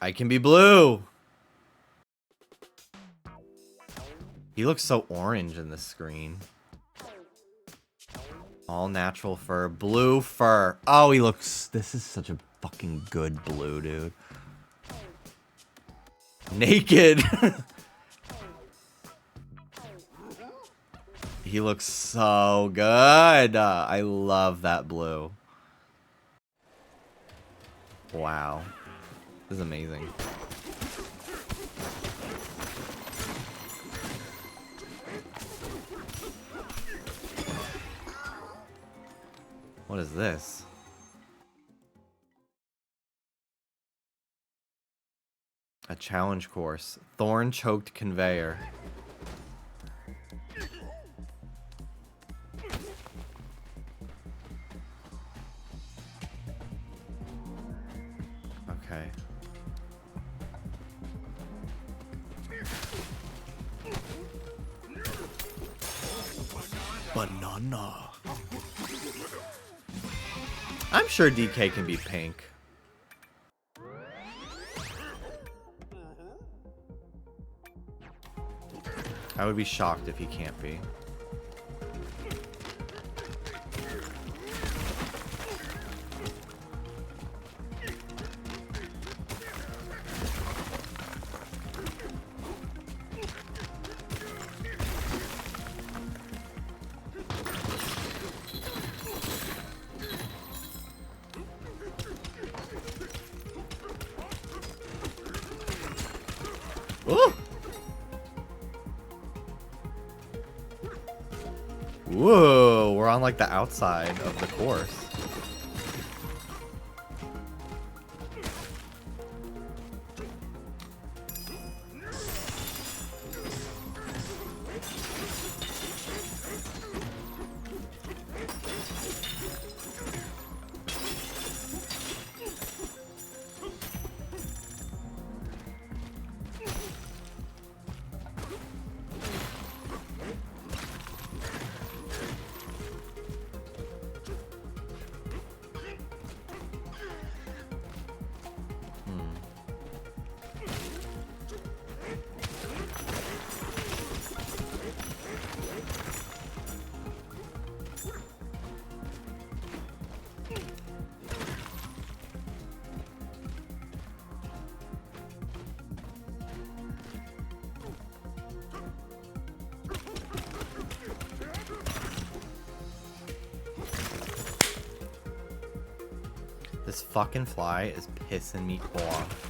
I can be blue. He looks so orange in the screen. All natural fur. Blue fur. Oh, he looks... This is such a fucking good blue, dude. Naked. He looks so good. I love that blue. Wow. This is amazing. What is this? A challenge course. Thorn-choked conveyor. Okay. Banana. I'm sure DK can be pink. I would be shocked if he can't be. Ooh. Whoa, we're on like the outside of the course. This fucking fly is pissing me off.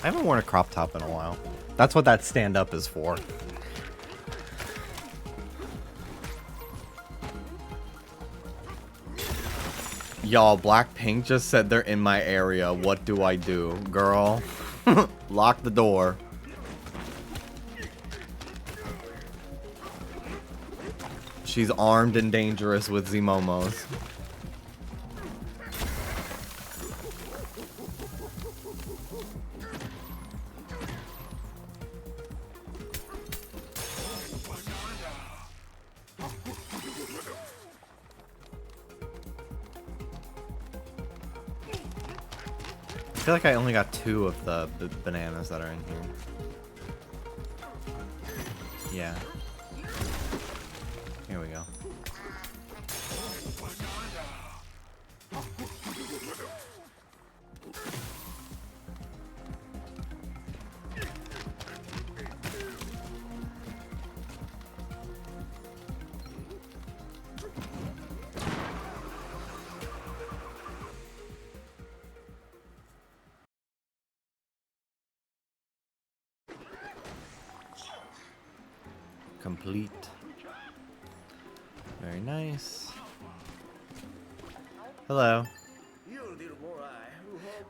I haven't worn a crop top in a while. That's what that stand up is for. Y'all, Blackpink just said they're in my area. What do I do? Girl, lock the door. She's armed and dangerous with Zmomos. I feel like I only got 2 of the bananas that are in here. Yeah. Here we go. Complete. Very nice. Hello.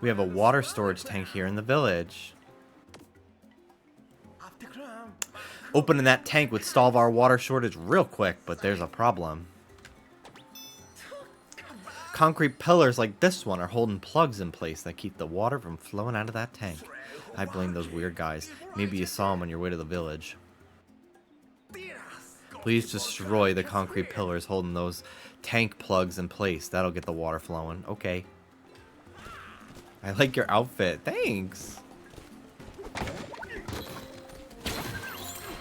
We have a water storage tank here in the village. Opening that tank would solve our water shortage real quick, but there's a problem. Concrete pillars like this one are holding plugs in place that keep the water from flowing out of that tank. I blame those weird guys. Maybe you saw them on your way to the village. Please destroy the concrete pillars holding those tank plugs in place. That'll get the water flowing. Okay. I like your outfit. Thanks.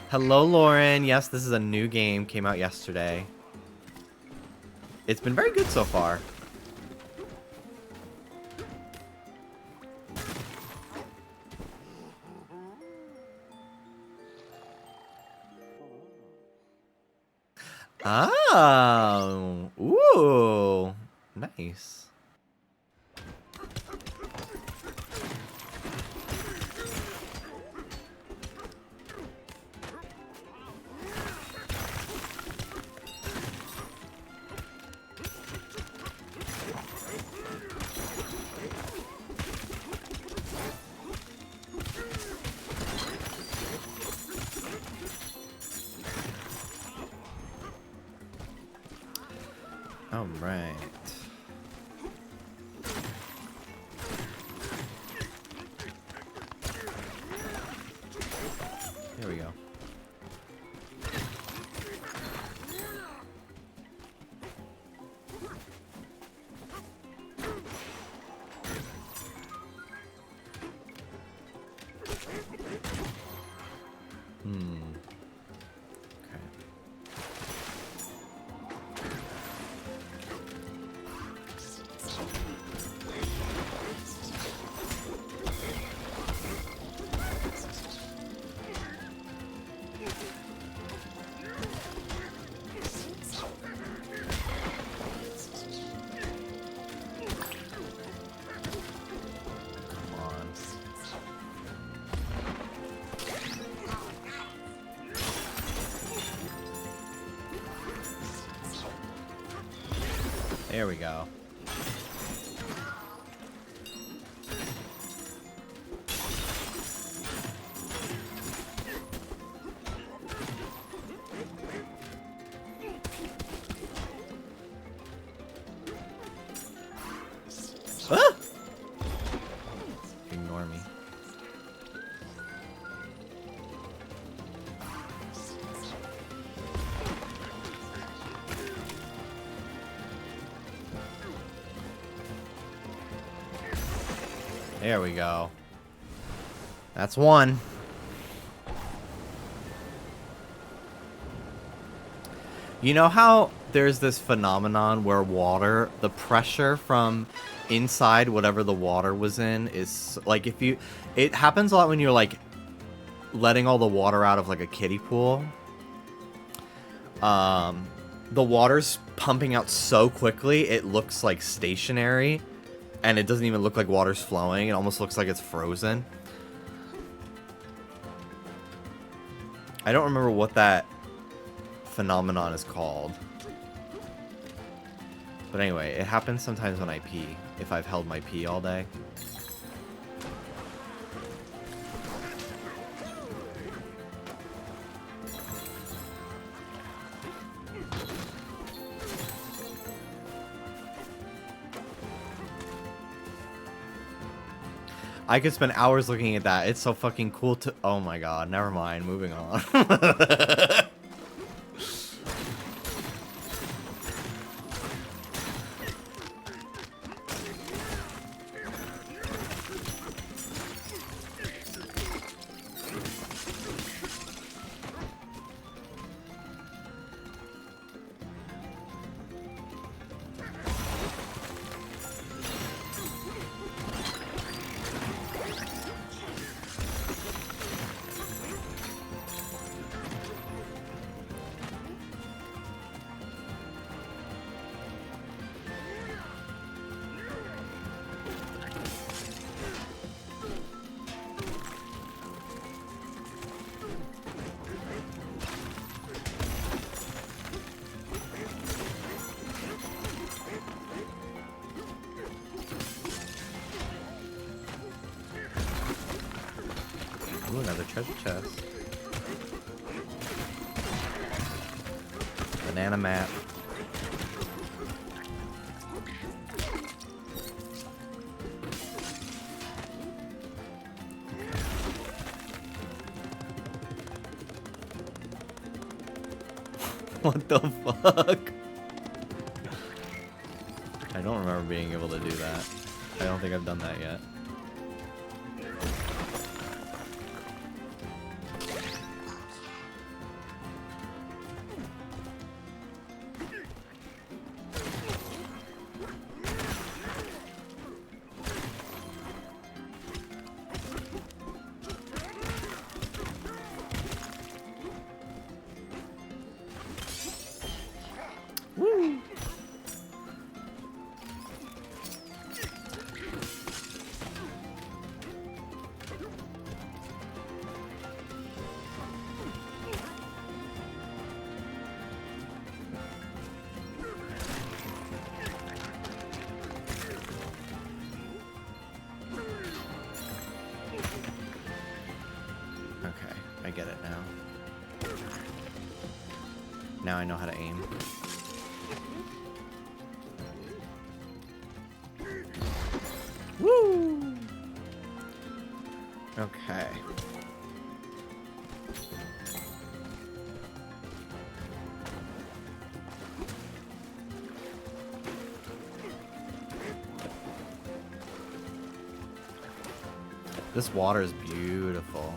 Hello, Lauren. Yes, this is a new game. Came out yesterday. It's been very good so far. Oh, ooh, nice. All right. Here we go. There we go. Ah! Ignore me. There we go. That's one. You know how there's this phenomenon where water, the pressure from inside whatever the water was in is like it happens a lot when you're like letting all the water out of like a kiddie pool. The water's pumping out so quickly it looks like stationary. And it doesn't even look like water's flowing. It almost looks like it's frozen. I don't remember what that phenomenon is called. But anyway, it happens sometimes when I pee, if I've held my pee all day. I could spend hours looking at that. It's so fucking cool to... Oh my god, never mind. Moving on. Ooh, another treasure chest. Banana map. What the fuck? I don't remember being able to do that. I don't think I've done that yet. Woo! Okay, I get it now. Now I know how to aim. Woo! Okay. This water is beautiful.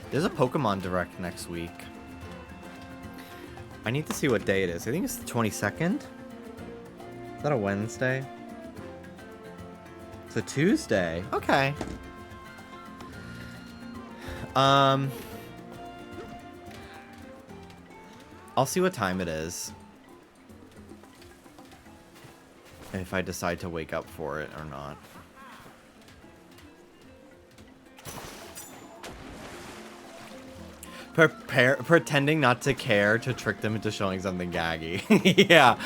There's a Pokemon Direct next week. I need to see what day it is. I think it's the 22nd. Is that a Wednesday? It's a Tuesday. Okay. I'll see what time it is. And if I decide to wake up for it or not. Pretending not to care to trick them into showing something gaggy. Yeah,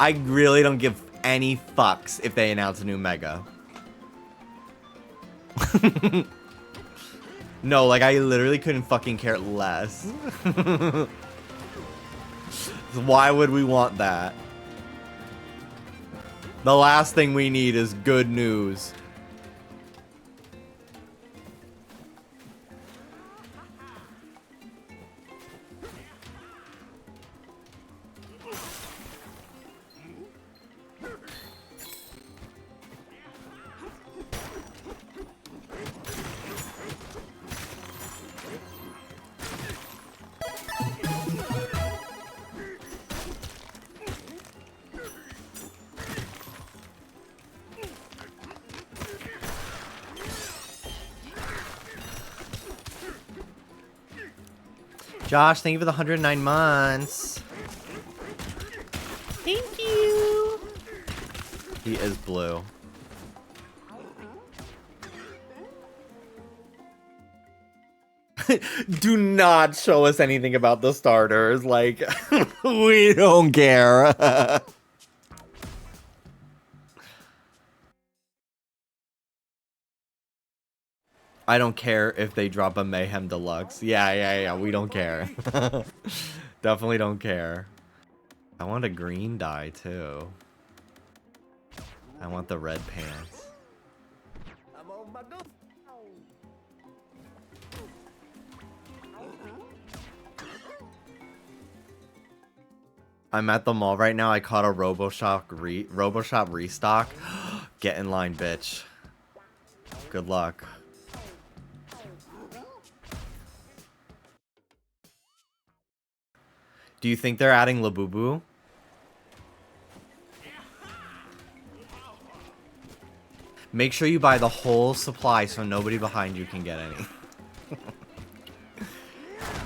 I really don't give any fucks if they announce a new Mega. No, like I literally couldn't fucking care less. Why would we want that? The last thing we need is good news. Josh, thank you for the 109 months. Thank you. He is blue. Do not show us anything about the starters. Like, we don't care. I don't care if they drop a Mayhem Deluxe. Yeah, we don't care. Definitely don't care. I want a green dye, too. I want the red pants. I'm at the mall right now. I caught a RoboShop restock. Get in line, bitch. Good luck. Do you think they're adding Labubu? Make sure you buy the whole supply so nobody behind you can get any.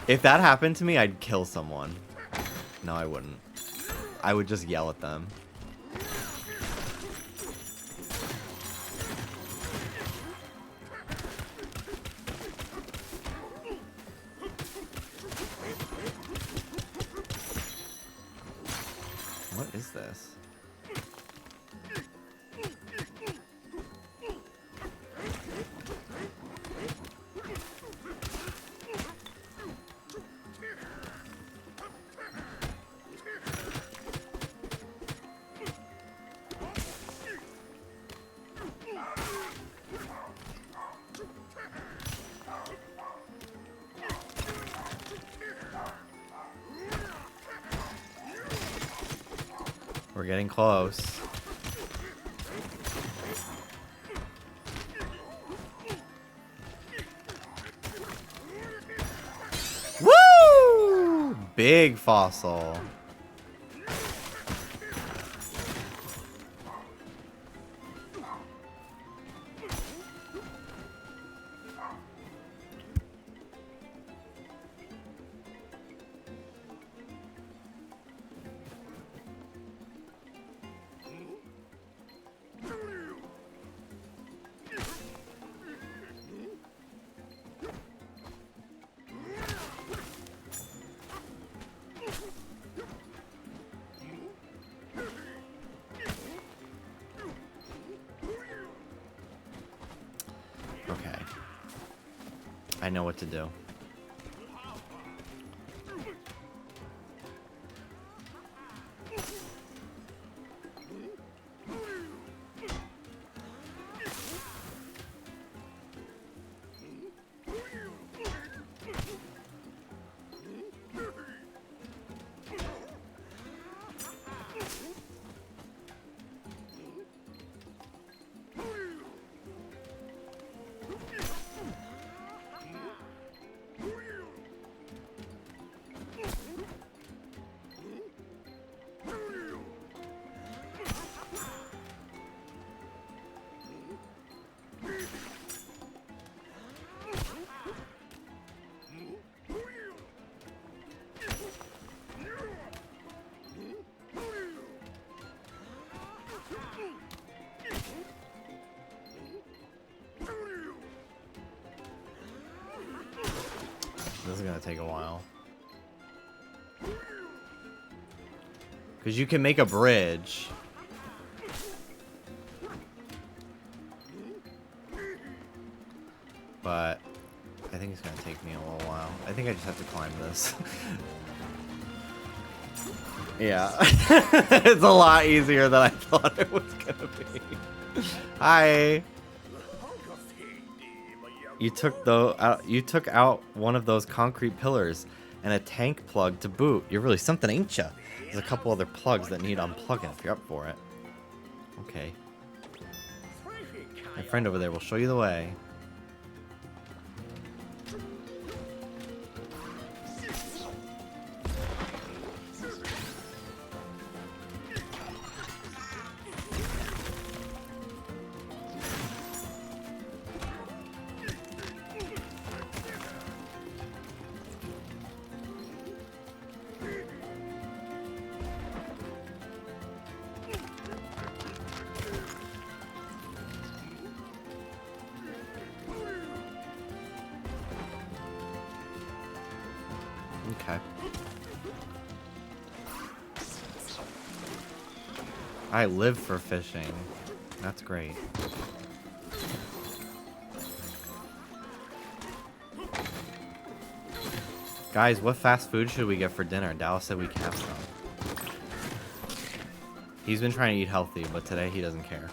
If that happened to me, I'd kill someone. No, I wouldn't. I would just yell at them. What is this? We're getting close. Woo! Big fossil. Okay. I know what to do. This is gonna take a while. Because you can make a bridge. But I think it's gonna take me a little while. I think I just have to climb this. Yeah. It's a lot easier than I thought it was gonna be. Hi. You took out one of those concrete pillars and a tank plug to boot. You're really something, ain't ya? There's a couple other plugs that need unplugging if you're up for it. Okay. My friend over there will show you the way. I live for fishing. That's great. Guys, what fast food should we get for dinner? Dallas said we can have some. He's been trying to eat healthy, but today he doesn't care.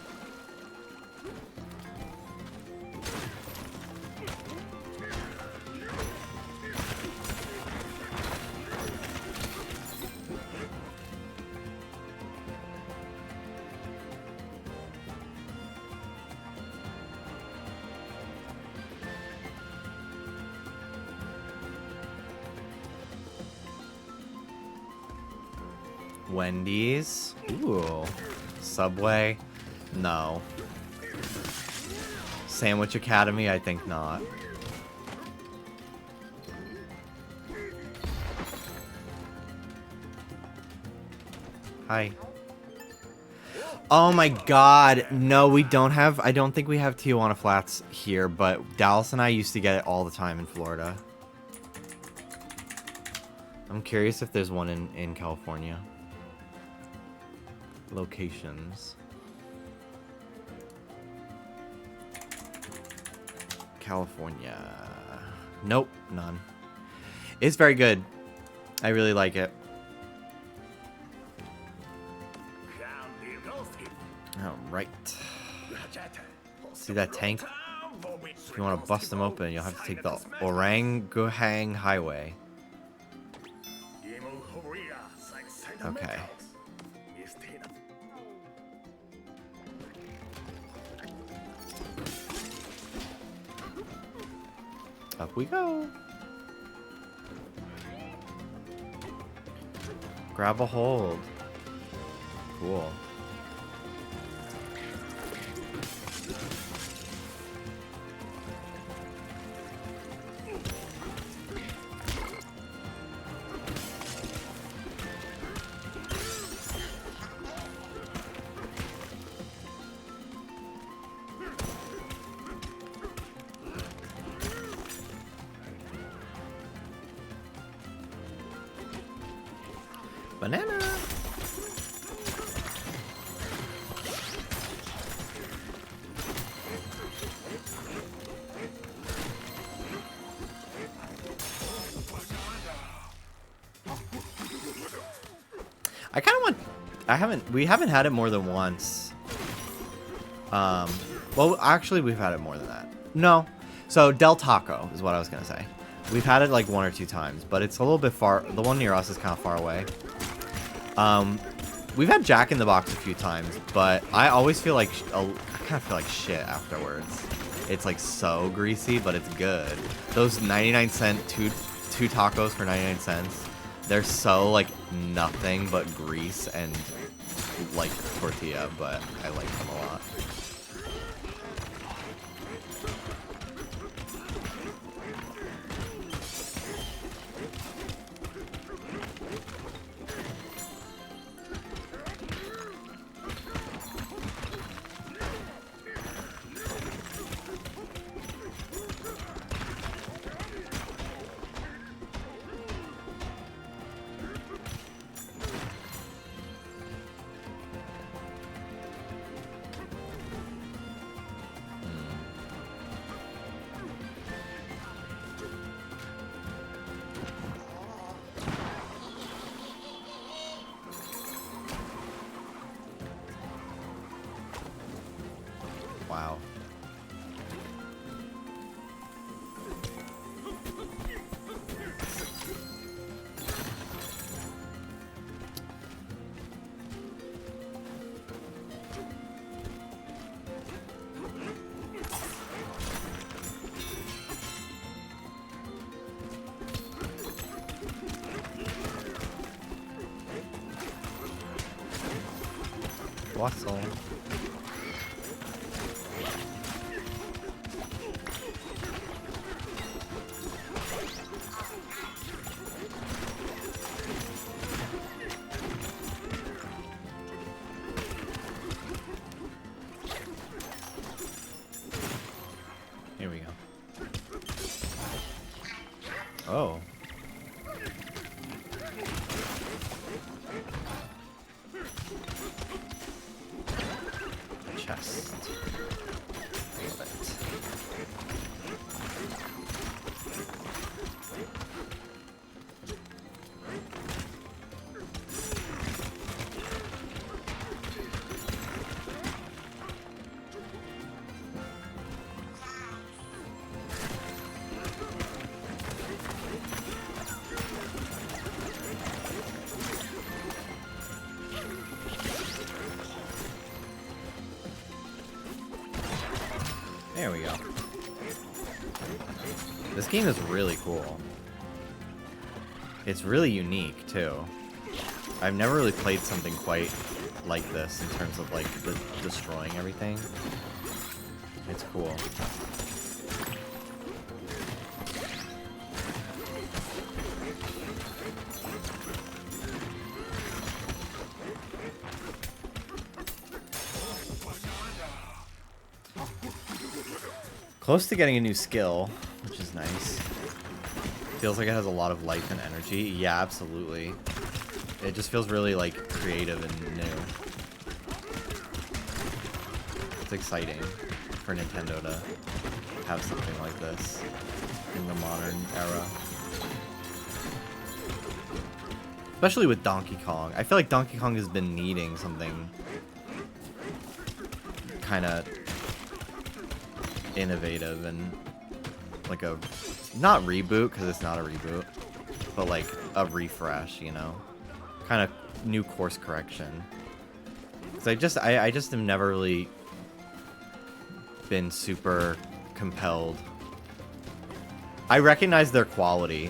Wendy's. Ooh. Subway. No. Sandwich Academy, I think not. Hi. Oh my god. No, we don't have... I don't think we have Tijuana Flats here, but Dallas and I used to get it all the time in Florida. I'm curious if there's one in California. Locations. California. Nope, none. It's very good. I really like it. Alright. See that tank? If you want to bust them open, you'll have to take the Orangutan Highway. Okay. Up we go. Grab a hold. Cool. Banana. I kind of want... we haven't had it more than once. Well, actually, we've had it more than that. No. So, Del Taco is what I was going to say. We've had it like 1 or 2 times, but it's a little bit far. The one near us is kind of far away. We've had Jack in the Box a few times, but I always feel like... I kind of feel like shit afterwards. It's like so greasy, but it's good. Those 99-cent two tacos for 99 cents. They're so like nothing but grease and like tortilla, but I like them a lot. Wow. Wassail. Here we go. Oh. There we go. This game is really cool. It's really unique, too. I've never really played something quite like this in terms of, like, the destroying everything. It's cool. Close to getting a new skill, which is nice. Feels like it has a lot of life and energy. Yeah, absolutely. It just feels really, like, creative and new. It's exciting for Nintendo to have something like this in the modern era. Especially with Donkey Kong. I feel like Donkey Kong has been needing something kind of innovative and like a, not reboot, because it's not a reboot, but like a refresh, you know? Kind of new course correction. Because I just have never really been super compelled. I recognize their quality.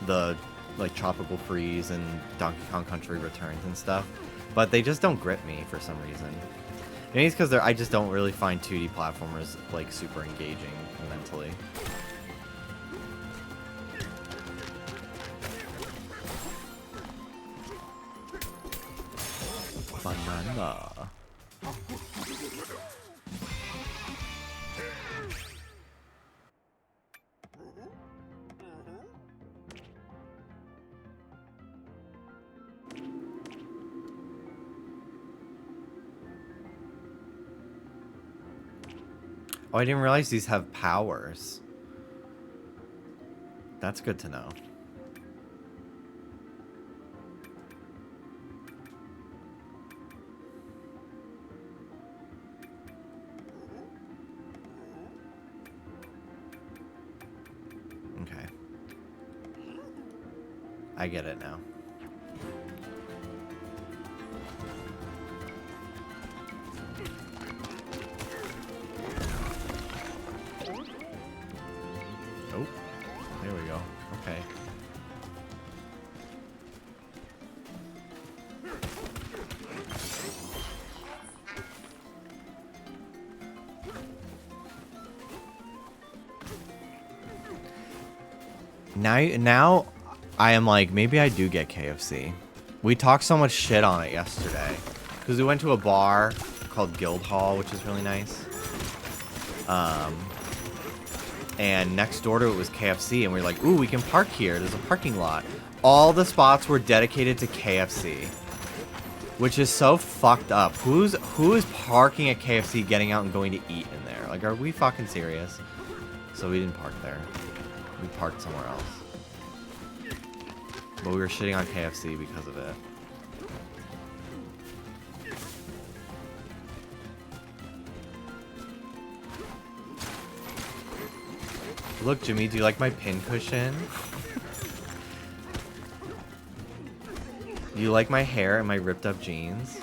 The like Tropical Freeze and Donkey Kong Country Returns and stuff, but they just don't grip me for some reason. Maybe it's because I just don't really find 2D platformers like super engaging mentally. Bananza. Oh, I didn't realize these have powers. That's good to know. Okay. I get it now. Oh, there we go. Okay. Now I am like, maybe I do get KFC. We talked so much shit on it yesterday because we went to a bar called Guildhall, which is really nice. And next door to it was KFC, and we were like, ooh, we can park here. There's a parking lot. All the spots were dedicated to KFC, which is so fucked up. Who is parking at KFC, getting out and going to eat in there? Like, are we fucking serious? So we didn't park there. We parked somewhere else. But we were shitting on KFC because of it. Look, Jimmy, do you like my pin cushion? Do you like my hair and my ripped up jeans?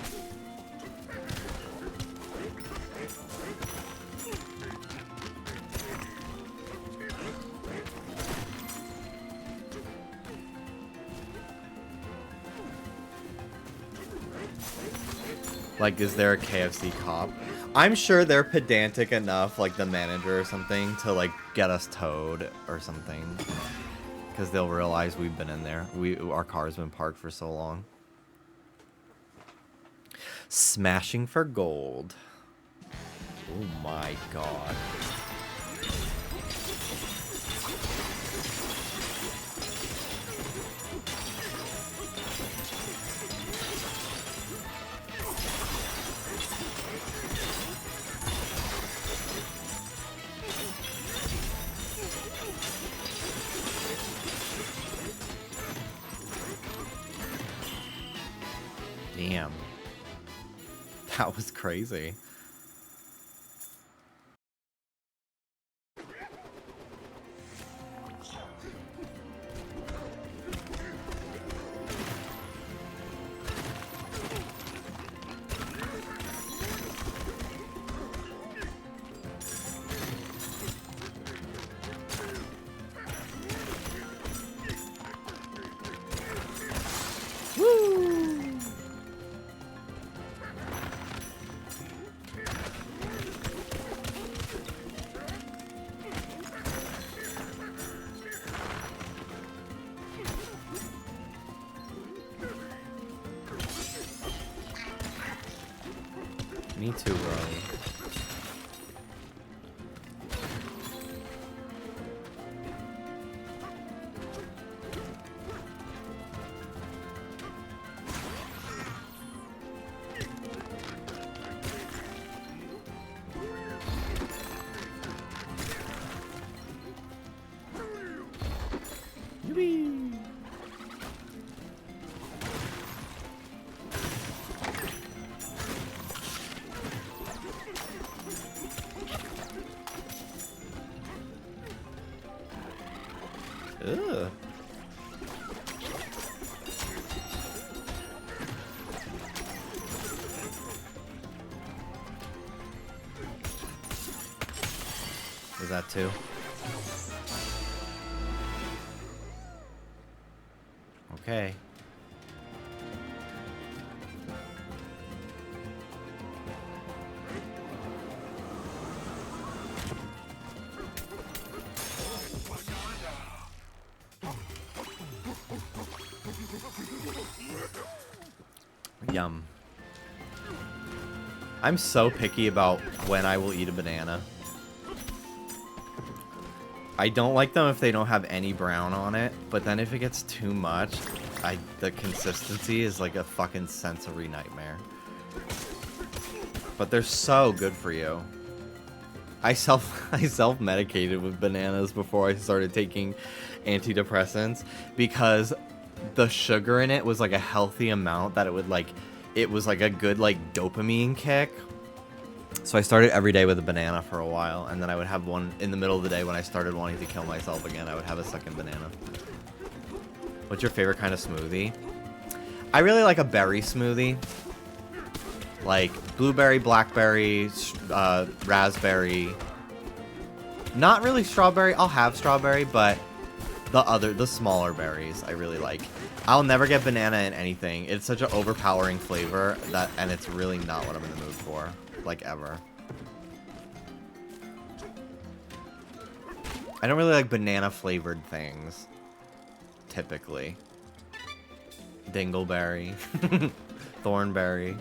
Like, is there a KFC cop? I'm sure they're pedantic enough, like the manager or something, to like get us towed or something. Because they'll realize we've been in there. Our car's been parked for so long. Smashing for gold. Oh my god. Damn. That was crazy. Me too, Rory. Ugh. Is that two? Okay. Yum. I'm so picky about when I will eat a banana. I don't like them if they don't have any brown on it, but then if it gets too much, the consistency is like a fucking sensory nightmare. But they're so good for you. I self-medicated with bananas before I started taking antidepressants because the sugar in it was like a healthy amount that it was like a good like dopamine kick. So I started every day with a banana for a while, and then I would have one in the middle of the day when I started wanting to kill myself again. I would have a second banana. What's your favorite kind of smoothie? I really like a berry smoothie. Like blueberry, blackberry, raspberry. Not really strawberry. I'll have strawberry, but the smaller berries I really like. I'll never get banana in anything. It's such an overpowering flavor and it's really not what I'm in the mood for, like ever. I don't really like banana flavored things, typically. Dingleberry, thornberry.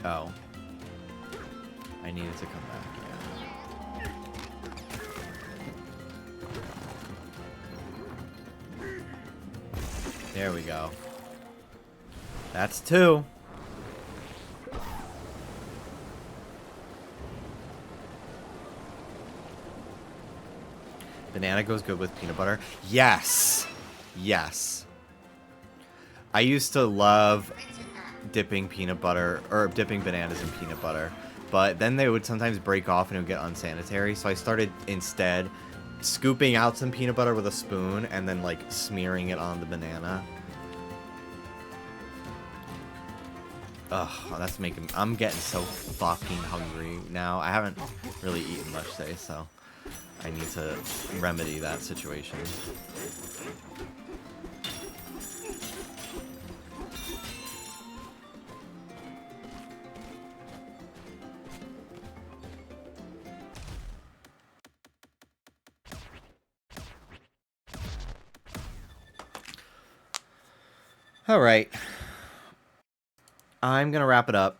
Oh. I needed to come back, yeah. There we go. That's two. Banana goes good with peanut butter. Yes. Yes. I used to love dipping peanut butter or dipping bananas in peanut butter, but then they would sometimes break off and it would get unsanitary, so I started instead scooping out some peanut butter with a spoon and then like smearing it on the banana. Ugh, that's making I'm getting so fucking hungry now. I haven't really eaten much today, so I need to remedy that situation. All right. I'm going to wrap it up.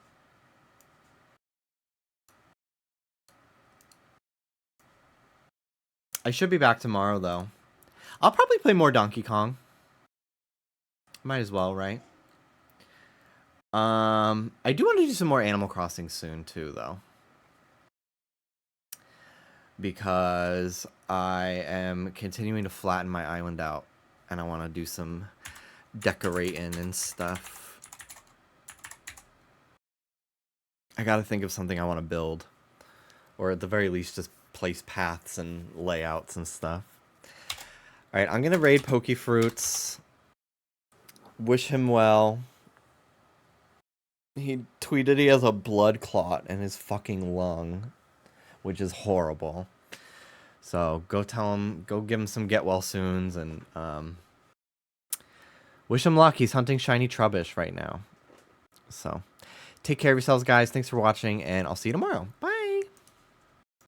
I should be back tomorrow, though. I'll probably play more Donkey Kong. Might as well, right? I do want to do some more Animal Crossing soon, too, though. Because I am continuing to flatten my island out. And I want to do some decorating and stuff. I gotta think of something I want to build. Or at the very least, just place paths and layouts and stuff. Alright, I'm gonna raid Pokefruits. Wish him well. He tweeted he has a blood clot in his fucking lung, which is horrible. So go tell him, go give him some get well soons, and wish him luck. He's hunting shiny Trubbish right now. So take care of yourselves, guys. Thanks for watching, and I'll see you tomorrow. Bye.